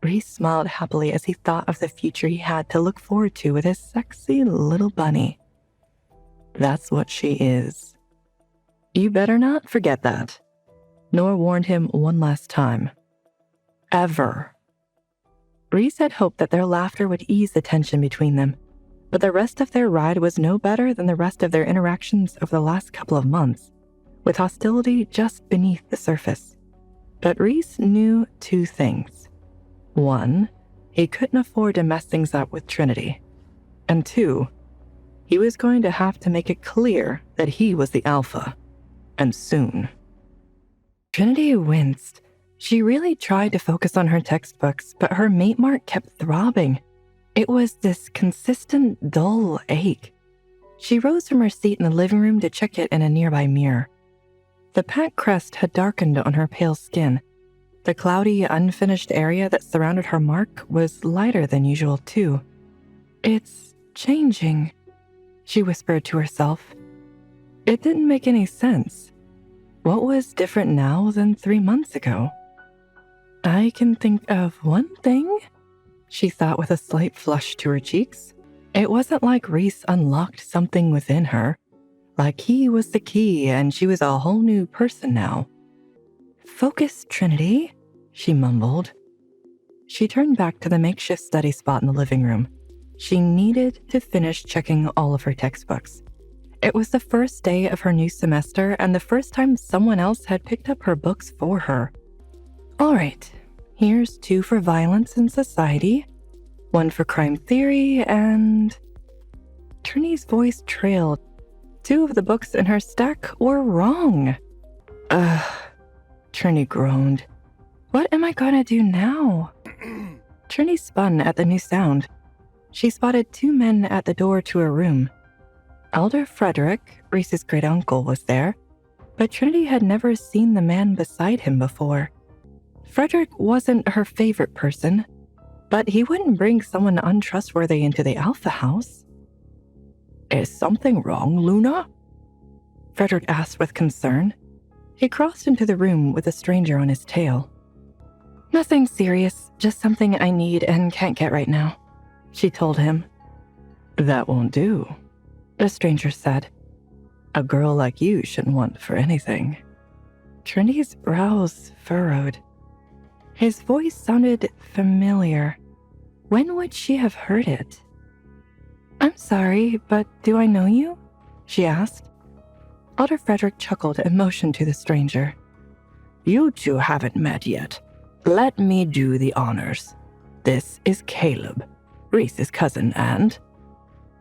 Speaker 17: Reece smiled happily as he thought of the future he had to look forward to with his sexy little bunny. That's what she is. You better not forget that. Nora warned him one last time. Ever. Reece had hoped that their laughter would ease the tension between them, but the rest of their ride was no better than the rest of their interactions over the last couple of months, with hostility just beneath the surface. But Reece knew two things. One, he couldn't afford to mess things up with Trinity. And two, he was going to have to make it clear that he was the alpha, and soon. Trinity winced. She really tried to focus on her textbooks, but her mate mark kept throbbing. It was this consistent, dull ache. She rose from her seat in the living room to check it in a nearby mirror. The pack crest had darkened on her pale skin. The cloudy, unfinished area that surrounded her mark was lighter than usual, too. It's changing, she whispered to herself. It didn't make any sense. What was different now than 3 months ago? I can think of one thing, she thought with a slight flush to her cheeks. It wasn't like Reece unlocked something within her, like he was the key and she was a whole new person now. Focus, Trinity, she mumbled. She turned back to the makeshift study spot in the living room. She needed to finish checking all of her textbooks. It was the first day of her new semester and the first time someone else had picked up her books for her. All right, here's 2 for violence in society, 1 for crime theory, and... Trinity's voice trailed. 2 of the books in her stack were wrong. Trinity groaned. What am I gonna do now? Trinity spun at the new sound. She spotted 2 men at the door to her room. Elder Frederick, Reece's great uncle, was there, but Trinity had never seen the man beside him before. Frederick wasn't her favorite person, but he wouldn't bring someone untrustworthy into the Alpha House. Is something wrong, Luna? Frederick asked with concern. He crossed into the room with a stranger on his tail. Nothing serious, just something I need and can't get right now, she told him. That won't do, the stranger said. A girl like you shouldn't want for anything. Trinity's brows furrowed. His voice sounded familiar. When would she have heard it? I'm sorry, but do I know you? She asked. Elder Frederick chuckled and motioned to the stranger. You 2 haven't met yet. Let me do the honors. This is Caleb, Reece's cousin, and...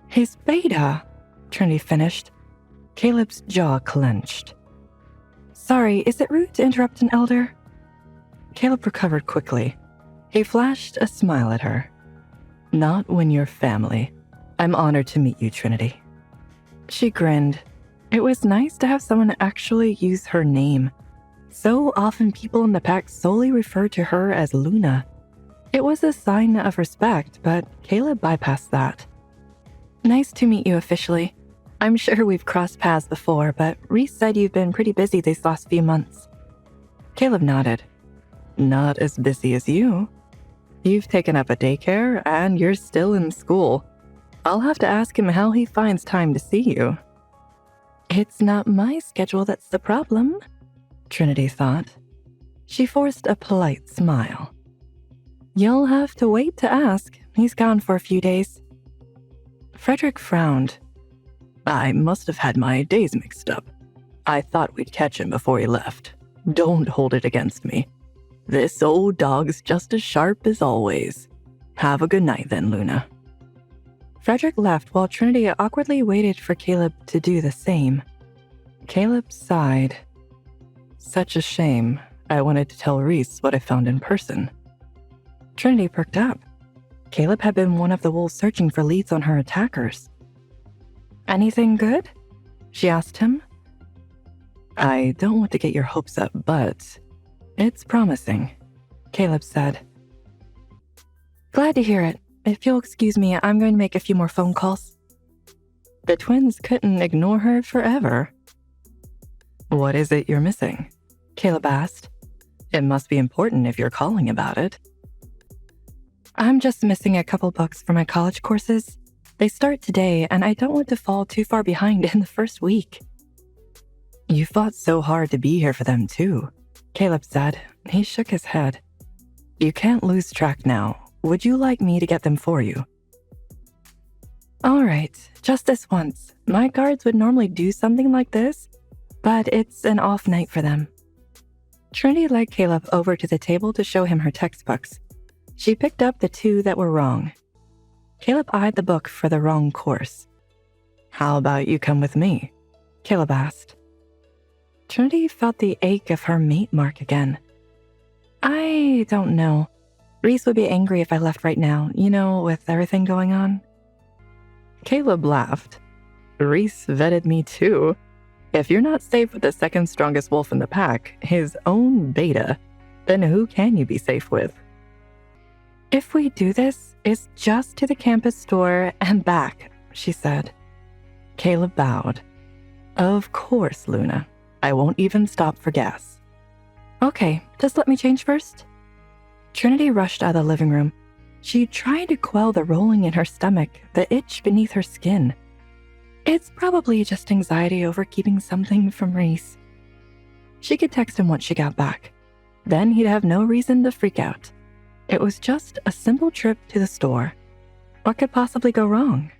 Speaker 17: He's Beta, Trinity finished. Caleb's jaw clenched. Sorry, is it rude to interrupt an elder? Caleb recovered quickly. He flashed a smile at her. Not when you're family. I'm honored to meet you, Trinity. She grinned. It was nice to have someone actually use her name. So often people in the pack solely referred to her as Luna. It was a sign of respect, but Caleb bypassed that. Nice to meet you officially. I'm sure we've crossed paths before, but Reece said you've been pretty busy these last few months. Caleb nodded. Not as busy as you. You've taken up a daycare, and you're still in school. I'll have to ask him how he finds time to see you. It's not my schedule that's the problem, Trinity thought. She forced a polite smile. You'll have to wait to ask. He's gone for a few days. Frederick frowned. I must have had my days mixed up. I thought we'd catch him before he left. Don't hold it against me. This old dog's just as sharp as always. Have a good night then, Luna. Frederick left while Trinity awkwardly waited for Caleb to do the same. Caleb sighed. Such a shame. I wanted to tell Reece what I found in person. Trinity perked up. Caleb had been one of the wolves searching for leads on her attackers. Anything good? She asked him. I don't want to get your hopes up, but it's promising, Caleb said. Glad to hear it. If you'll excuse me, I'm going to make a few more phone calls. The twins couldn't ignore her forever. What is it you're missing? Caleb asked.
Speaker 16: It must be important if you're calling about it. I'm just missing a couple books for my college courses. They start today, and I don't want to fall too far behind in the first week. You fought so hard to be here for them, too, Caleb said. He shook his head. You can't lose track now. Would you like me to get them for you? All right, just this once. My guards would normally do something like this, but it's an off night for them. Trinity led Caleb over to the table to show him her textbooks. She picked up the 2 that were wrong. Caleb eyed the book for the wrong course. How about you come with me? Caleb asked. Trinity felt the ache of her mate mark again. I don't know. Reece would be angry if I left right now, with everything going on. Caleb laughed. Reece vetted me too. If you're not safe with the second strongest wolf in the pack, his own beta, then who can you be safe with? If we do this, it's just to the campus store and back, she said. Caleb bowed. Of course, Luna. I won't even stop for gas. Okay, just let me change first. Trinity rushed out of the living room. She tried to quell the rolling in her stomach, the itch beneath her skin. It's probably just anxiety over keeping something from Reece. She could text him once she got back. Then he'd have no reason to freak out. It was just a simple trip to the store. What could possibly go wrong?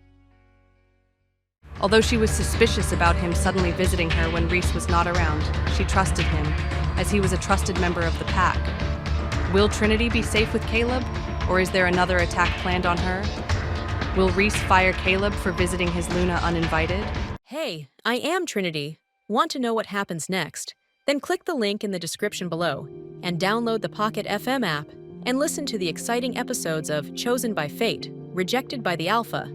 Speaker 18: Although she was suspicious about him suddenly visiting her when Reece was not around, she trusted him, as he was a trusted member of the pack. Will Trinity be safe with Caleb, or is there another attack planned on her? Will Reece fire Caleb for visiting his Luna uninvited?
Speaker 19: Hey, I am Trinity. Want to know what happens next? Then click the link in the description below and download the Pocket FM app and listen to the exciting episodes of Chosen by Fate, Rejected by the Alpha.